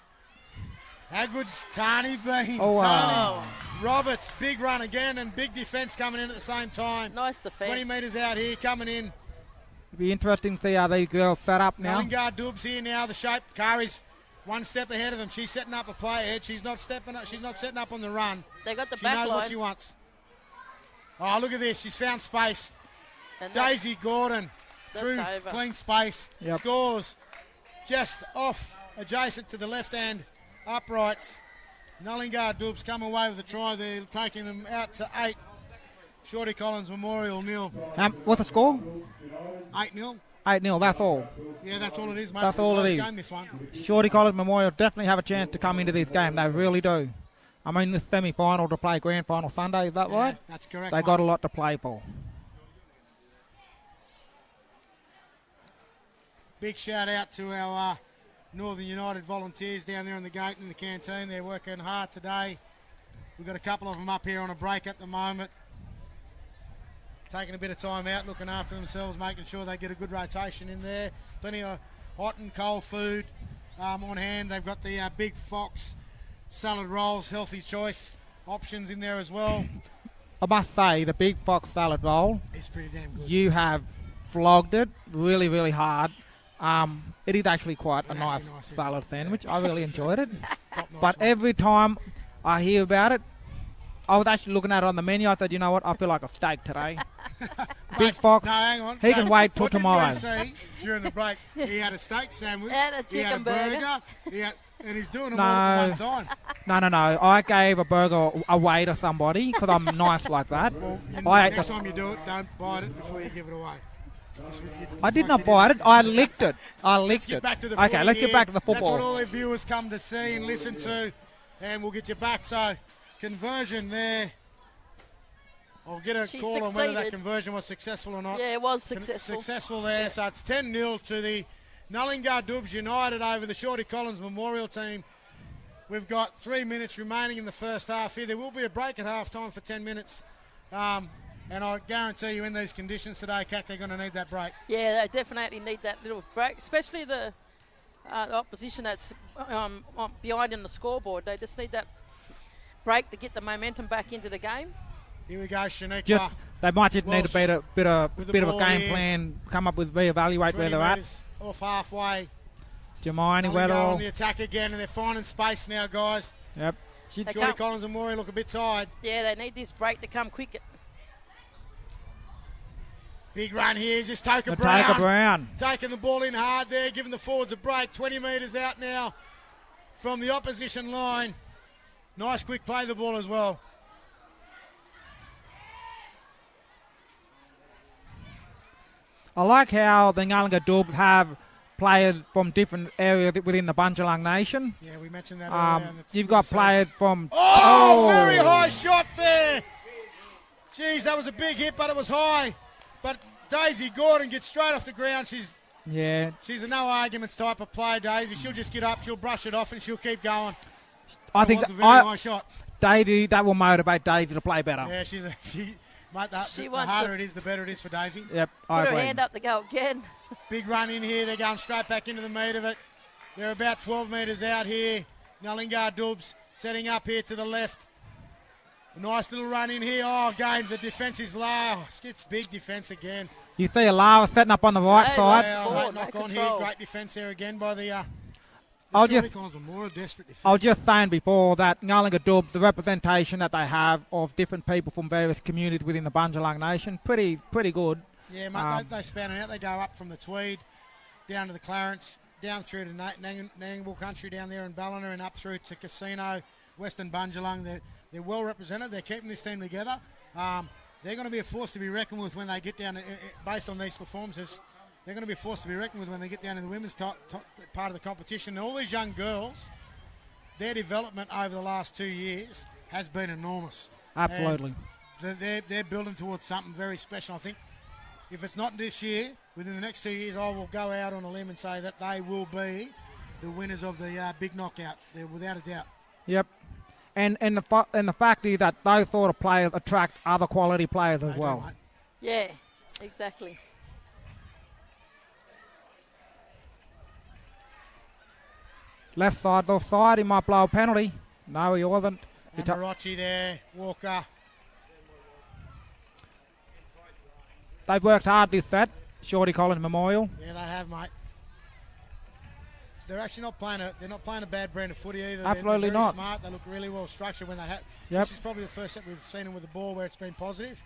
How good's Tani been? Oh, Tani Roberts, big run again and big defence coming in at the same time. Nice defence. 20 metres out here, coming in. It'll be interesting to see how these girls set up now. Lingard Dubs here now, the shape. Kari's one step ahead of them. She's setting up a play ahead. She's not stepping up. She's not setting up on the run. They got the she back knows line. what she wants. Oh, look at this. She's found space. And Daisy Gordon through clean space. Yep. Scores just off adjacent to the left-hand uprights. Nullingard Dubs come away with a try. They're taking them out to 8. Shorty Collins Memorial nil. What's the score? 8-0. 8-0, that's all. Yeah, that's all it is, mate. That's all it is. Game, this one. Shorty Collins Memorial definitely have a chance to come into this game. They really do. I mean, this semi-final to play grand final Sunday, is that right? That's correct. They got a lot to play for. Big shout out to our Northern United volunteers down there in the gate in the canteen. They're working hard today. We've got a couple of them up here on a break at the moment. Taking a bit of time out, looking after themselves, making sure they get a good rotation in there. Plenty of hot and cold food on hand. They've got the Big Fox salad rolls, healthy choice options in there as well. I must say, the Big Fox salad roll, it's pretty damn good. You have flogged it really, really hard. It is actually quite a nice salad sandwich. I really enjoyed it. But every time I hear about it, I was actually looking at it on the menu. I said, you know what? I feel like a steak today. Big Fox, no, hang on. he can wait till tomorrow. What did we see during the break? He had a steak sandwich. And a chicken burger. And he's doing them all at one time. No. I gave a burger away to somebody because I'm nice like that. Well, next time you do it, don't bite it before you give it away. I did not bite it. I licked it. Let's get back to the okay, let's get back to the football. That's what all our viewers come to see and listen to, and we'll get you back. So, conversion there. I'll get a call on whether that conversion was successful or not. Yeah, it was successful. Successful there. Yeah. So it's 10-0 to the Nullingard Dubs United over the Shorty Collins Memorial team. We've got 3 minutes remaining in the first half here. There will be a break at half time for 10 minutes. And I guarantee you in these conditions today, Kat, they're going to need that break. Yeah, they definitely need that little break, especially the opposition that's behind in the scoreboard. They just need that break to get the momentum back into the game. Here we go, Shaniqua. They might just need a bit of a game plan, come up with, reevaluate where they're at. Off halfway. Jemini Weather Weddle. on the attack again, and they're finding space now, guys. Yep. Shorty Collins and Maury look a bit tired. Yeah, they need this break to come quick. Big run here, just Toka Brown. Taking the ball in hard there, giving the forwards a break. 20 metres out now from the opposition line. Nice quick play the ball as well. I like how the Ngallinga Dubs have players from different areas within the Bundjalung Nation. Yeah, we mentioned that earlier. You've got players from... Oh, very high shot there. Jeez, that was a big hit, but it was high. But Daisy Gordon gets straight off the ground. She's a no arguments type of player, Daisy. She'll just get up, she'll brush it off, and she'll keep going. I think that was a very high shot. Daisy, that will motivate Daisy to play better. Yeah, mate, the harder it is, the better it is for Daisy. Yep, I agree. Put her hand up to go again. Big run in here. They're going straight back into the meat of it. They're about 12 metres out here. Ngallinga Dubs setting up here to the left. A nice little run in here. Oh, again, the defence is low. It's big defence again. You see Lava setting up on the right side. Mate, knock on here. Great defence there again by the... I was just saying before that Ngallinga Dubs, the representation that they have of different people from various communities within the Bundjalung Nation, pretty good. Yeah, mate, they span it out. They go up from the Tweed, down to the Clarence, down through to Nanganbal country down there in Ballina, and up through to Casino, Western Bundjalung. They're well represented. They're keeping this team together. They're going to be a force to be reckoned with when they get down, based on these performances. They're going to be a force to be reckoned with when they get down in the women's top part of the competition. And all these young girls, their development over the last 2 years has been enormous. Absolutely. They're building towards something very special. I think if it's not this year, within the next 2 years, I will go out on a limb and say that they will be the winners of the big knockout. They're without a doubt. Yep. And the fact is that those sort of players attract other quality players as well. Yeah, exactly. Left side, he might blow a penalty. No, he wasn't. Amarachi there, Walker. They've worked hard this set, Shorty Collins Memorial. Yeah, they have, mate. They're actually not playing a bad brand of footy either. Absolutely they're very not. Smart. They look really well structured when they have. Yep. This is probably the first set we've seen them with the ball where it's been positive.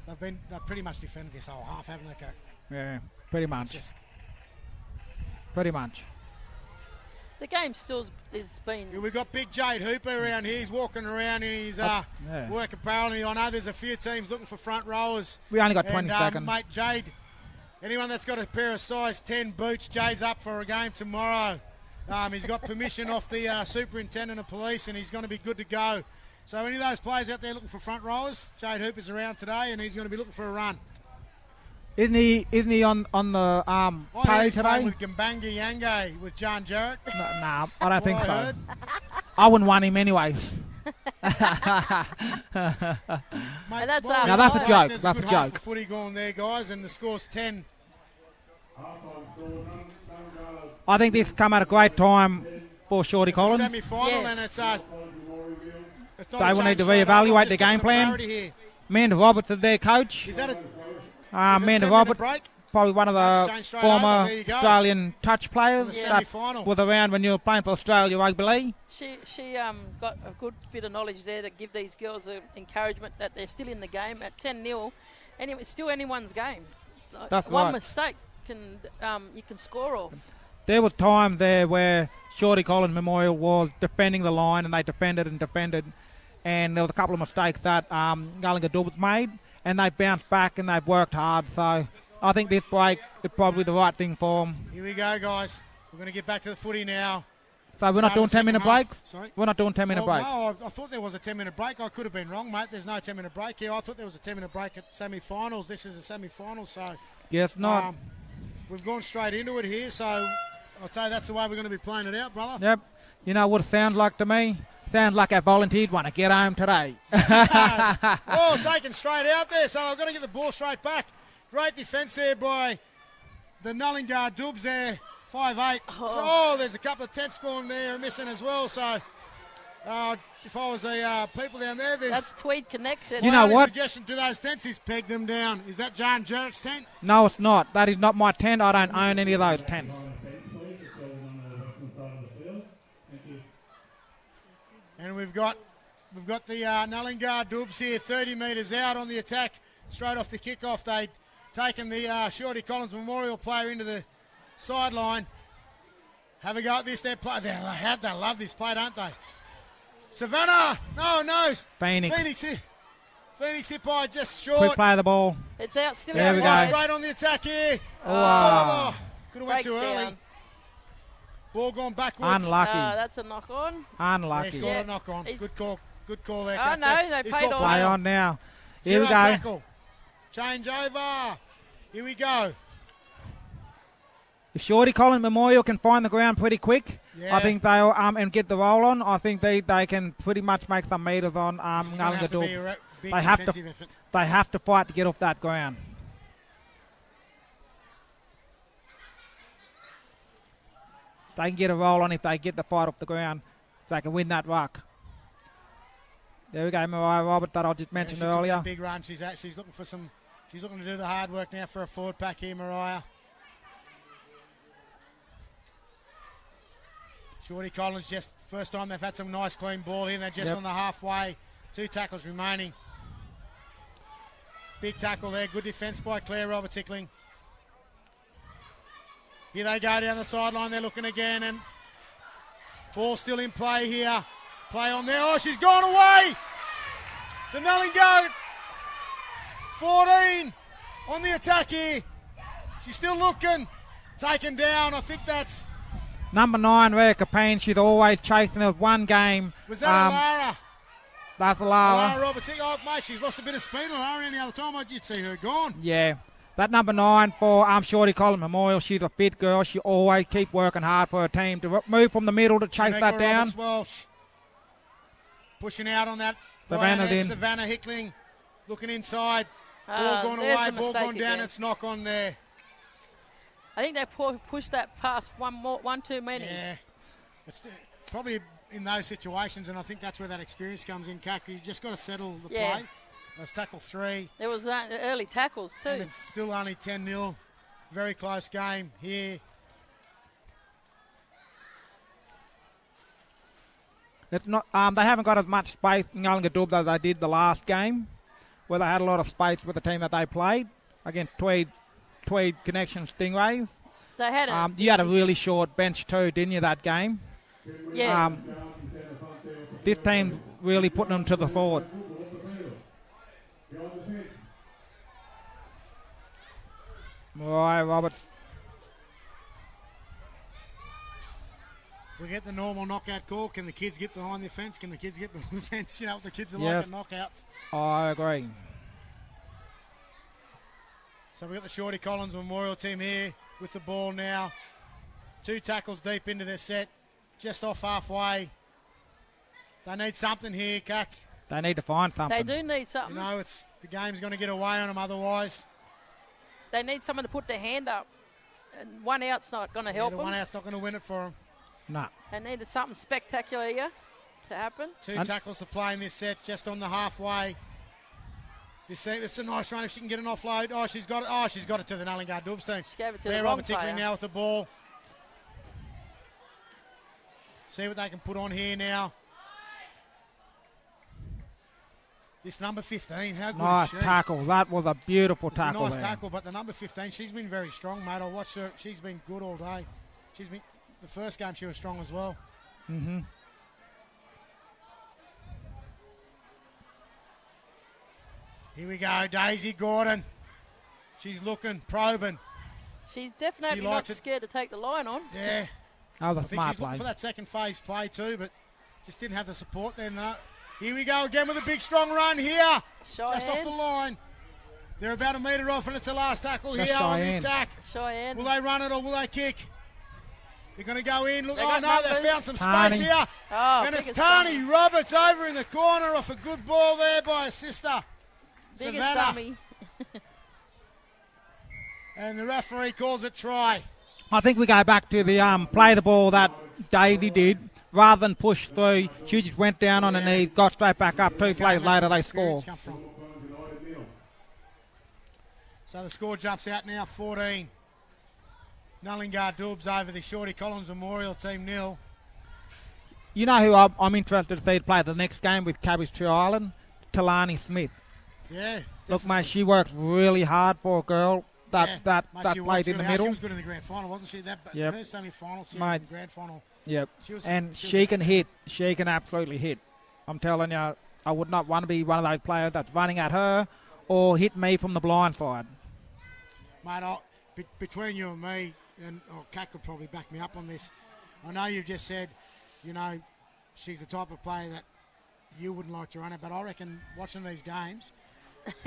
They've pretty much defended this whole half, haven't they, Coach? Yeah, pretty much. Pretty much. The game still has been... Yeah, we've got big Jade Hooper around here. He's walking around in his work apparel. And I know there's a few teams looking for front rowers. We only got 20 seconds. Mate, Jade, anyone that's got a pair of size 10 boots, Jade's up for a game tomorrow. He's got permission off the superintendent of police, and he's going to be good to go. So any of those players out there looking for front rowers, Jade Hooper's around today, and he's going to be looking for a run. Isn't he on the pay today? With Gambanga Yange with John Jarrett. No, I don't think so. Heard. I wouldn't want him anyways. Mate, that's now that's a joke. There's That's a good a half joke. of footy going there, guys, and the score's 10. I think this come at a great time for Shorty It's Collins. a semi-final, and it's not They will need to reevaluate the game plan. Amanda Roberts is their coach. Is that a Amanda 10-minute Roberts, break? probably one of the former Australian touch players that semi-final. was around when you were playing for Australia Rugby League. She got a good bit of knowledge there to give these girls encouragement that they're still in the game at 10-0. Anyway, it's still anyone's game. That's one right. mistake you can score off. There was time there where Shorty Collins Memorial was defending the line, and they defended, and there was a couple of mistakes that Ngallinga Dubs made, and they bounced back and they've worked hard. So I think this break is probably the right thing for them. Here we go, guys. We're going to get back to the footy now. So we're not doing 10-minute breaks? Sorry? We're not doing 10-minute breaks. No, I thought there was a 10-minute break. I could have been wrong, mate. There's no 10-minute break here. I thought there was a 10-minute break at semi-finals. This is a semi-final, so... Yes, not. We've gone straight into it here, so I'd say that's the way we're going to be playing it out, brother. Yep. You know what it sounds like to me? Sounds like our volunteers want to get home today. Taken straight out there, so I've got to get the ball straight back. Great defence there by the Ngallinga Dubs there, 5'8". So, there's a couple of tents going there missing as well, so if I was the people down there, that's Tweed connection. You know what? Suggestion to those tents is peg them down. Is that John Jarrett's tent? No, it's not. That is not my tent. I don't own any of those tents. And we've got the Ngallinga Dubs here, 30 metres out on the attack, straight off the kickoff. They'd taken the Shorty Collins Memorial player into the sideline. Have a go at this. They love this play, don't they? Savannah. No. Phoenix. Phoenix hit by just short. Quick play of the ball. It's out, still There out we wide. go. Straight on the attack here. Oh. Could have went Breaks too early. down. Ball gone backwards. Unlucky. That's a knock on. He Unlucky. scored Yeah. a knock on. He's- Good call there. Oh, no, they He's played got on. Play on now. Here we Zero go. tackle. Change over. Here we go. If Shorty Collins Memorial can find the ground pretty quick, Yeah. I think they'll and get the roll on. I think they can pretty much make some meters on This is gonna have to be a Ngallinga. big They have to- defensive effort. They have to fight to get off that ground. They can get a roll on if they get the fight off the ground. If they can win that ruck. There we go, Mariah Robert, that I just mentioned she took earlier. that big run. She's looking for some. She's looking to do the hard work now for a forward pack here, Mariah. Shorty Collins, just first time they've had some nice clean ball here. They're just on the halfway. 2 tackles remaining. Big tackle there. Good defence by Claire Roberts-Hickling. Here they go down the sideline. They're looking again, and ball still in play here. Play on there. Oh, she's gone away. The Ngallinga 14 on the attack here. She's still looking. Taken down. I think that's. Number 9, Rhea Payne, she's always chasing. There was one game. Was that Alara? That's Alara Alara. Roberts. Oh, mate, she's lost a bit of speed. Alara, any other time you'd see her gone. Yeah. That number 9 for Shorty Collins Memorial, she's a fit girl. She always keep working hard for her team to move from the middle to chase that down. Welsh pushing out on that. Savannah Hickling looking inside. Ball gone away, ball gone down. It's knock on there. I think they pushed that past one too many. Yeah. It's probably in those situations, and I think that's where that experience comes in, Kak. You just got to settle the play. That's tackle 3. There was early tackles too. And it's still only 10-0. Very close game here. It's not. They haven't got as much space in Ngallinga as they did the last game, where they had a lot of space with the team that they played against Tweed Connection Stingrays. They had you had a really short bench too, didn't you, that game? Yeah. This team really putting them to the sword. Mariah Roberts. We get the normal knockout call. Can the kids get behind the fence? Can the kids get behind the fence? You know what the kids are like at knockouts. I agree. So we've got the Shorty Collins Memorial team here with the ball now. 2 tackles deep into their set. Just off halfway. They need something here, Kak. They need to find something. They do need something. You know, the game's going to get away on them otherwise. They need someone to put their hand up. And one out's not going to help The them. one out's not going to win it for them. Nah. They needed something spectacular here to happen. 2 tackles to play in this set, just on the halfway. It's a nice run if she can get an offload. Oh, she's got it. Oh, she's got it to the Ngallinga Dubs team. She gave it to Claire the wrong Roberts-Hickling player. now with the ball. See what they can put on here now. This number 15, how good Nice is she? tackle. That was a beautiful It's tackle a nice there. tackle, but the number 15, she's been very strong, mate. I watched her. She's been good all day. The first game she was strong as well. Mm-hmm. Here we go, Daisy Gordon. She's looking, probing. She's definitely not likes it. scared to take the line on. Yeah. That was I a think smart she's looking play. for that second phase play too, but just didn't have the support then. Here we go again with a big strong run here. Just off the line. They're about a metre off, and it's the last tackle That's here on the Cheyenne. attack. Cheyenne. Will they run it or will they kick? They're going to go in. Look, They oh got no, they numbers. found some Tani. space here. Oh, And it's biggest Tani dummy. Roberts over in the corner off a good ball there by her sister, Biggest Savannah. dummy. And the referee calls it try. I think we go back to the play the ball that Daisy did. Rather than push through, she just went down on her knees, got straight back up. 2 plays later, they score. Come from. So the score jumps out now, 14. Ngallinga Dubs over the Shorty Collins Memorial team 0. You know who I'm interested to see play the next game with Cabbage Tree Island? Talani Smith. Yeah. Look, mate, she works really hard for a girl that She plays in the middle. She was good in the grand final, wasn't she? Yep. Her semi-final series Mate. and grand final. Yep. She was She can hit. She can absolutely hit. I'm telling you, I would not want to be one of those players that's running at her or hit me from the blind side. Mate, between you and me, and Kat could probably back me up on this, I know you've just said, she's the type of player that you wouldn't like to run it, but I reckon watching these games,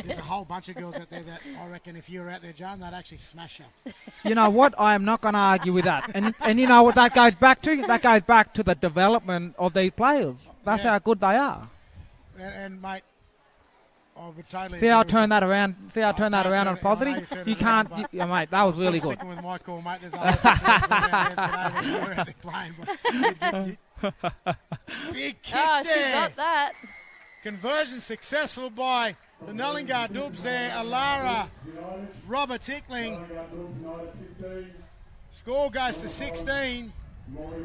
there's a whole bunch of girls out there that I reckon if you were out there, Joan, they'd actually smash you. You know what? I am not going to argue with that. And you know what that goes back to? That goes back to the development of these players. That's how good they are. And mate, I would totally see how I turn that around. See how I turn that around on positive. You can't, mate. That was really good. Sticking with my call, mate. There's a lot of today that you were out there playing. Big kick there. She got that. Conversion successful by the Nullingar Dubs there. Alara Robert Tickling. Score goes to 16.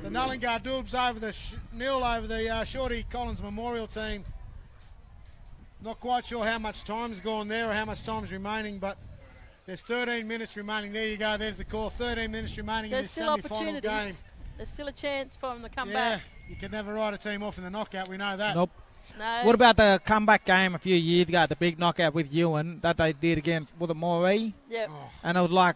The Nullingar Dubs over the nil over the Shorty Collins Memorial team. Not quite sure how much time's gone there or how much time's remaining, but there's 13 minutes remaining. There you go. There's the call. 13 minutes remaining in this semi-final game. There's still a chance for them to come Yeah, back. you can never write a team off in the knockout. We know that. Nope. No. What about the comeback game a few years ago, the big knockout with Ewan that they did against, was it Moree? Yep. Oh, And it was like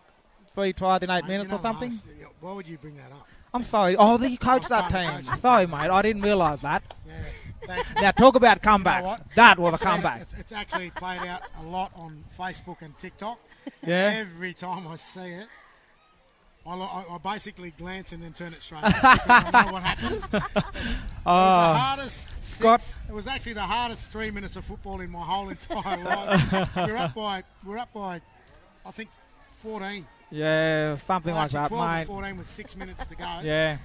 3 tries in 8 mate, minutes or something? Why would you bring that up? I'm sorry. Oh, you coached that team. Sorry, mate. I didn't realise that. Yeah, thanks. Now, talk about comeback. what? That was a I've seen it. comeback. It's actually played out a lot on Facebook and TikTok. And Yeah. every time I see it, I basically glance and then turn it straight off because I know what happens. It was actually the hardest 3 minutes of football in my whole entire life. We're up by, I think, 14. Yeah, something Well, like actually that, 12 mate. or 14 with 6 minutes to go. Yeah.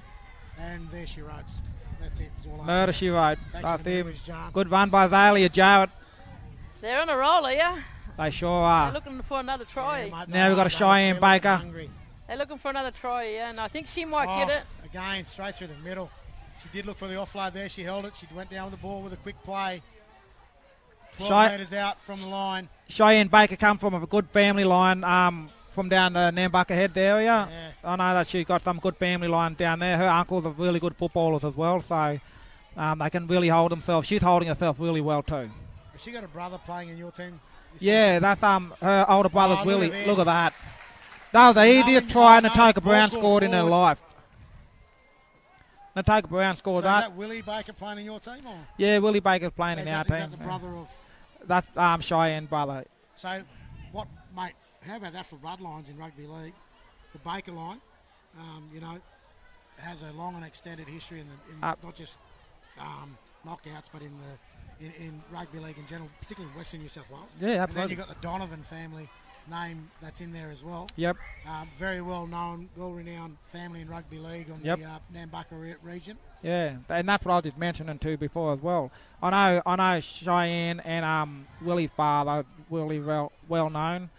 And there she wrote. That's it. That's all I Murder, have. she wrote. Thanks That's for the it. memories, John. Good run by Zalia Jarrett. They're on a roll, are you? They sure They're are. looking for another try. Yeah, mate, Now we've got a they're Cheyenne looking Baker. hungry. They're looking for another try, yeah, and I think she might Oh, get it. Again, straight through the middle. She did look for the offload there. She held it. She went down with the ball with a quick play. 12 metres out from the line. Cheyenne Baker come from a good family line from down the Nambucca Head area. Yeah. I know that she's got some good family line down there. Her uncles are really good footballers as well, so they can really hold themselves. She's holding herself really well too. Has she got a brother playing in your team? Yeah, that's her older brother's Oh, Willie. look at Look at this. that. That was the easiest try Natoka Brown ball scored in her forward. life. Natoka Brown So scored is that. that Willie Baker playing in your team? Or Yeah, Willie Baker's playing is in our that, is team. that the brother of... That's Cheyenne brother. So, what, mate, how about that for bloodlines in rugby league? The Baker line, has a long and extended history in not just knockouts, but in rugby league in general, particularly in Western New South Wales. Yeah, And then absolutely. you've got the Donovan family name that's in there as well. Yep. Very well-known, well-renowned family in rugby league on Yep. the Nambucca region. Yeah, and that's what I was just mentioning too before as well. I know Cheyenne and Willie's father, Willie, well known.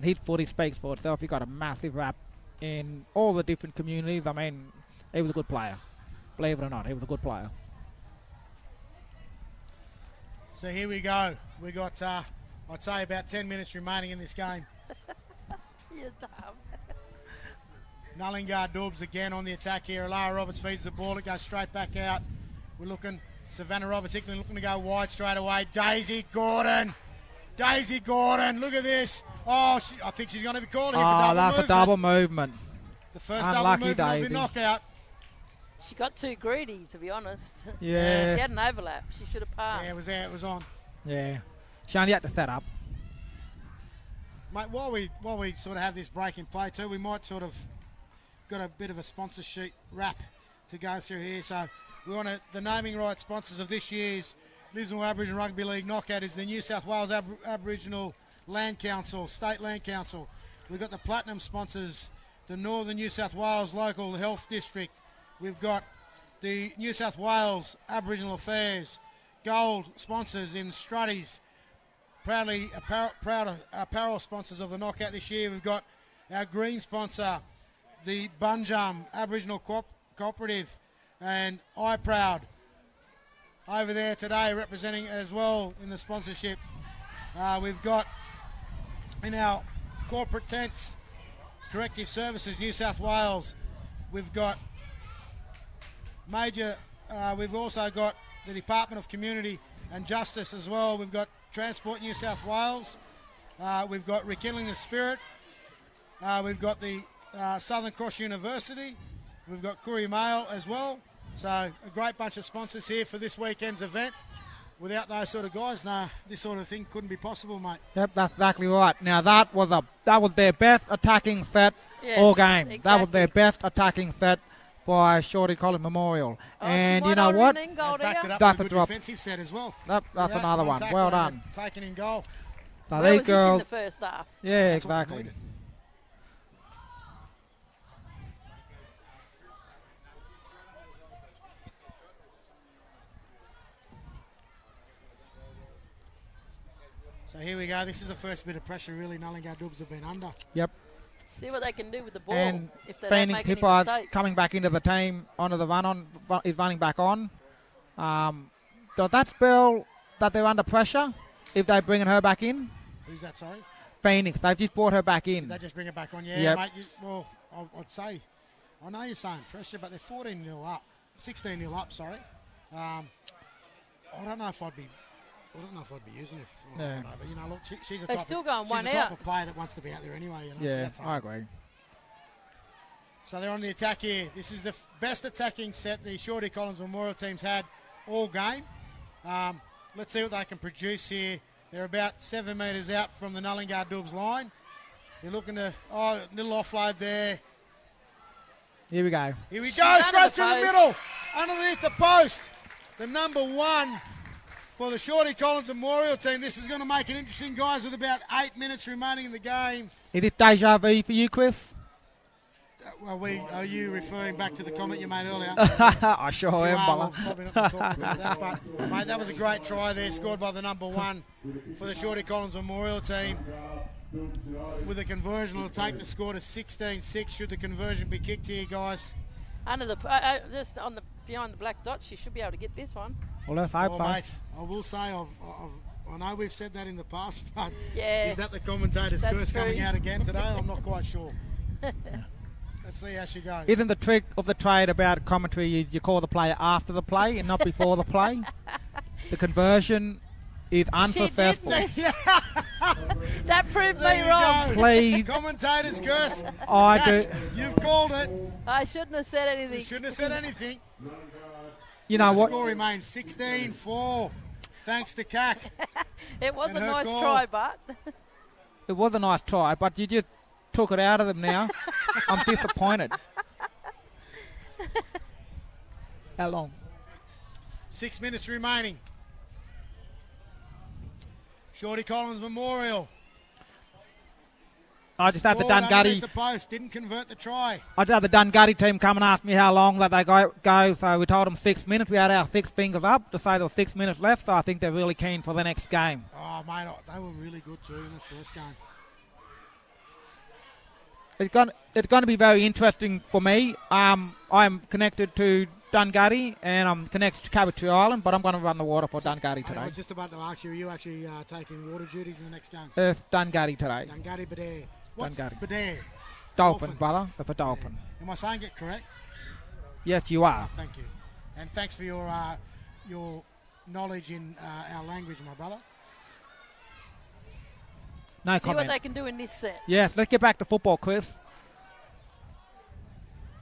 His footy speaks for itself. He got a massive rap in all the different communities. I mean, he was a good player. Believe it or not, he was a good player. So here we go. We got, I'd say, about 10 minutes remaining in this game. You're dumb. Nullingar Dubs again on the attack here. Alara Roberts feeds the ball. It goes straight back out. We're looking, Savannah Roberts-Hickling looking to go wide straight away. Daisy Gordon. Look at this. Oh, I think she's going to be called here for double That's movement. a double movement. The first Unlucky double movement of Daisy. the knockout. She got too greedy, to be honest. Yeah. She had an overlap. She should have passed. Yeah, it was there. It was on. Yeah. She only had to set up. Mate, while we sort of have this break in play too, we might sort of got a bit of a sponsor sheet wrap to go through here. So we want to, the naming rights sponsors of this year's Lismore Aboriginal Rugby League knockout is the New South Wales Aboriginal Land Council, State Land Council. We've got the platinum sponsors, the Northern New South Wales Local Health District. We've got the New South Wales Aboriginal Affairs. Gold sponsors in Strutties. Proud apparel sponsors of the knockout this year. We've got our green sponsor, the Bunjum Aboriginal Cooperative, and iProud over there today representing as well in the sponsorship. We've got in our corporate tents, Corrective Services New South Wales. We've got we've also got the Department of Community and Justice as well. We've got Transport New South Wales. We've got Rekindling the Spirit. We've got the Southern Cross University. We've got Koori Mail as well. So a great bunch of sponsors here for this weekend's event. Without those sort of guys, this sort of thing couldn't be possible, mate. Yep, that's exactly right. Now that was their best attacking set all game. Exactly. That was their best attacking set by Shorty Collins Memorial. And you know what? Backed it up That's with a a good drop. defensive set as well. That's another one. Well done. Taken in goal. So Where these was this in girls. the first half? Yeah, That's what we exactly. needed. So here we go. This is the first bit of pressure really Nullingar Dubs have been under. Yep. See what they can do with the ball. And if they don't Phoenix make any Hippos mistakes. coming back into the team, onto the run on, is running back on. Does that spell that they're under pressure if they're bringing her back in? Who's that, sorry? Phoenix, they've just brought her back in. Did they just bring it back on? Yeah, Yep. mate. Well, I'd say, I know you're saying pressure, but they're 14-0 up. 16-0 up, sorry. I don't know if I'd be using it. Yeah. But, you know, look, she's a They're type still of, going she's one the type out. of player that wants to be out there anyway. You know, so Yeah, that's I hard. agree. So they're on the attack here. This is the best attacking set the Shorty Collins Memorial team's had all game. Let's see what they can produce here. They're about 7 metres out from the Nullingar Dubs line. They're looking to, little offload there. Here we go. Here we go, straight through the middle, underneath the post. The number one for the Shorty Collins Memorial team. This is going to make it interesting, guys, with about 8 minutes remaining in the game. Is this deja vu for you, Chris? Are you referring back to the comment you made earlier? I sure am, Well, brother. probably not going to talk about that, but mate, that was a great try there, scored by the number one for the Shorty Collins Memorial team. With a conversion, it'll take the score to 16-6. Should the conversion be kicked here, guys? Under the just on the behind the black dot, she should be able to get this one. Well, let's hope so. Mate, I will say, I know we've said that in the past, but Yeah, is that the commentator's that's curse true. coming out again today? I'm not quite sure. Let's see how she goes. Isn't the trick of the trade about commentary is you call the player after the play and not before the play? The conversion is unsuccessful. That proved There me you wrong. go. Please. Commentator's curse. I Jack, do. You've called it. I shouldn't have said You anything. shouldn't have said anything. You know The what? score remains 16-4. Thanks to CAC. It was And a her nice goal. try, but It was a nice try, but you just took it out of them now. I'm disappointed. How long? 6 minutes remaining. Shorty Collins Memorial. I just had the Scored underneath Dungutty. the post. Didn't convert the try. I just had the Dungutty team come and ask me how long that they go. So we told them 6 minutes. We had our 6 fingers up to say there was 6 minutes left. So I think they're really keen for the next game. Oh, mate, they were really good too in the first game. It's going to be very interesting for me. I'm connected to Dungutty and I'm connected to Cavity Island, but I'm going to run the water for Dungutty I today. was just about to ask you, are you actually taking water duties in the next game? It's Dungutty today. Dungutty Badare. What's Dungutty. Badare? Dolphin, brother. It's a dolphin. Am I saying it correct? Yes, you are. Oh, thank you. And thanks for your knowledge in our language, my brother. No see what comment. they can do in this set. Yes, let's get back to football, Chris.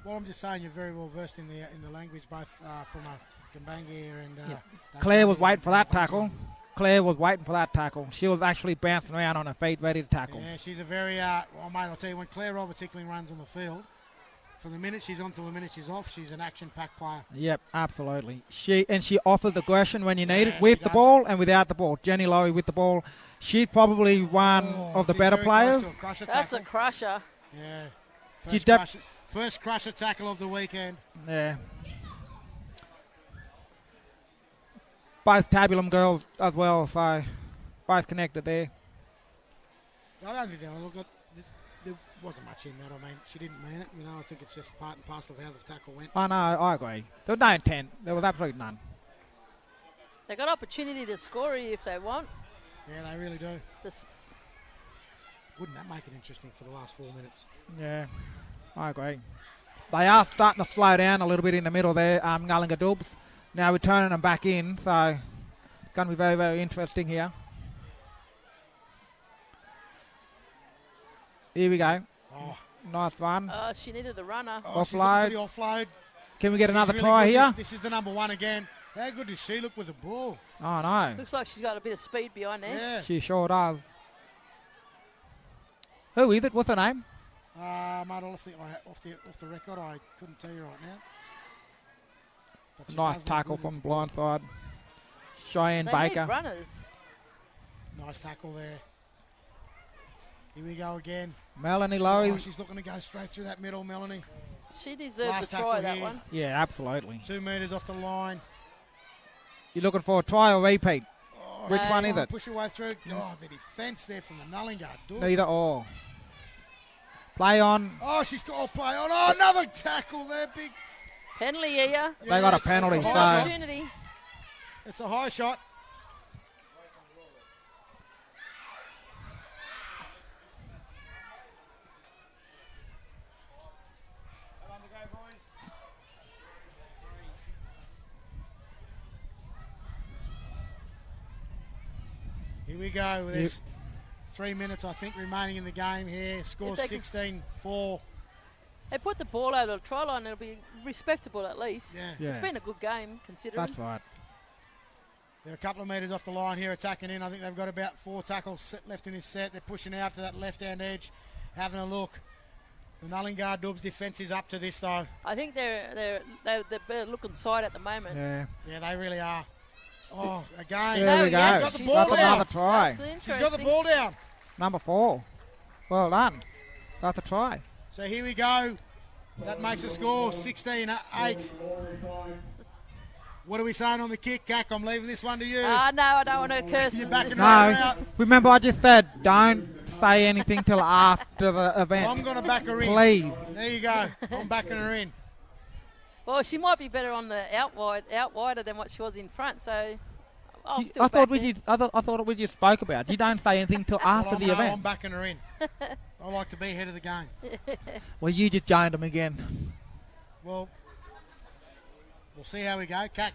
Well, I'm just saying you're very well versed in the language, both from a Gambangi and Claire was waiting for that tackle. Claire was waiting for that tackle. She was actually bouncing around on her feet, ready to tackle. Yeah, she's a very well, mate. I'll tell you, when Claire Roberts-Hickling runs on the field, from the minute she's on till the minute she's off, she's an action-packed player. Yep, absolutely. She offers aggression when you need it, Yeah, with she the does. ball and without the ball. Jenny Lowry with the ball. She's probably one of the She's better very close players. to a crusher That's a tackle. crusher. Yeah. She's First crusher tackle of the weekend. Yeah. Both Tabulum girls as well, so both connected there. I don't think there wasn't much in that. I mean, she didn't mean it. You know, I think it's just part and parcel of how the tackle went. I know, I agree. There was no intent. There was absolutely none. They got opportunity to score here if they want. Yeah, they really do. This, Wouldn't that make it interesting for the last 4 minutes? Yeah, I agree. They are starting to slow down a little bit in the middle there, Nullingar Dubs. Now we're turning them back in, so it's going to be very, very interesting here. Here we go. Oh, Nice one. She needed a runner. she's looking for the offload. Can we get She's another really try good. here? This is the number one again. How good does she look with the ball? Oh, no. Looks like she's got a bit of speed behind there. Yeah. She sure does. Who is it? What's her name? Mate, off the record, I couldn't tell you right now. But she Nice does look tackle good from with the the ball. blind side. Cheyenne They Baker. need runners. Nice tackle there. Here we go again. Melanie Oh, Lowe. she's looking to go straight through that middle, Melanie. She deserves Last a try, tackle that here. one. Yeah, absolutely. 2 metres off the line. You're looking for a try or repeat? Oh, Which she's one trying is to it? Push her way through. Oh, the defence there from the Nullingard. Neither or. Play on. Oh, she's got all play on. Oh, another tackle there, big. Penalty here. They got a it's a penalty, high so- shot. Opportunity. It's a high shot. Here we go. There's 3 minutes, I think, remaining in the game here. Score If they can- 16-4. They put the ball over the try line, it'll be respectable at least. Yeah. Yeah. It's been a good game, considering. That's right. They're a couple of metres off the line here, attacking in. I think they've got about 4 tackles left in this set. They're pushing out to that left-hand edge, having a look. The Nullingard Dubs defence is up to this, though. I think they're better looking side at the moment. Yeah. Yeah, they really are. Oh, again. There we go. yes, She's got the she's ball That's got down. another try. That's She's got the interesting. ball down. Number 4. Well done. That's a try. So here we go. That makes the score 16-8. What are we saying on the kick, Cack? I'm leaving this one to you. No, I don't want to curse. You're backing this her one. out. Remember I just said don't say anything till after the event. I'm going to back her in. Please. There you go. I'm backing her in. Well, she might be better on the out wider than what she was in front, so I'll still I thought back her. I thought we just spoke about. You don't say anything till after the I'm event. backing her in. I like to be ahead of the game. Well, you just joined them again. Well, we'll see how we go. Cack,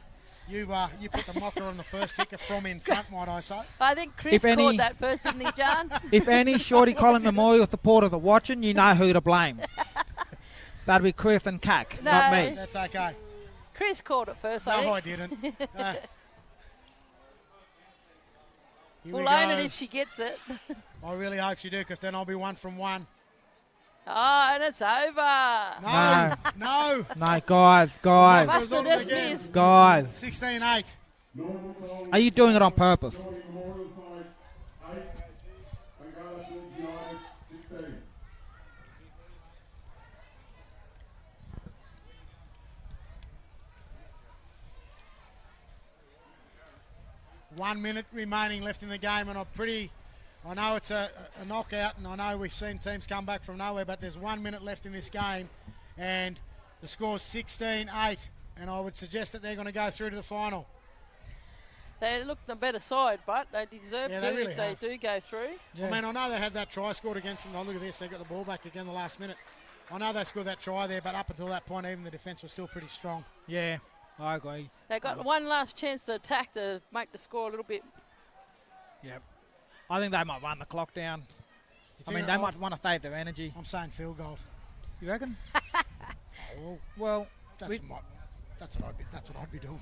you put the mocker on the first kicker from in front, might I say. I think Chris If any- caught that first, didn't he, John? If any Shorty Colin Memorial supporters are watching, you know who to blame. That'd be Chris and Cack, not No. me. That's okay. Chris caught it first, I No, think. I didn't. Here we We'll own go. it if she gets it. I really hope she do, because then I'll be 1 from 1. Oh, and it's over. No, no. No, guys. Must have on it just again. missed. Guys, 16-8. are you doing it on purpose? One minute remaining left in the game, and I know it's a knockout, and I know we've seen teams come back from nowhere, but there's 1 minute left in this game, and the score's 16-8, and I would suggest that they're going to go through to the final. They look the better side, but they deserve Yeah, to they really if they have. do go through. Yeah. I mean, I know they had that try scored against them. Oh, look at this, they got the ball back again the last minute. I know they scored that try there, but up until that point, even the defence was still pretty strong. Yeah, I agree. They got one last chance to attack to make the score a little bit. Yep. I think they might run the clock down. I mean, think- they oh, might want to save their energy. I'm saying field goal. You reckon? Well, Well, that's we- what I'd be doing.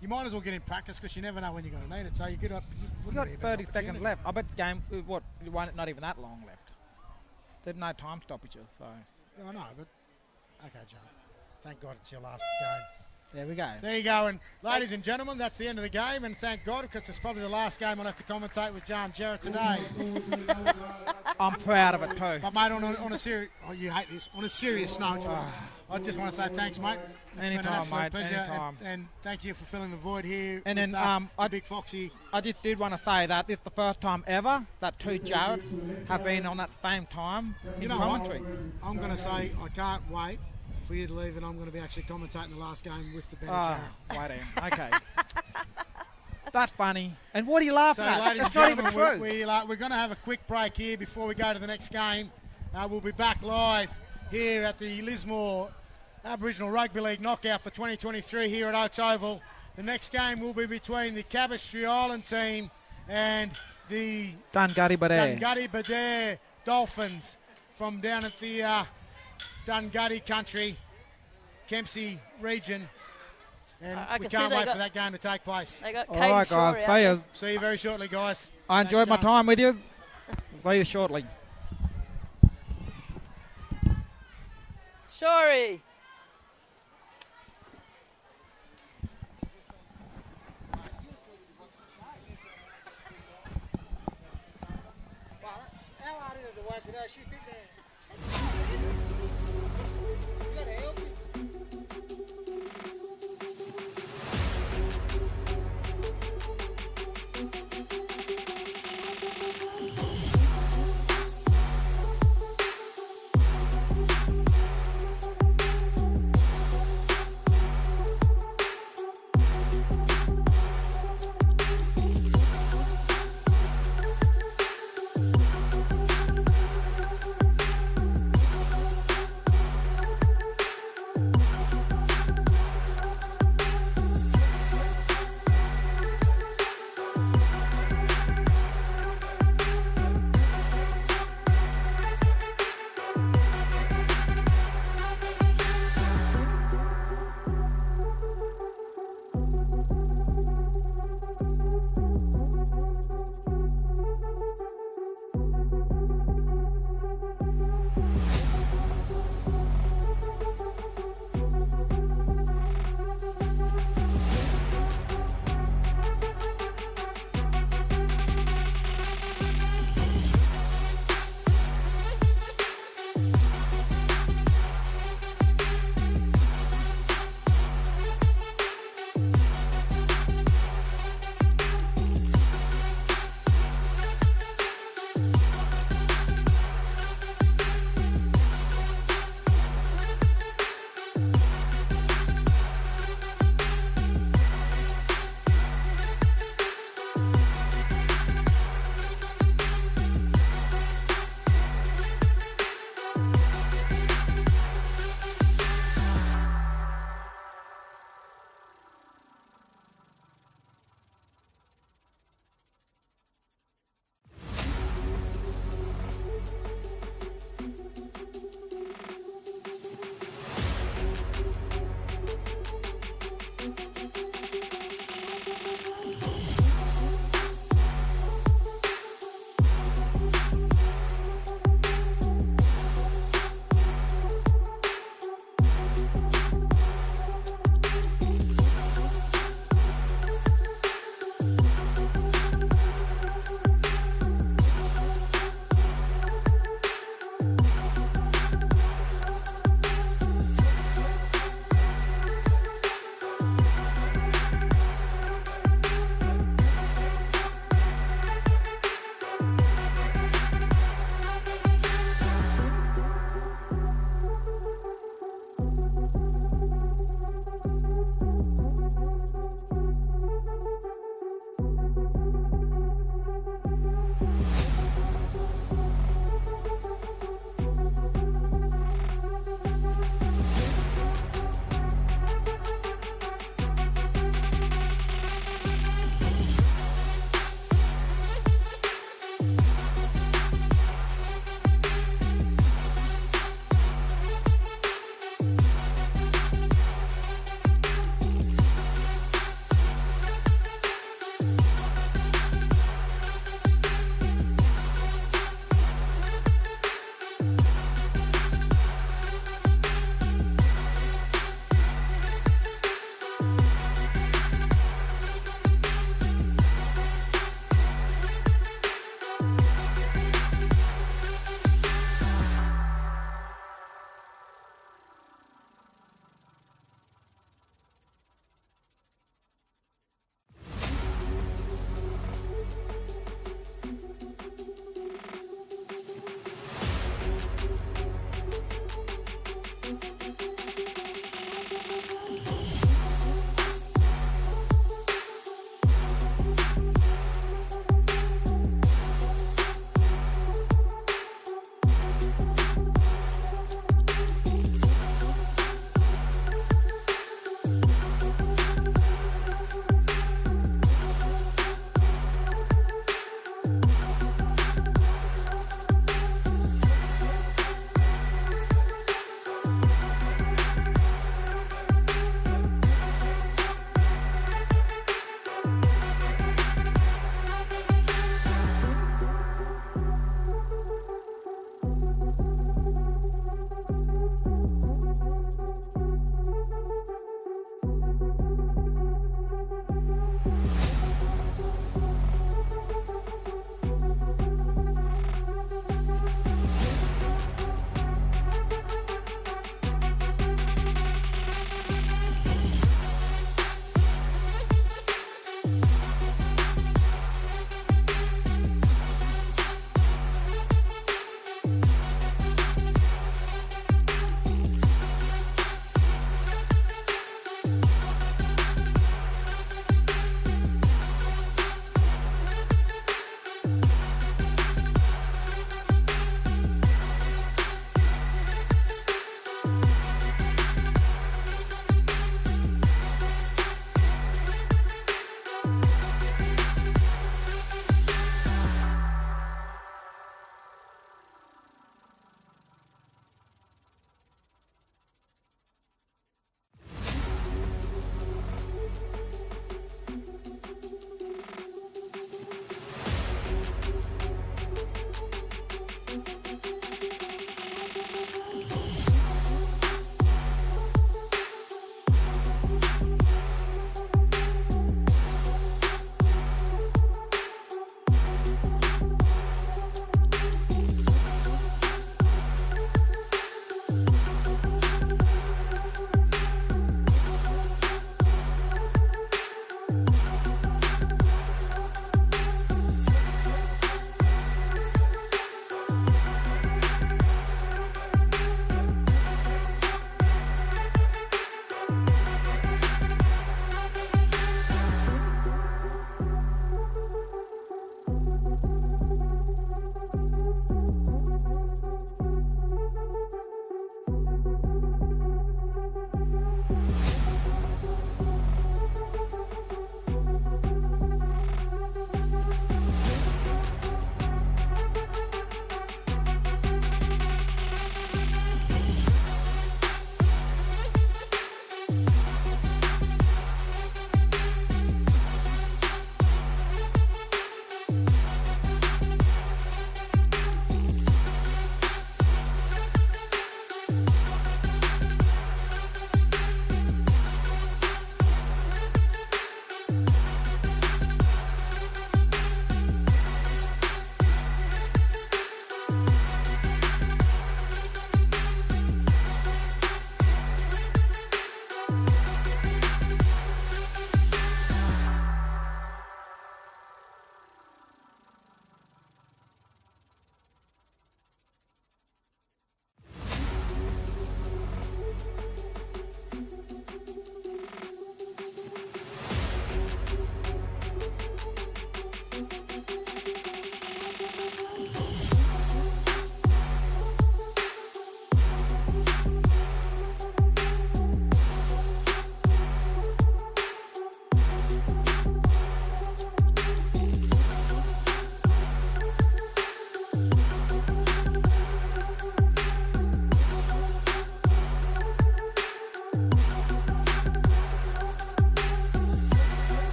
You might as well get in practice, because you never know when you're going to need it. So you get up. we've got 30 seconds left. I bet the game, not even that long left. There's no time stoppages, so I know, but okay, John. Thank God it's your last game. there we go. There you go, and ladies and gentlemen, that's the end of the game, and thank God, because it's probably the last game I'll have to commentate with John Jarrett today. I'm proud of it too. But mate, on a serious, you hate this. On a serious note, I just want to say thanks, mate. It's been an Anytime, absolute mate, pleasure, anytime. and thank you for filling the void here. And with, then, the Big Foxy. I just did want to say that this is the first time ever that two Jarretts have been on that same time in You know commentary. what? I'm going to say I can't wait for you to leave, and I'm going to be actually commentating the last game with the better Jarrett. Wait in. Okay. That's funny. And what are you laughing So, at? ladies and That's not even gentlemen, true. we're going to have a quick break here before we go to the next game. We'll be back live here at the Lismore Aboriginal Rugby League knockout for 2023 here at Oaks Oval. The next game will be between the Cabestry Island team and the Dungutty Badare Dolphins from down at the Dungutty country, Kempsey region. And we can't wait for that game to take place. They got All right, guys. See you very shortly, guys. I enjoyed my time with you. See you shortly. Shorey.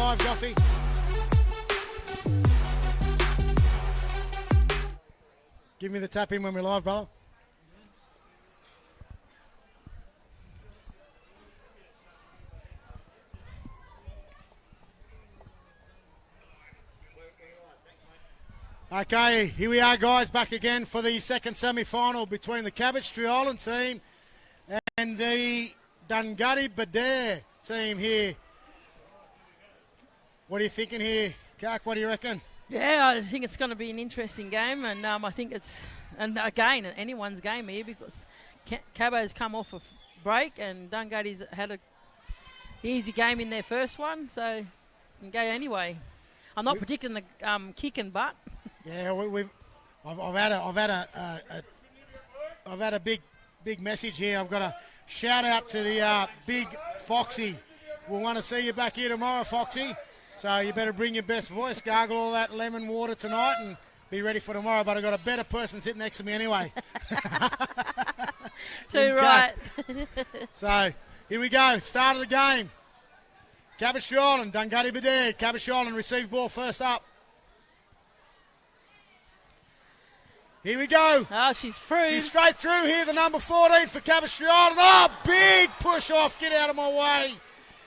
live, Joffy. Give me the tap in when we're live, brother. Okay, here we are, guys, back again for the second semi-final between the Cabbage Tree Island team and the Dungutty Badare team here. What are you thinking here, Kark? What do you reckon? Yeah, I think it's going to be an interesting game, and I think it's, and again, anyone's game here because Cabbo's come off a break and Dungutty's had an easy game in their first one, so it can go anyway. I'm not predicting the kick and butt. Yeah, I've had a big message here. I've got a shout out to the big Foxy. We'll want to see you back here tomorrow, Foxy. So you better bring your best voice, gargle all that lemon water tonight, and be ready for tomorrow. But I've got a better person sitting next to me anyway. Too right. So here we go. Start of the game. Cabbage Tree Island, Dungutty Badare. Cabbage Tree Island receive ball first up. Here we go. Oh, she's through. She's straight through here, the number 14 for Cabbage Tree Island. Oh, big push off. Get out of my way.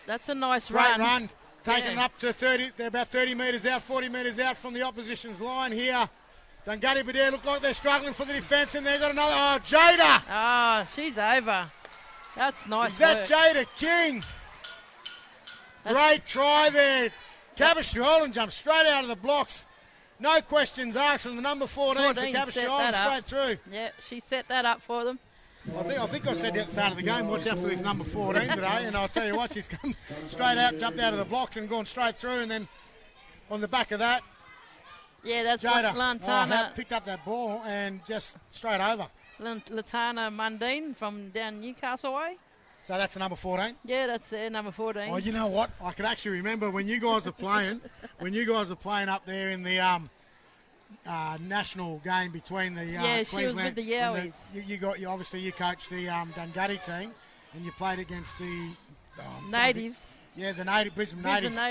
That's a nice Great run. run. Taken up to 30. They're about 30 metres out, 40 metres out from the opposition's line here. Dungutty Badare look like they're struggling for the defence, and they've got another. Oh, Jada. Oh, she's over. That's nice Is that work. Jada King? Great try there. Cabbage Tree Island jumped straight out of the blocks. No questions asked from the number 14 for Cabbage Tree Island straight through. Yeah, she set that up for them. I think I said at the start of the game, watch out for this number 14 today, and I'll tell you what, she's come straight out, jumped out of the blocks and gone straight through, and then on the back of that, Yeah, that's Jada Lantana. picked up that ball and just straight over. Latana Mundine from down Newcastle way. So that's the number 14. Yeah, that's their number 14. Oh, you know what? I can actually remember when you guys are playing, up there in the national game between the Yeah, she was Queensland. with the Yowies. Obviously you coached the Dungutty team, and you played against the Natives. Yeah, the Brisbane Natives.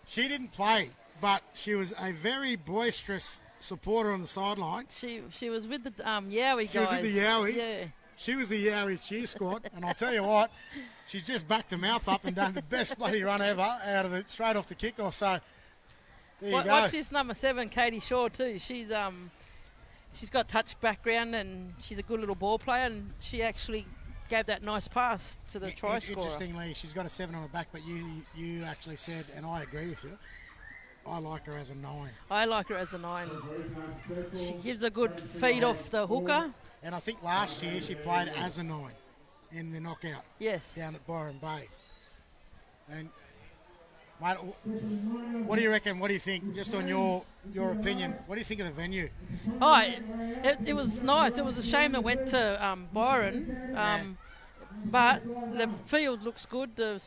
She didn't play, but she was a very boisterous supporter on the sideline. She was with the Yowie guys. She was with the Yowies. Yeah. She was the Yowie cheer squad, and I'll tell you what, she's just backed her mouth up and done the best bloody run ever straight off the kickoff. So there you go. Watch this number 7, Katie Shaw too. She's got touch background and she's a good little ball player, and she actually gave that nice pass to the try scorer. Interestingly, she's got a 7 on her back, but you actually said, and I agree with you, I like her as a 9. I like her as a 9. She gives a good feed off the hooker. And I think last year she played as a 9 in the knockout. Yes. Down at Byron Bay. And mate, what do you reckon? What do you think? Just on your opinion, what do you think of the venue? Oh, it was nice. It was a shame it went to Byron, but the field looks good. The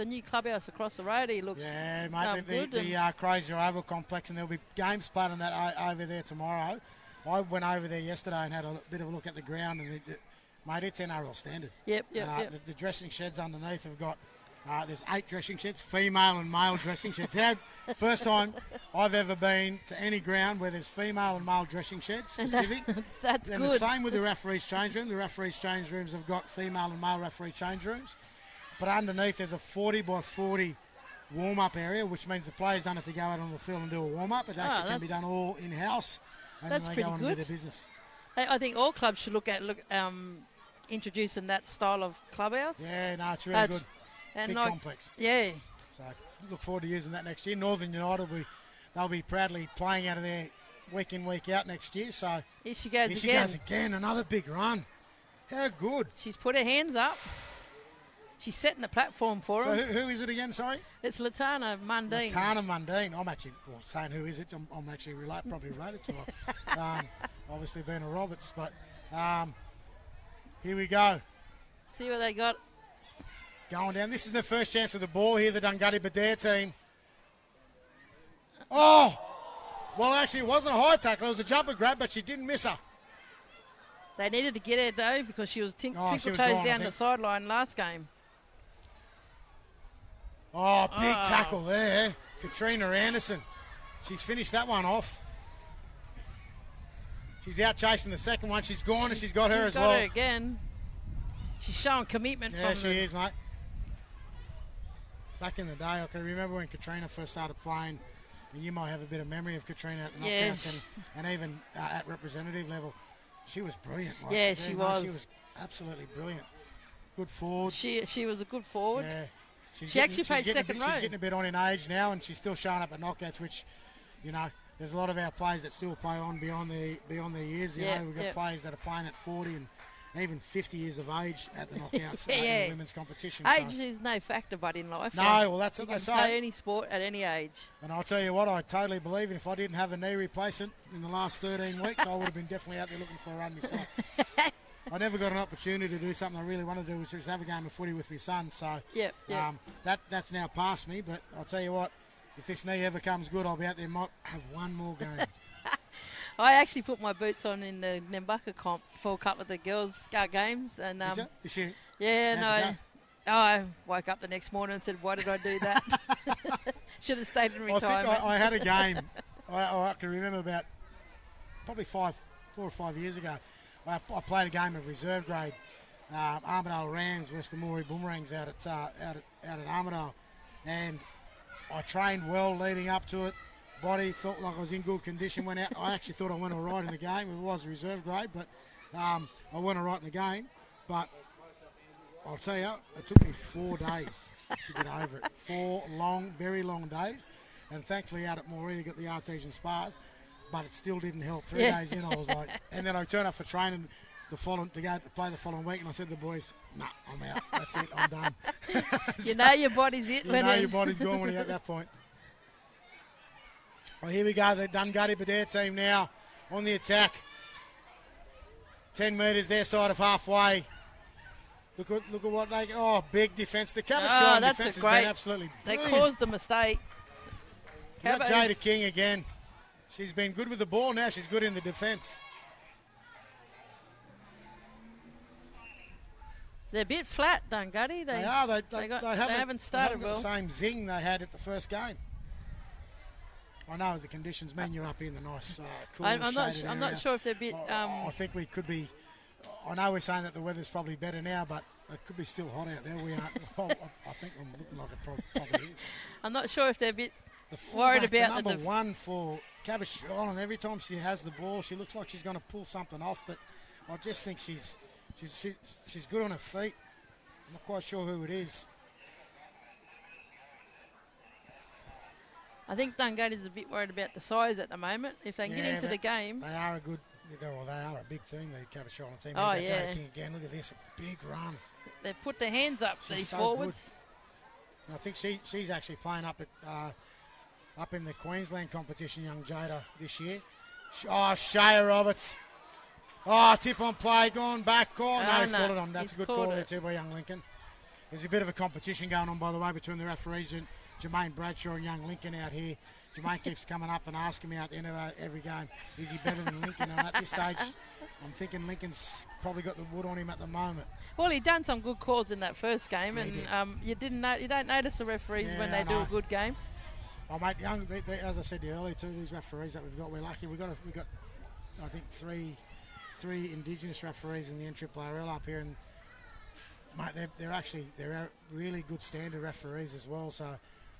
new clubhouse across the road looks mate. good. The Crazy Oval complex, and there'll be games played on that over there tomorrow. I went over there yesterday and had a bit of a look at the ground, and mate, it's NRL standard. Yep. The dressing sheds underneath have got. There's 8 dressing sheds, female and male dressing sheds. First time I've ever been to any ground where there's female and male dressing sheds specific. That's and good. the same with the referee's change room. The referee's change rooms have got female and male referee change rooms. But underneath there's a 40 by 40 warm-up area, which means the players don't have to go out on the field and do a warm-up. It actually can be done all in-house, and that's then they go on and do good. their business. I think all clubs should look introducing that style of clubhouse. Yeah, no, it's really good. And big complex. Yeah. So look forward to using that next year. Northern United, they'll be proudly playing out of there week in, week out next year. So here she goes She goes again. Another big run. How good. She's put her hands up. She's setting the platform for so him. So who is it again, sorry? It's Latana Mundine. Latana Mundine. I'm actually saying who is it. I'm actually probably related to her. Obviously being a Roberts. But here we go. See what they got. Going down. This is their first chance with the ball here, the Dungutty Badare team. Oh! Well, actually, it wasn't a high tackle. It was a jumper grab, but she didn't miss her. They needed to get her, though, because she was tinkle toes gone, down the sideline last game. Oh, big tackle there. Katrina Anderson. She's finished that one off. She's out chasing the second one. She's gone and she's got her as well. Got her again. She's showing commitment Yeah, from she is, mate. Back in the day, I can remember when Katrina first started playing, and you might have a bit of memory of Katrina at the knockouts and even at representative level. She was brilliant. Like, yeah, she was. She was absolutely brilliant. Good forward. She was a good forward. Yeah. She actually played second row. She's getting a bit on in age now, and she's still showing up at knockouts, which, you know, there's a lot of our players that still play on beyond their years. You know, we've got players that are playing at 40 and even 50 years of age at the knockouts in the women's competition. Age is no factor, but in life. No, well, that's what they say. Play any sport at any age. And I'll tell you what, I totally believe if I didn't have a knee replacement in the last 13 weeks, I would have been definitely out there looking for a run myself. I never got an opportunity to do something I really wanted to do, which was have a game of footy with my son. So that's now past me. But I'll tell you what, if this knee ever comes good, I'll be out there, might have one more game. I actually put my boots on in the Nambucca comp for a couple of the girls' games. And, Did you? Yeah, no. I woke up the next morning and said, why did I do that? Should have stayed in retirement. I think I had a game, I can remember about probably 4 or 5 years ago. I played a game of reserve grade, Armidale Rams versus the Moree Boomerangs out at Armidale. And I trained well leading up to it. Body felt like I was in good condition. Went out. I actually thought I went all right in the game. It was reserve grade, but I went all right in the game. But I'll tell you, it took me 4 days to get over it. 4 long, very long days. And thankfully out at Moree, they got the artesian spars, but it still didn't help. 3 days in, I was like, and then I turned up for training to go to play the following week, and I said to the boys, nah, I'm out. That's it. I'm done. You know your body's it. You know your body's gone when you're at that point. Well, here we go, the Dungari Badare team now on the attack. 10 metres their side of halfway. Look at what they... Oh, big defence. The Cabochon defence has been absolutely brilliant. They caused a mistake. Got Jada King again. She's been good with the ball now. She's good in the defence. They're a bit flat, Dungari. They are. They haven't started well. Got the same zing they had at the first game. I know the conditions mean you're up in the nice, cool, I'm shaded not area. sure if they're a bit... I think we could be... I know we're saying that the weather's probably better now, but it could be still hot out there. We aren't... I think I'm looking like it probably is. I'm not sure if they're a bit worried about the number one for Cabochon, every time she has the ball, she looks like she's going to pull something off, but I just think she's good on her feet. I'm not quite sure who it is. I think Dungari's a bit worried about the size at the moment. If they can get into the game. They are they are a big team, the Cabochon team. Oh, yeah. Jada King again, look at this, a big run. They put their hands up, these forwards. I think she's actually playing up in the Queensland competition, young Jada, this year. Shea Roberts. Tip on play, gone back, call. No, he's called it on. That's a good call there too by young Lincoln. There's a bit of a competition going on, by the way, between the referees and Jermaine Bradshaw and young Lincoln out here. Jermaine keeps coming up and asking me at the end of every game, is he better than Lincoln? And at this stage, I'm thinking Lincoln's probably got the wood on him at the moment. Well, he done some good calls in that first game, and you don't notice the referees when they do a good game. Oh, mate, young. As I said to you earlier, too, these referees that we've got, we're lucky. We got I think three Indigenous referees in the NRRL up here, and mate, they're really good standard referees as well. So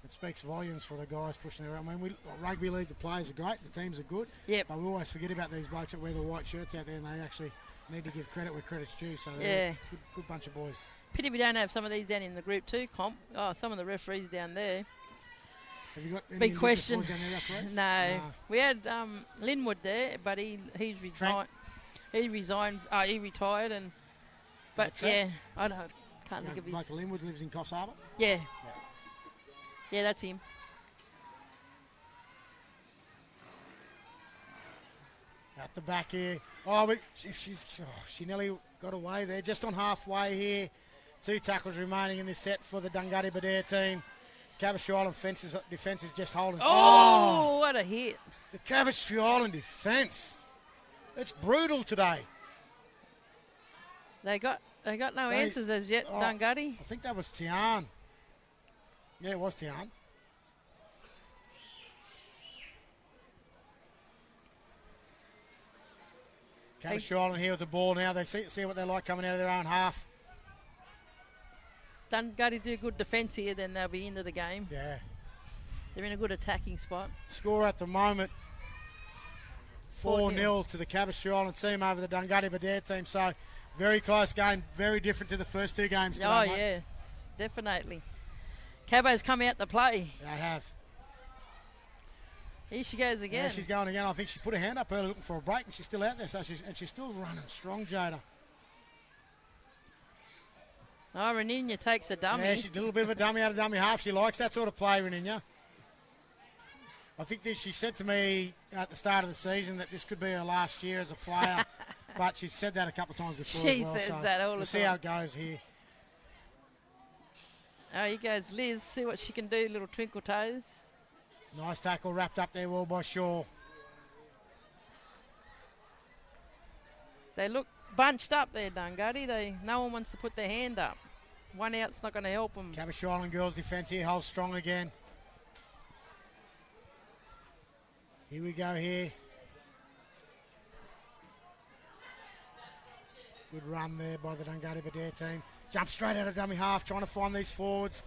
it speaks volumes for the guys pushing around. I mean, rugby league, the players are great, the teams are good. Yep. But we always forget about these blokes that wear the white shirts out there, and they actually need to give credit where credit's due. So they're a good bunch of boys. Pity we don't have some of these down in the Group 2 comp. Some of the referees down there. Have you got any big question? Boys down there, referees? No, we had Linwood there, but he's resigned. He resigned. He retired, but yeah, I can't think of his. Michael Linwood lives in Coffs Harbour. Yeah, that's him. At the back here. She nearly got away there. Just on halfway here. 2 tackles remaining in this set for the Dungari Badare team. Cabochon Island defence is just holding. Oh, what a hit. The Cabochon Island defence. It's brutal today. They got no answers as yet, Dungari. I think that was Tian. Yeah, it was Tian. Cabbage Island here with the ball now. They see what they like coming out of their own half. Dungutty do good defence here, then they'll be into the game. Yeah. They're in a good attacking spot. Score at the moment, 4-0 to the Cabbage Island team over the Dungutty Badare team. So, very close game, very different to the first two games today, Oh, mate. yeah, definitely. Cabbo's come out to play. They have. Here she goes again. Yeah, she's going again. I think she put her hand up early looking for a break, and she's still out there. So she's still running strong, Jada. Oh, Reninya takes a dummy. Yeah, she did a little bit of a dummy out of dummy half. She likes that sort of play, Reninya. I think she said to me at the start of the season that this could be her last year as a player, but she's said that a couple of times before She as well. says So that all the we'll see time. how it goes here. Oh, here goes Liz. See what she can do, little twinkle toes. Nice tackle wrapped up there well by Shaw. They look bunched up there, Dungutty. No one wants to put their hand up. One out's not going to help them. Cabbage Island girls defence here holds strong again. Here we go here. Good run there by the Dungutty Badare team. Jump straight out of dummy half, trying to find these forwards.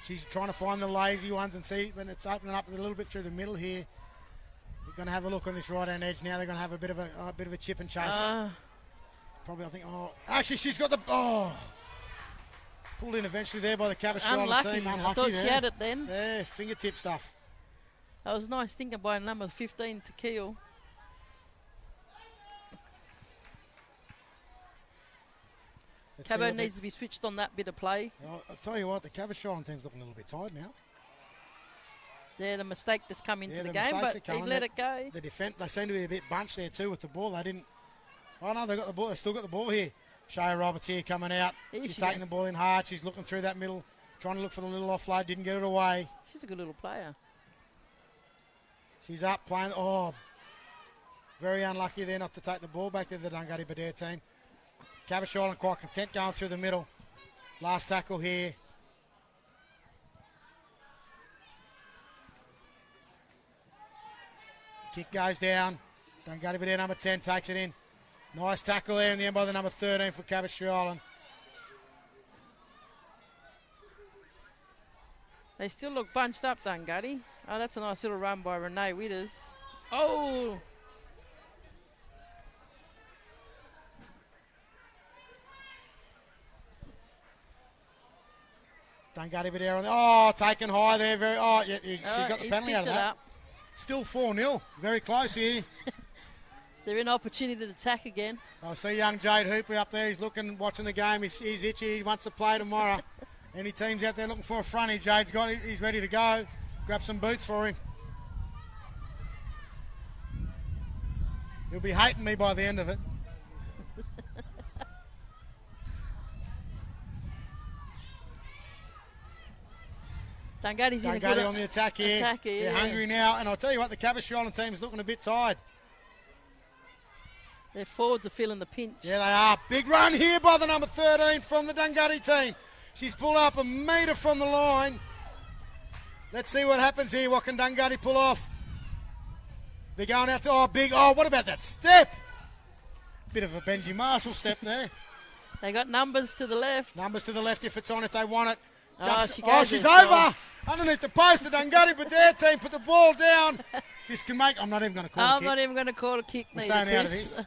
She's trying to find the lazy ones and see when it's opening up a little bit through the middle here. We're going to have a look on this right-hand edge now. They're going to have a bit of a chip and chase. Probably, I think. Oh, actually, she's got the. Oh, pulled in eventually there by the Cabbage Island team. Unlucky I thought there. she had it then. Yeah, fingertip stuff. That was nice thinking by number 15 to Keel. Cabbo needs to be switched on that bit of play. I'll tell you what, the Cabbage Island team's looking a little bit tired now. Yeah, the mistake that's come into the game, mistakes but are coming. he let it go. The defence, they seem to be a bit bunched there too with the ball. They didn't. Oh no, they got the ball. They still got the ball here. Shea Roberts here coming out. She's taking the ball in hard. She's looking through that middle, trying to look for the little offload. Didn't get it away. She's a good little player. She's up playing. Oh, very unlucky there not to take the ball back to the Dungutty Badare team. Cabbage Island quite content going through the middle. Last tackle here. Kick goes down. Dungutty Badare number 10 takes it in. Nice tackle there in the end by the number 13 for Cabbage Island. They still look bunched up, Dungutty. Oh, that's a nice little run by Renee Witters. Oh! Dungutty Badare on the, oh, taken high there. She's got the penalty out of that. Up. Still 4-0. Very close here. They're in opportunity to attack again. I see young Jade Hooper up there. He's looking, watching the game. He's itchy. He wants to play tomorrow. Any teams out there looking for a fronty, Jade's got it. He's ready to go. Grab some boots for him. He'll be hating me by the end of it. Dungutty's in a good on the attack here. They're hungry now. And I'll tell you what, the Cabbage Island team's looking a bit tired. Their forwards are feeling the pinch. Yeah, they are. Big run here by the number 13 from the Dungutty team. She's pulled up a metre from the line. Let's see what happens here. What can Dungutty pull off? They're going out to, what about that step? Bit of a Benji Marshall step there. They got numbers to the left. Numbers to the left if it's on, if they want it. She's over. Over. Underneath the post, the Dungutty Badare team put the ball down. This can make, I'm not even going to call it a kick. I'm not even going to call a kick. We're staying out of this.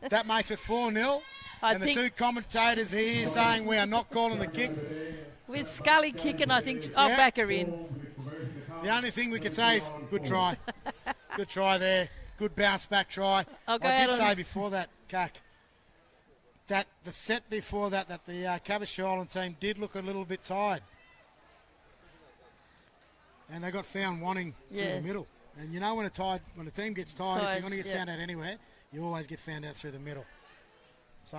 That makes it 4-0. And the two commentators here saying we are not calling the kick. With Scully kicking, I think I'll back her in. The only thing we can say is good try. Good try there. Good bounce back try. I did say before that, Cac, that the set before that the Cabbage Island team did look a little bit tired. And they got found wanting through the middle. And you know when a team gets tired, if you're going to get found out anywhere, you always get found out through the middle. So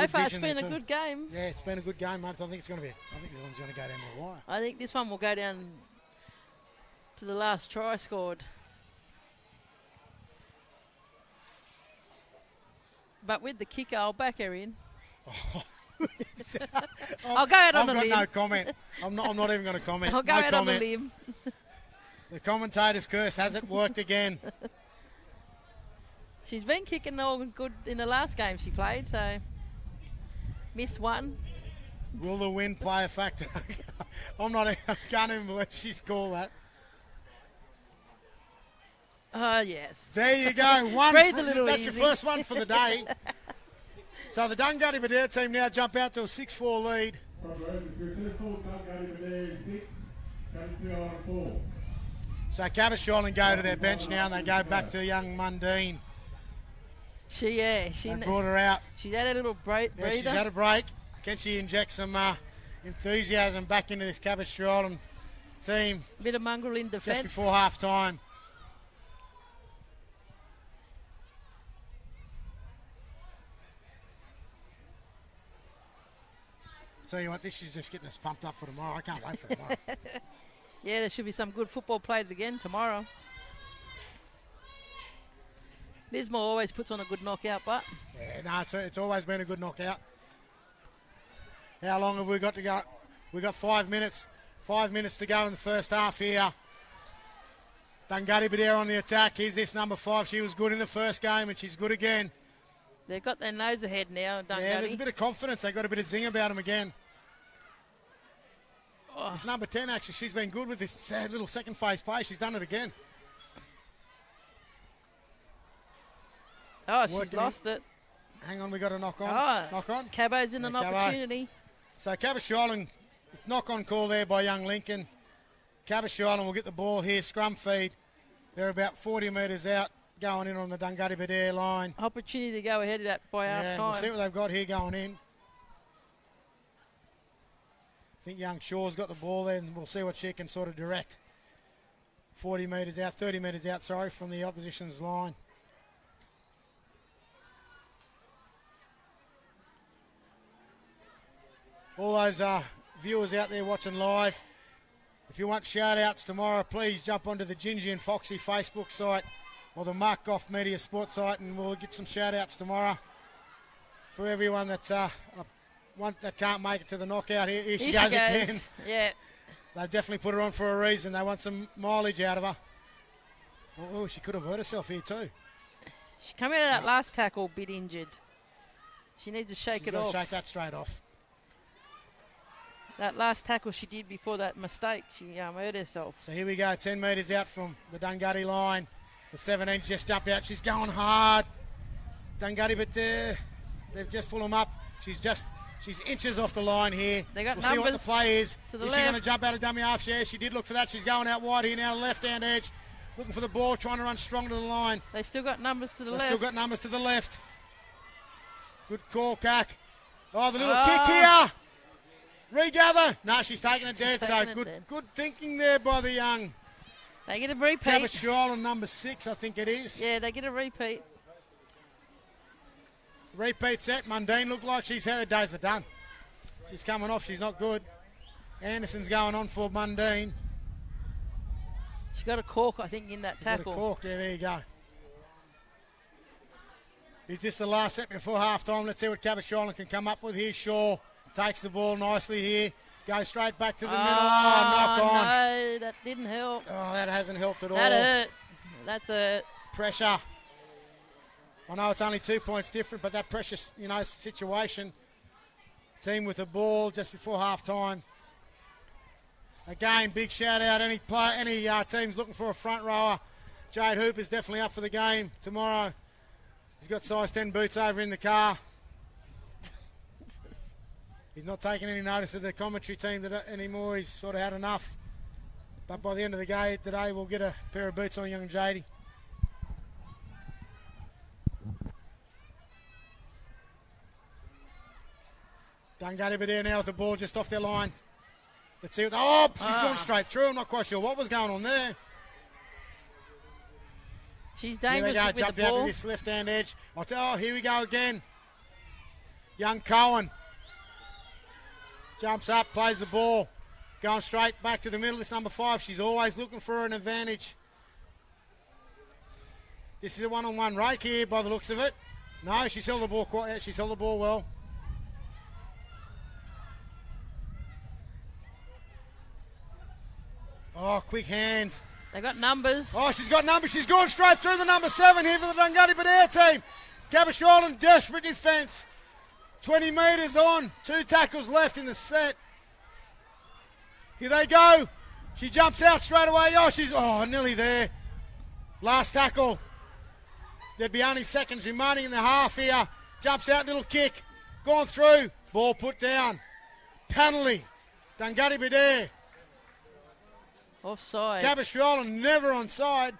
far it's been a good game. Yeah, it's been a good game, mate. I think this one's going to go down to the wire. I think this one will go down to the last try scored. But with the kicker, I'll back her in. I'll go out on a I've limb. got no comment. I'm not even going to comment. I'll go no out comment. on a limb. The commentator's curse hasn't worked again. She's been kicking all good in the last game she played, so missed one. Will the win play a factor? I can't even believe she's called that. Oh, yes. There you go. One. Breathe a little That's easy. your first one for the day. So the Dungutty Badere team now jump out to a 6-4 lead. So Caboc Island go to their bench now and they go back to young Mundine. They Brought her out. She's had a little breather. Yeah, she's had a break. Can she inject some enthusiasm back into this Caboc Island team Bit of mongrel in defence. just before half time? Tell you what, this is just getting us pumped up for tomorrow. I can't wait for tomorrow. Yeah, there should be some good football played again tomorrow. Lismore always puts on a good knockout, but Yeah, no, it's always been a good knockout. How long have we got to go? We've got 5 minutes. 5 minutes to go in the first half here. Dungutty Badere on the attack. Here's this number 5. She was good in the first game and she's good again. they've got their nose ahead now. Dungutty. Yeah, there's a bit of confidence. They've got a bit of zing about them again. Oh. It's number 10, actually. She's been good with this little second phase play. She's done it again. Oh, she's Working lost it. Hang on, we got a knock on. Oh, Knock on. Cabo's in an Yeah, Cabo. opportunity. So Caboc Island, knock-on call there by young Lincoln. Caboc Island will get the ball here, scrum feed. They're about 40 metres out, going in on the Dungutty Badere line. Opportunity to go ahead of that by half Yeah, time. we'll see what they've got here going in. I think young Shaw's got the ball there, and we'll see what she can sort of direct. 30 metres out, from the opposition's line. All those viewers out there watching live, if you want shout-outs tomorrow, please jump onto the Gingy and Foxy Facebook site or the Mark Goff Media Sports site, and we'll get some shout-outs tomorrow for everyone that's that can't make it to the knockout. Here she goes again. Yeah. They've definitely put her on for a reason. They want some mileage out of her. Oh, she could have hurt herself here too. She came out of that last tackle a bit injured. She needs to shake She's it got to off. shake that straight off. That last tackle she did before that mistake, she hurt herself. So here we go, 10 metres out from the Dungutty line. The 17 just jumped out. She's going hard. Dungutty, but they've just pulled them up. She's inches off the line here. They got we'll see what the numbers play is. to the Is she left. going to jump out of dummy half? Yeah, she did look for that. She's going out wide here now, left-hand edge. Looking for the ball, trying to run strong to the line. They still got numbers to the They've left. still got numbers to the left. Good call, Cac. Oh, the little kick here. Regather. No, she's taking it dead. taking So it good, dead. good thinking there by the young They get a repeat. Caboc Island, number 6, I think it is. Yeah, they get a repeat. Repeat set. Mundine looked like her days are done. She's coming off. She's not good. Anderson's going on for Mundine. She got a cork, I think, in that Is that a tackle. cork? Yeah, there you go. Is this the last set before half-time? Let's see what Caboc Island can come up with here. Shaw takes the ball nicely here. Goes straight back to the middle. Oh, knock on. No, that didn't help. Oh, that hasn't helped at all. That hurt. That's a Pressure. I know it's only 2 points different, but that pressure, situation. Team with the ball just before half-time. Again, big shout-out. Any teams looking for a front rower, Jade Hoop is definitely up for the game tomorrow. He's got size 10 boots over in the car. He's not taking any notice of the commentary team anymore. He's sort of had enough. But by the end of the game today, we'll get a pair of boots on young Jady. Dungutty Badere now with the ball just off their line. Let's see. She's gone straight through. I'm not quite sure what was going on there. She's Here dangerous we go, with the jump out ball. to this left-hand edge. Here we go again. Young Cohen jumps up, plays the ball, going straight back to the middle. This number 5, she's always looking for an advantage. This is a one-on-one rake here by the looks of it. No, she's held the ball well. Oh, quick hands. They got numbers. Oh, she's got numbers. She's gone straight through the number 7 here for the Dungari Badare team. Caboche Island, desperate defence. 20 metres on. 2 tackles left in the set. Here they go. She jumps out straight away. Oh, she's nearly there. Last tackle. There'd be only seconds remaining in the half here. Jumps out, little kick. Gone through. Ball put down. Penalty. Dungari Badare. Offside. Caboche Island never onside.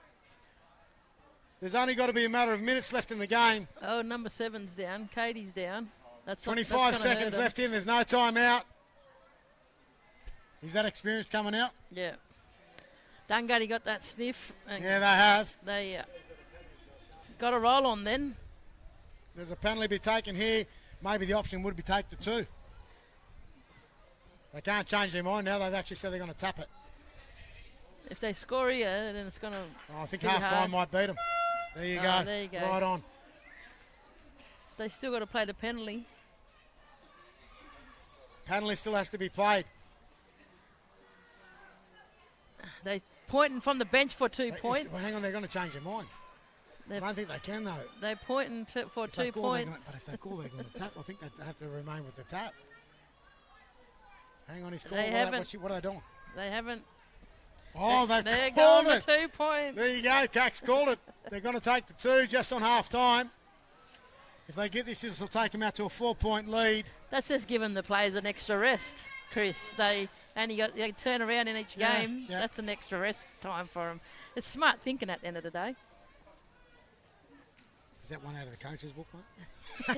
There's only got to be a matter of minutes left in the game. Oh, number 7's down. Katie's down. That's 25 seconds left in. There's no time out. Is that experience coming out? Yeah. Dungari got that sniff. Yeah, they have. They got a roll on then. There's a penalty to be taken here. Maybe the option would be take the 2. They can't change their mind now. They've actually said they're going to tap it. If they score here, then it's going to. I think half-time might beat them. There you go. There you go. Right on. They still got to play the penalty. Penalty still has to be played. They pointing from the bench for 2 points. Well, hang on, they're going to change their mind. I don't think they can, though. They're pointing for 2 points. But if they call, they're going to tap. I think they have to remain with the tap. Hang on, he's They calling. What are they doing? They haven't. Oh, they're going it. for 2 points. There you go. Cax called it. They're going to take the 2 just on half-time. If they get this will take them out to a 4-point lead. That's just giving the players an extra rest, Chris. They turn around in each game. Yeah. That's an extra rest time for them. It's smart thinking at the end of the day. Is that one out of the coach's book, mate?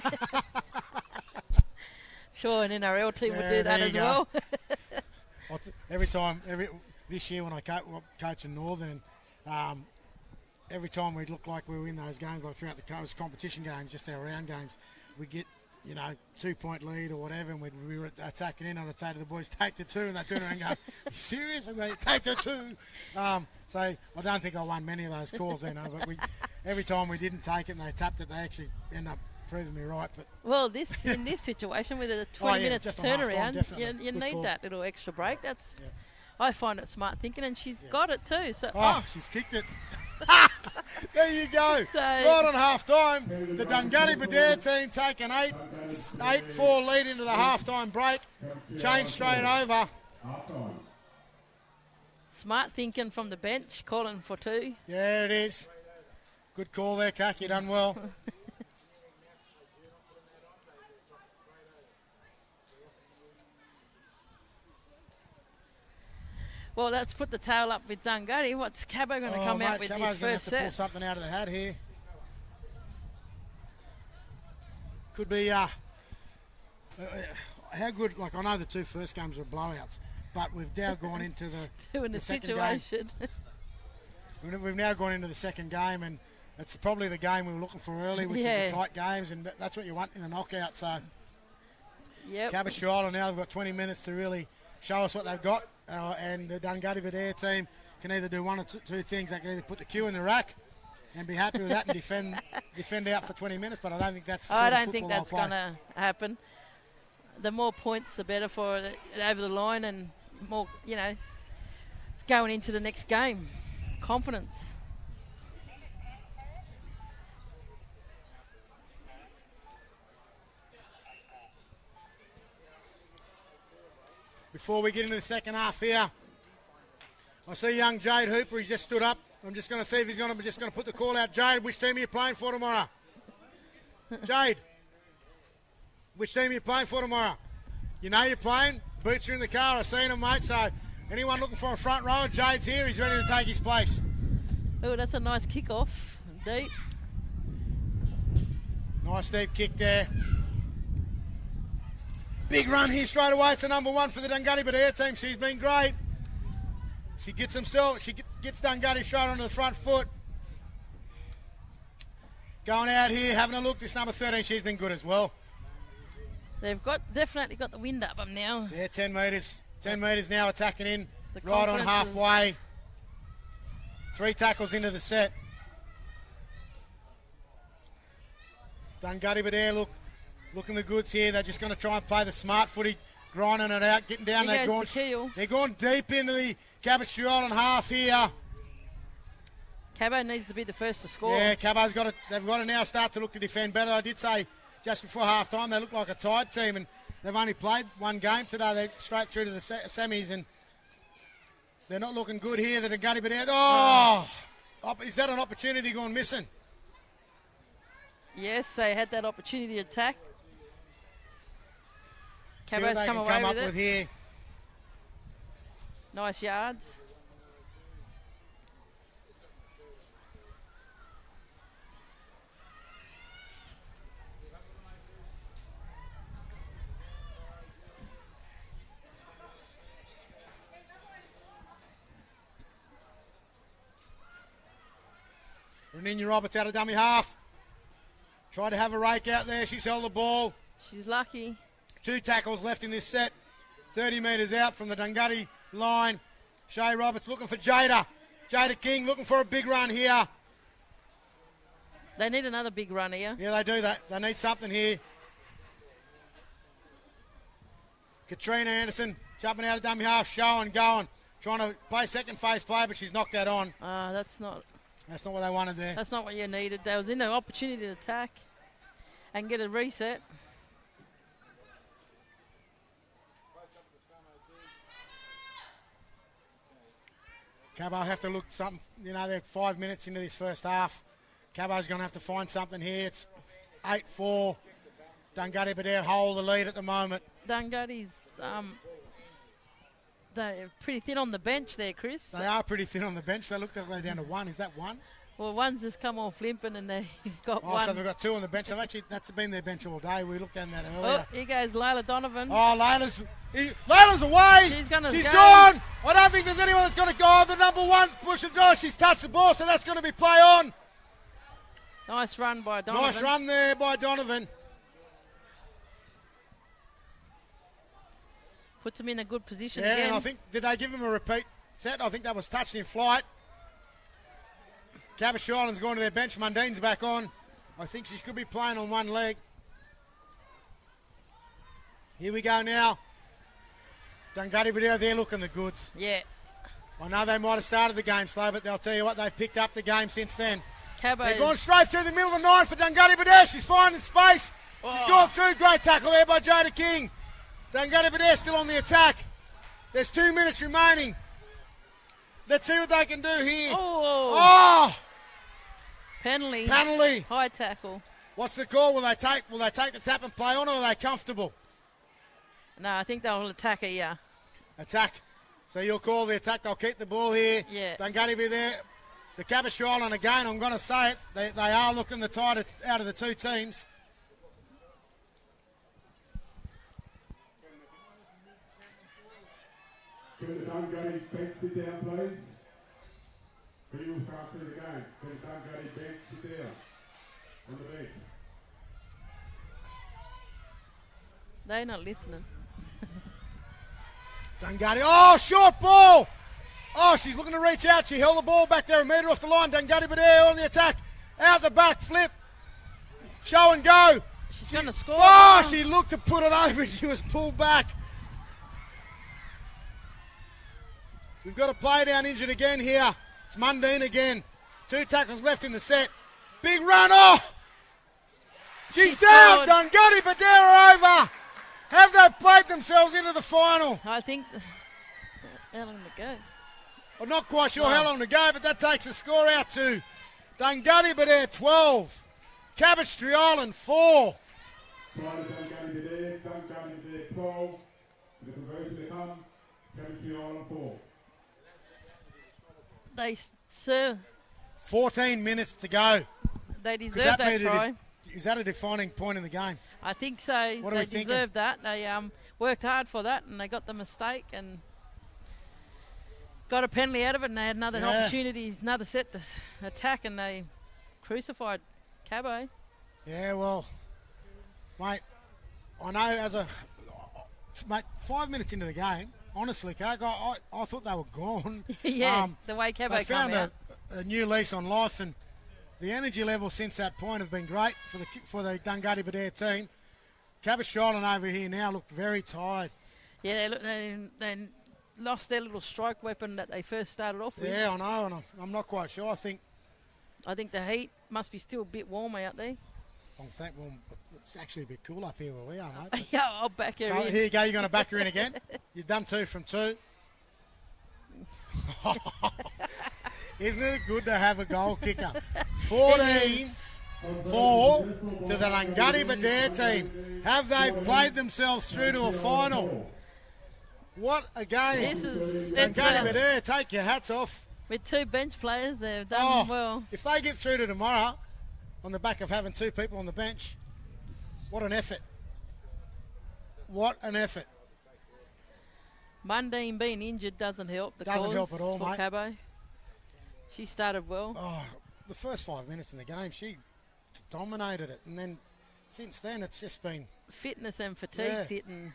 Sure, an NRL team would do that as well. This year when I coach in Northern, every time we look like we were in those games, like throughout the competition games, just our round games, we get 2-point lead or whatever, and we were attacking in. I'd say to the boys, take the 2, and they turn around and go, "Are you serious?" I go, "Take the 2." So I don't think I won many of those calls, but every time we didn't take it and they tapped it, they actually end up proving me right. But well, in this situation with a 20 minutes turnaround, you need call. that little extra break. I find it smart thinking, and she's got it too. So she's kicked it. There you go. So, right on half-time. The Dungari Badare team take an 8-4 lead into the half-time break. Change straight over. Smart thinking from the bench, calling for 2. Yeah, it is. Good call there, Kak. You done well. Well, let's put the tail up with Dungari. What's Cabo going to come out with Cabo's his gonna first have to pull set? something out of the hat here. Could be how good. Like, I know the 2 first games were blowouts, but we've now gone into the second situation. game. We've now gone into the second game, and it's probably the game we were looking for early, which is the tight games, and that's what you want in the knockout. So, Caboche Island now they've got 20 minutes to really show us what they've got. And the Dungari Badare team can either do one or two things. They can either put the cue in the rack and be happy with that and defend out for 20 minutes, but I don't think that's the sort of football that's going to happen. The more points, the better for it over the line and more, going into the next game. Confidence. Before we get into the second half here, I see young Jade Hooper. He's just stood up. I'm just going to see if he's going to put the call out. Jade, which team are you playing for tomorrow? Jade, which team are you playing for tomorrow? You know you're playing. Boots are in the car. I've seen them, mate. So anyone looking for a front rower, Jade's here. He's ready to take his place. Oh, that's a nice kick-off. Deep. Nice deep kick there. Big run here straight away. It's a number 1 for the Dungari Badare team. She's been great. She gets Dungari straight onto the front foot. Going out here, having a look. This number 13, she's been good as well. They've definitely got the wind up them now. Yeah, 10 metres. 10 metres now attacking in. Right on halfway. 3 tackles into the set. Dungari Badare looking the goods here. They're just going to try and play the smart footy, grinding it out, getting down. They're going deep into the Cabbage Island half here. Cabo needs to be the first to score. Yeah, Cabo's they've got to now start to look to defend better. I did say just before half time they look like a tied team, and they've only played one game today. They're straight through to the semis, and they're not looking good here. They're going to be out. Oh! Is that an opportunity gone missing? Yes, they had that opportunity to attack. See what Cabo's they come can away come up with it. with here. Nice yards. Reninia Roberts out of dummy half. Tried to have a rake out there. She's held the ball. She's lucky. 2 tackles left in this set. 30 metres out from the Dungutty line. Shay Roberts looking for Jada. Jada King looking for a big run here. They need another big run here. Yeah, they do that. They need something here. Katrina Anderson jumping out of dummy half, showing, going. Trying to play second phase play, but she's knocked that on. That's not what they wanted there. That's not what you needed. There was in the opportunity to attack and get a reset. Cabo have to look something, they're 5 minutes into this first half. Cabo's going to have to find something here. It's 8-4. Dungutty Badere hold the lead at the moment. Dungutty's, they're pretty thin on the bench there, Chris. They are pretty thin on the bench. They look like they're down to 1. Is that 1? Well, one's just come off limping and they got one. Oh, so they've got 2 on the bench. That's been their bench all day. We looked at that earlier. Oh, here goes Layla Donovan. Oh, Layla's away. She's gone. I don't think there's anyone that's going to go. The number 1 pushes. Oh, she's touched the ball, so that's going to be play on. Nice run by Donovan. Nice run there by Donovan. Puts him in a good position Yeah, again. and I think, did they give him a repeat set? I think that was touched in flight. Cabo's Island's going to their bench. Mundine's back on. I think she could be playing on one leg. Here we go now. Dungutty Badere, they're looking the goods. Yeah. I know they might have started the game slow, but they'll tell you what, they've picked up the game since then. Cabo. They're going straight through the middle of the 9 for Dungutty Badere. She's finding space. She's gone through. Great tackle there by Jada King. Dungutty Badere still on the attack. There's 2 minutes remaining. Let's see what they can do here. Oh! Penalty. High tackle. What's the call? Will they take the tap and play on, or are they comfortable? No, I think they'll attack her, yeah. Attack. So you'll call the attack. They'll keep the ball here. Yeah. Dungutty Badere. The Cabo's Island again, I'm going to say it. They are looking the tight out of the 2 teams. Can the Dungutty bench sit down, please? We will start through the game. Can the Dungutty bench sit down on the bench? They're not listening. Dungutty, oh, short ball! Oh, she's looking to reach out. She held the ball back there a metre off the line. Dungutty Badere on the attack. Out the back, flip. Show and go. She's going to score. Oh, she looked to put it over and she was pulled back. We've got a play down injured again here. It's Mundine again. 2 tackles left in the set. Big run. Oh! She's down. Dungutty Badere over. Have they played themselves into the final? I think how long to go? I'm not quite sure how long to go, but that takes a score out to Dungutty Badere 12. Cabbage Island 4. Dungutty Badere 12. The conversion to come. Cabbage Island 4. They serve. 14 minutes to go. They deserve that try. Is that a defining point in the game? I think so. What are we they thinking? deserved that. They worked hard for that, and they got the mistake and got a penalty out of it, and they had another opportunity, another set to attack, and they crucified Cabo. Yeah, well, mate, I know mate, 5 minutes into the game, honestly, I thought they were gone. Yeah, the way Cabo they came out. a new lease on life, and the energy levels since that point have been great for the Dungutty Badere team. Cabo's Island over here now look very tired. Yeah, they lost their little strike weapon that they first started off with. Yeah, I know, and I'm not quite sure. I think the heat must be still a bit warmer out there. well, it's actually a bit cool up here where we are, mate. Yeah, I'll back her So in. here you go, you're going to back her in again. You've done 2 from 2. Isn't it good to have a goal kicker? 14-4 to the Dungari Badare team. Have they played themselves through to a final? What a game. Dungari Badare, take your hats off. With 2 bench players, they've done well. If they get through to tomorrow on the back of having 2 people on the bench, what an effort. What an effort. Mundine being injured doesn't help. Doesn't help at all, for mate. Cabo. She started well. Oh, the first 5 minutes in the game, she dominated it. And then since then, it's just been... Fitness and fatigue's hitting.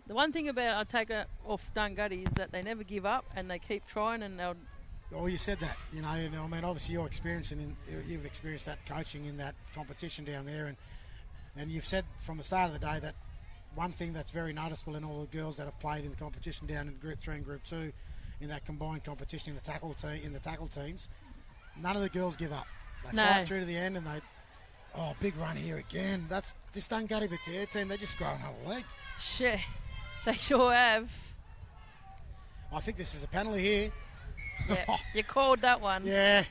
The one thing about I take it off Dungari is that they never give up and they keep trying and they'll... Oh, you said that. You know, I mean, obviously you've experienced that coaching in that competition down there. And you've said from the start of the day that one thing that's very noticeable in all the girls that have played in the competition down in Group 3 and Group 2, in that combined competition in the tackle teams, none of the girls give up. They fight through to the end and they, big run here again. That's this Dungari Badare team. They're just growing whole leg. Sure, they sure have. I think this is a penalty here. Yeah, you called that one. Yeah,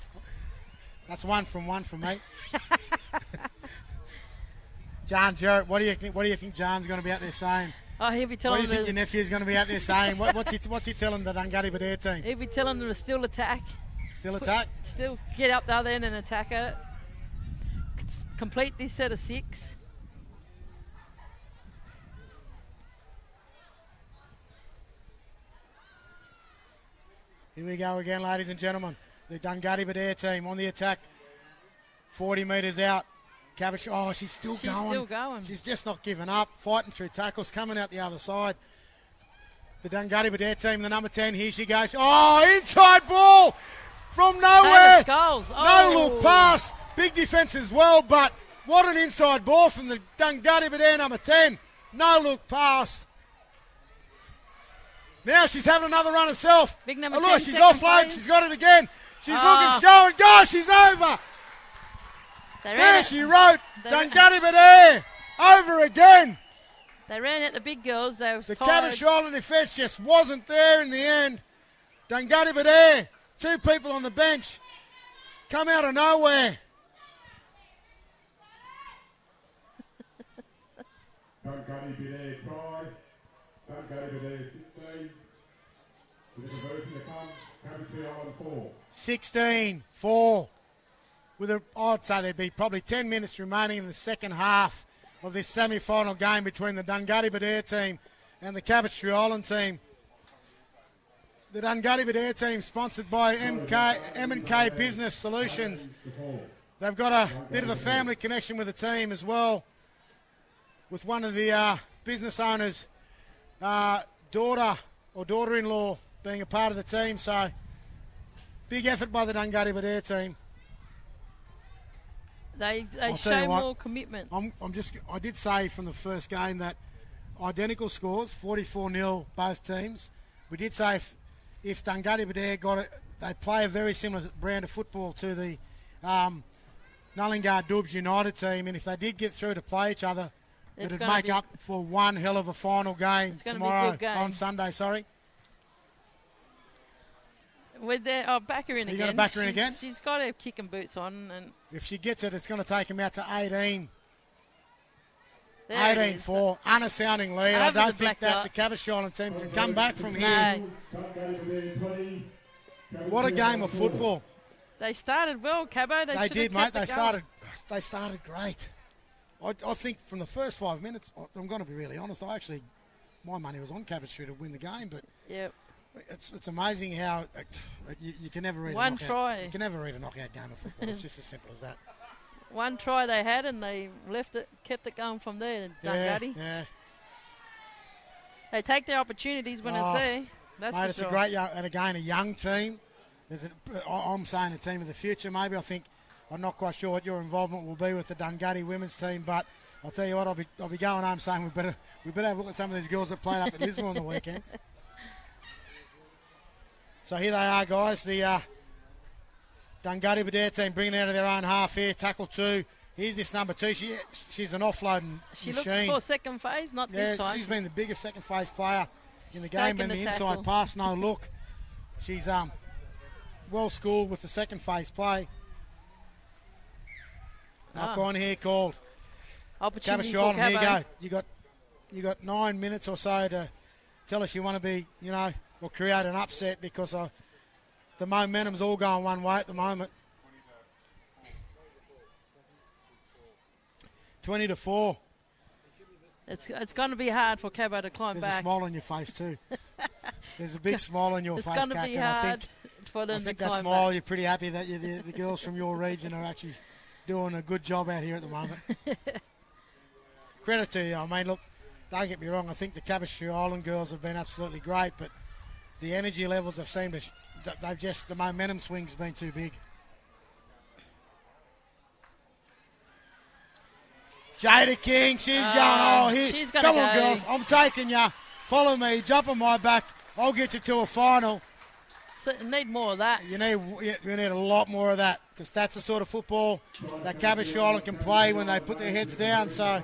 that's 1 from me. John Jarrett, what do you think John's going to be out there saying? Oh, he'll be telling them. What do you think your nephew's going to be out there saying? What's he telling the Dungari Badare team? He'll be telling them to still attack. Still attack? Still get up the other end and attack it. Complete this set of 6. Here we go again, ladies and gentlemen. The Dungari Badare team on the attack. 40 metres out. Cabbage, she's still going. She's just not giving up. Fighting through tackles, coming out the other side. The Dungari Badare team, the number 10, here she goes. Oh, inside ball from nowhere. No look pass. Big defence as well, but what an inside ball from the Dungari Badare number 10. No look pass. Now she's having another run herself. Big number 10, she's offload. Players. She's got it again. She's looking, showing. Gosh, she's over. There she wrote, Dungari Badare over again. They ran at the big girls. They were the tired. Cabbage Island defence just wasn't there in the end. Dungari Badare, 2 people on the bench, come out of nowhere. Dungari Badare try. Dungari Badare 16. With the conversion to come, Cabbage Island 4. 16-4. I'd say there'd be probably 10 minutes remaining in the second half of this semi-final game between the Dungari Badare team and the Cabbage Island team. The Dungari Badare team, sponsored by M&K Business Solutions. They've got a bit of a family connection with the team as well, with one of the business owners' daughter or daughter-in-law being a part of the team. So, big effort by the Dungari Badare team. They show more commitment. I did say from the first game that identical scores, 44-0 both teams. We did say if Dungari Badare got it, they play a very similar brand of football to the Nullingar Dubs United team, and if they did get through to play each other, it'd make up for one hell of a final game tomorrow on Sunday. Sorry. I'll back her in again. You're going to back her in again? She's got her kicking boots on. And if she gets it, it's going to take him out to 18. 18-4. Unasounding lead. I don't think that the Cabbage Island team can come back from here. What a game of football. They started well, Cabbo. They did, mate. They started great. I think from the first 5 minutes, I'm going to be really honest, my money was on Cabbage to win the game, but yep. It's amazing how you can never read a knockout. Try. You can never read a knockout game of football. It's just as simple as that. One try they had, and they kept it going from there. Dungari. Yeah. They take their opportunities when it's there. That's mate, it's sure. a great and again a young team. I'm saying a team of the future. Maybe I'm not quite sure what your involvement will be with the Dungari women's team, but I'll tell you what, I'll be going home saying we better have a look at some of these girls that played up at Lismore on the weekend. So here they are, guys. The Dungari Badare team bringing it out of their own half here. Tackle 2. Here's this number 2. She's an offloading She machine. looks for second phase, not this time. She's been the biggest second phase player in the game. Taking Been the the inside tackle. pass, no look. She's well schooled with the second phase play. Knock on here called. Opportunity for Cabashaw, here you Cabo. go. You got 9 minutes or so to tell us you want to be, or create an upset because the momentum's all going one way at the moment. 20-4. It's going to be hard for Cabo to climb There's back. a smile on your face too. There's a big smile on your It's face, going to Kak, be and I hard think for them I think to that climb smile, back. you're pretty happy that the girls from your region are actually doing a good job out here at the moment. Credit to you. I mean, look, don't get me wrong. I think the Cabashaw Island girls have been absolutely great, but the energy levels have seemed to, the momentum swing's been too big. Jada King, she's going, here. She's gonna Come on, go. girls. I'm taking you. Follow me. Jump on my back. I'll get you to a final. Need more of that. You need a lot more of that because that's the sort of football that Cabashaw Island can play when they put their heads down. So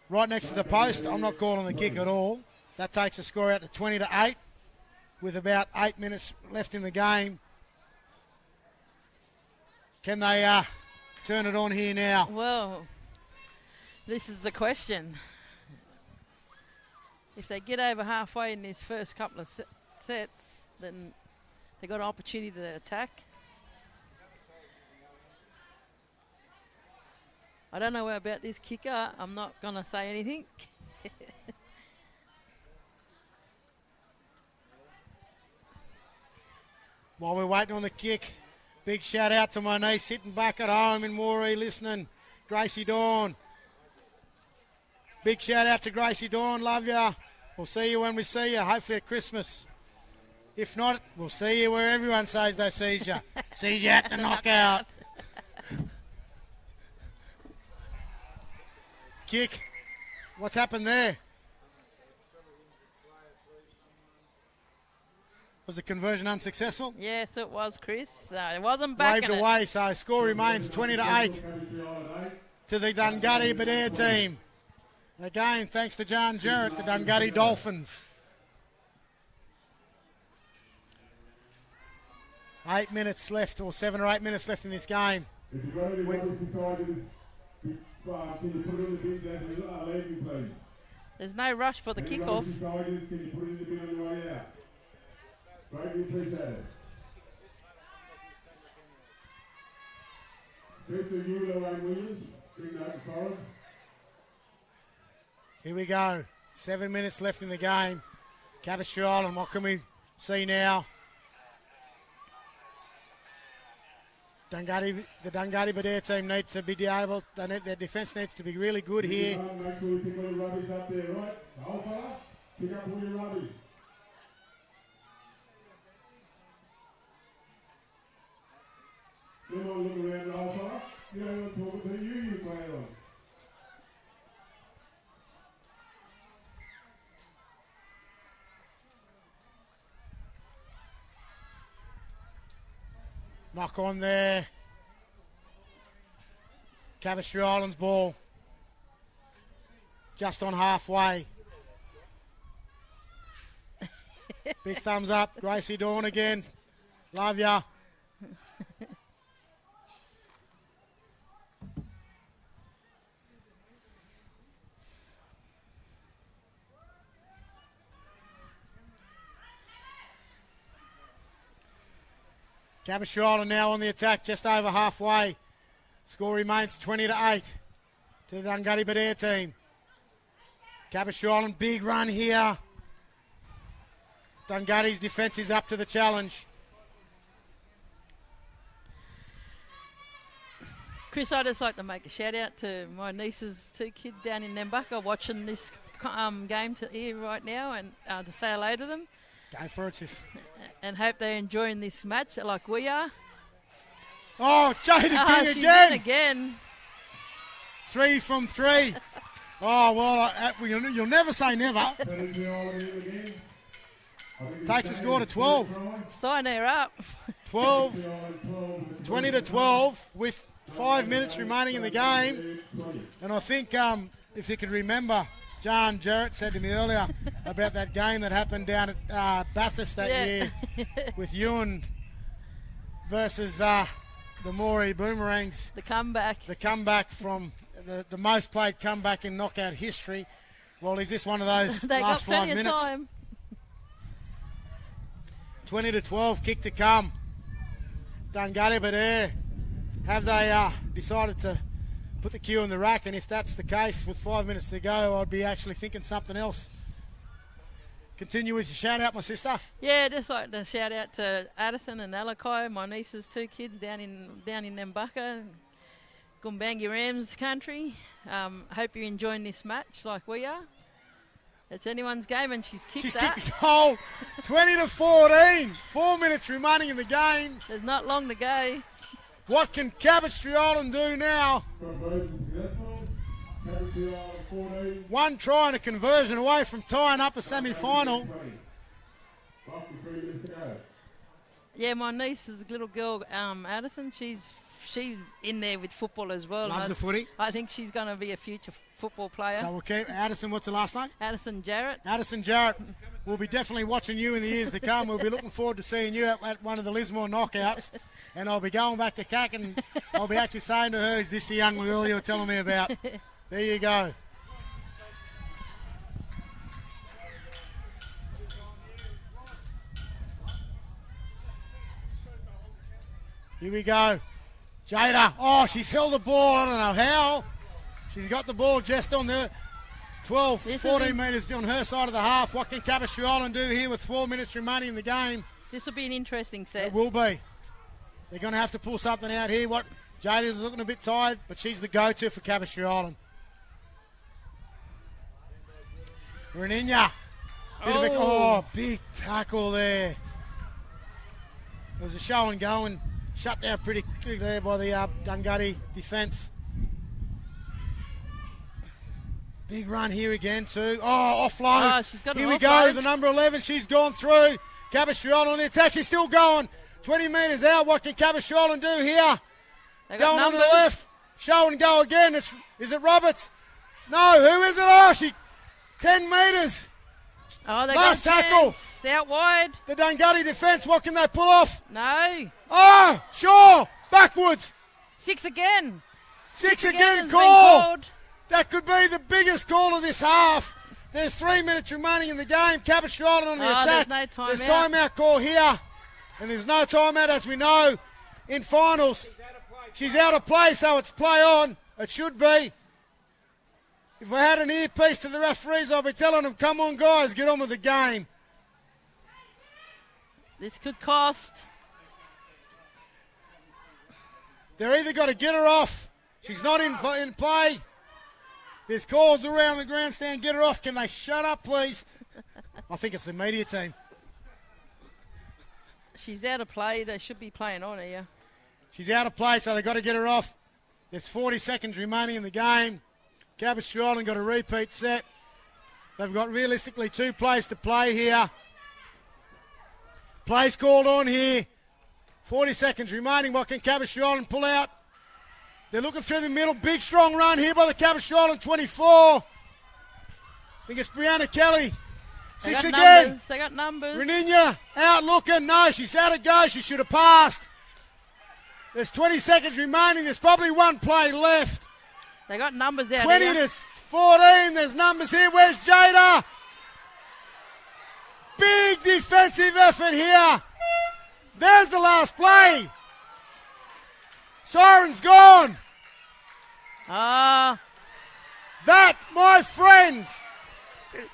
right next to the post, I'm not calling the kick at all. That takes the score out to 20-8 with about 8 minutes left in the game. Can they turn it on here now? Well, this is the question. If they get over halfway in this first couple of sets, then they got an opportunity to attack. I don't know about this kicker. I'm not going to say anything. While we're waiting on the kick, big shout out to my niece sitting back at home in Moree listening, Gracie Dawn. Big shout out to Gracie Dawn, love ya. We'll see you when we see you, hopefully at Christmas. If not, we'll see you where everyone says they sees you. Sees you at the knockout. Kick. What's happened there? Was the conversion unsuccessful? Yes, it was, Chris. It wasn't back. Waved away, so score remains 20-8 to the Dungari Badare team. Again, thanks to John Jarrett, the Dungari Dolphins. 8 minutes left, or 7 or 8 minutes left in this game. If you've got any rubbish beside you, can you put it in the bin down to the lady, please? There's no rush for the Any kickoff. rubbish beside you, can you put it in the bin on your way out? Greatly appreciate it. Speak to you, Lorraine Williams. Bring that forward. Here we go. 7 minutes left in the game. Cabashaw Island, what can we see now? The Dungari Badare team needs to be able, their defence needs to be really good here. Make sure you pick all your rubbish up there, right? Old fella, pick up all your rubbish. You want to look around, old fella? You don't want to talk to you play on. Knock on there. Cabashaw Island's ball. Just on halfway. Big thumbs up. Gracie Dawn again. Love ya. Cabashaw Island now on the attack, just over halfway. Score remains 20-8 to the Dungari Badare team. Cabashaw Island, big run here. Dungari's defence is up to the challenge. Chris, I'd just like to make a shout out to my niece's 2 kids down in Nambucca watching this game here right now, and to say hello to them. Go for it, sis. And hope they're enjoying this match like we are. Oh, Jada King She's again. in again. 3 from 3. Oh, well, you'll never say never. Takes the score to 12. Sign her up. 20 to 12 with 5 minutes remaining in the game. And I think if you could remember, John Jarrett said to me earlier about that game that happened down at Bathurst that year with Ewan versus the Moree Boomerangs. The comeback. The comeback from the most played comeback in knockout history. Well, is this one of those they last got 5 minutes? Of time. 20 to 12, kick to come. Dungari, but have they decided to put the cue in the rack? And if that's the case, with 5 minutes to go, I'd be actually thinking something else. Continue with your shout out, my sister. Yeah, just like to shout out to Addison and Alakai, my niece's 2 kids down in Nambucca, Gumbaynggirr Rams country. Hope you're enjoying this match like we are. It's anyone's game, and she's kicked kicked the goal. 20 to 14. 4 minutes remaining in the game. There's not long to go. What can Cabotry Island do now? 1 try and a conversion away from tying up a semi-final. Yeah, my niece's little girl, Addison, she's in there with football as well. Loves the footy. I think she's going to be a future football player. So we'll keep Addison, what's the last name? Addison Jarrett. Addison Jarrett. We'll be definitely watching you in the years to come. We'll be looking forward to seeing you at one of the Lismore knockouts. And I'll be going back to CAC and I'll be actually saying to her, is this the young girl you were telling me about? There you go. Here we go. Jada. Oh, she's held the ball. I don't know how. She's got the ball just on the 12, 14 metres on her side of the half. What can Cabotry Island do here with 4 minutes remaining in the game? This will be an interesting set. It will be. They're going to have to pull something out here. Jada's looking a bit tired, but she's the go-to for Cabotry Island. Reninya. Big tackle there. It was a show and go and shut down pretty quickly there by the Dungari defence. Big run here again too. Oh, offload. Oh, she's got here an we offload. go. The number 11. She's gone through. Cabotry Island on the attack. She's still going. 20 metres out. What can Cabotry Island do here? Going on the left. Show and go again. Is it Roberts? No. Who is it? 10 metres. Oh, they last got tackle. Chance. Out wide. The Dungari defence. What can they pull off? No. Oh, Shaw. Backwards. 6 again. 6 again. Call. That could be the biggest call of this half. There's 3 minutes remaining in the game. Cabotry Island on the attack. There's no There's timeout call here. And there's no timeout, as we know, in finals. She's out of play, so it's play on. It should be. If I had an earpiece to the referees, I'll be telling them, come on, guys, get on with the game. This could cost. They're either got to get her off. She's not in play. There's calls around the grandstand. Get her off. Can they shut up, please? I think it's the media team. She's out of play. They should be playing on here. She's out of play, so they've got to get her off. There's 40 seconds remaining in the game. Cabotry Island got a repeat set. They've got realistically 2 plays to play here. Plays called on here. 40 seconds remaining. What can Cabotry Island pull out? They're looking through the middle. Big, strong run here by the Cabotry Island 24. I think it's Brianna Kelly. 6 again. Numbers. They got numbers. Reninya out looking. No, she's had a go. She should have passed. There's 20 seconds remaining. There's probably 1 play left. They got numbers out 20 here. to 14. There's numbers here. Where's Jada? Big defensive effort here. There's the last play. Siren's gone. Ah. That, my friends,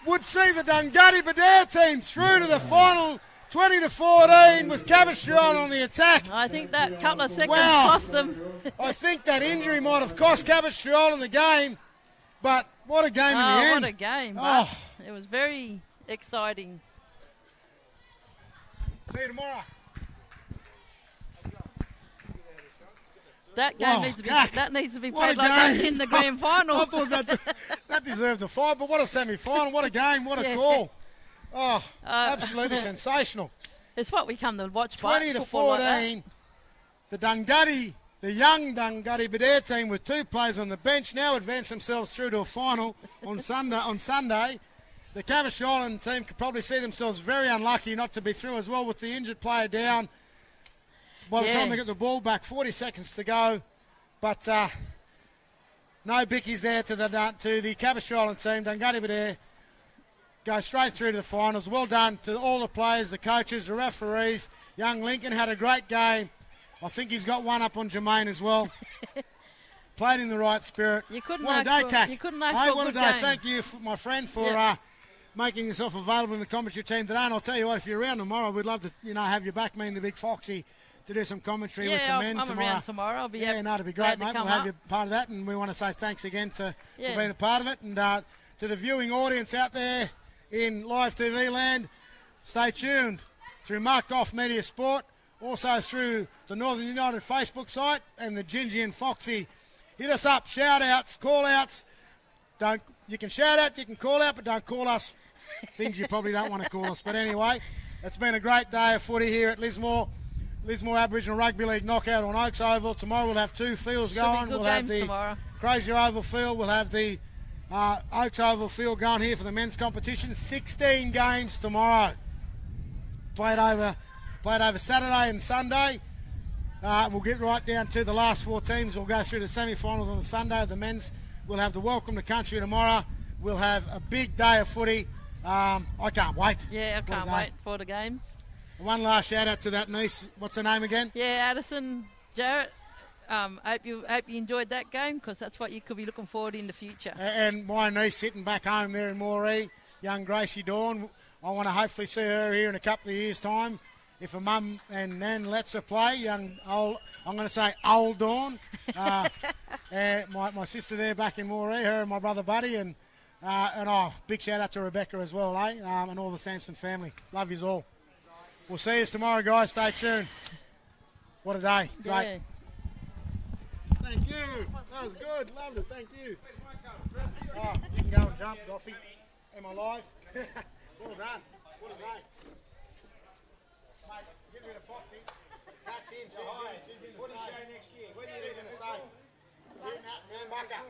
would see the Dungari Badare team through to the final 20 to 14 with Cabotry Island on the attack. I think that couple of seconds cost them. I think that injury might have cost Cabotry Island the game, but what a game in the end. What a game. Oh. It was very exciting. See you tomorrow. That game Wow, needs to be Gack, that needs to be what played a like that game. in the grand final. I thought that deserved a fight, but what a semi-final, what a game, what a call. Oh, absolutely sensational. It's what we come to watch. 20 to football 14. The Dungutty, the young Dungutty Bidare team with 2 players on the bench now advance themselves through to a final on Sunday. The Cavish Island team could probably see themselves very unlucky not to be through as well with the injured player down. By the time they get the ball back, 40 seconds to go. But no bickies there to the Cavish Island team. Dungutty Bidare go straight through to the finals. Well done to all the players, the coaches, the referees. Young Lincoln had a great game. I think he's got one up on Jermaine as well. Played in the right spirit. What a day, Cac. You couldn't ask for a what a good day. game. Thank you, my friend, for making yourself available in the commentary team today. And I'll tell you what, if you're around tomorrow, we'd love to have you back, me and the big Foxy, to do some commentary with the men I'm tomorrow. Around tomorrow. I'll be that'd be great, mate. We'll have you part of that, and we want to say thanks again for being a part of it. And to the viewing audience out there in live TV land, stay tuned through Marked Off Media Sport, also through the Northern United Facebook site and the Gingy and Foxy. Hit us up, shout-outs, call-outs. You can shout out, you can call out, but don't call us things you probably don't want to call us. But anyway, it's been a great day of footy here at Lismore. Lismore Aboriginal Rugby League knockout on Oaks Oval. Tomorrow we'll have 2 fields going. We'll have the tomorrow. Crazy Oval field. We'll have the Oaks Oval field going here for the men's competition. 16 games tomorrow. Played over Saturday and Sunday. We'll get right down to the last 4 teams. We'll go through the semi-finals on the Sunday. The men's, we'll have the Welcome to Country tomorrow. We'll have a big day of footy. I can't wait. Yeah, I can't wait for the games. One last shout out to that niece. What's her name again? Yeah, Addison Jarrett. Hope you enjoyed that game, because that's what you could be looking forward in the future. And my niece sitting back home there in Moree, young Gracie Dawn. I want to hopefully see her here in a couple of years' time. If her mum and nan lets her play, I'm going to say old Dawn. My sister there back in Moree, her and my brother Buddy, and big shout out to Rebecca as well, and all the Sampson family. Love yous all. We'll see you tomorrow, guys. Stay tuned. What a day. Great. Yeah. Thank you. That was good. Lovely. Thank you. Oh, you can go and jump, Doffy. Am I live? Well done. What a day. Mate, get rid of Foxy. Catch him. She's in the state. She's in the state. Getting that man back up.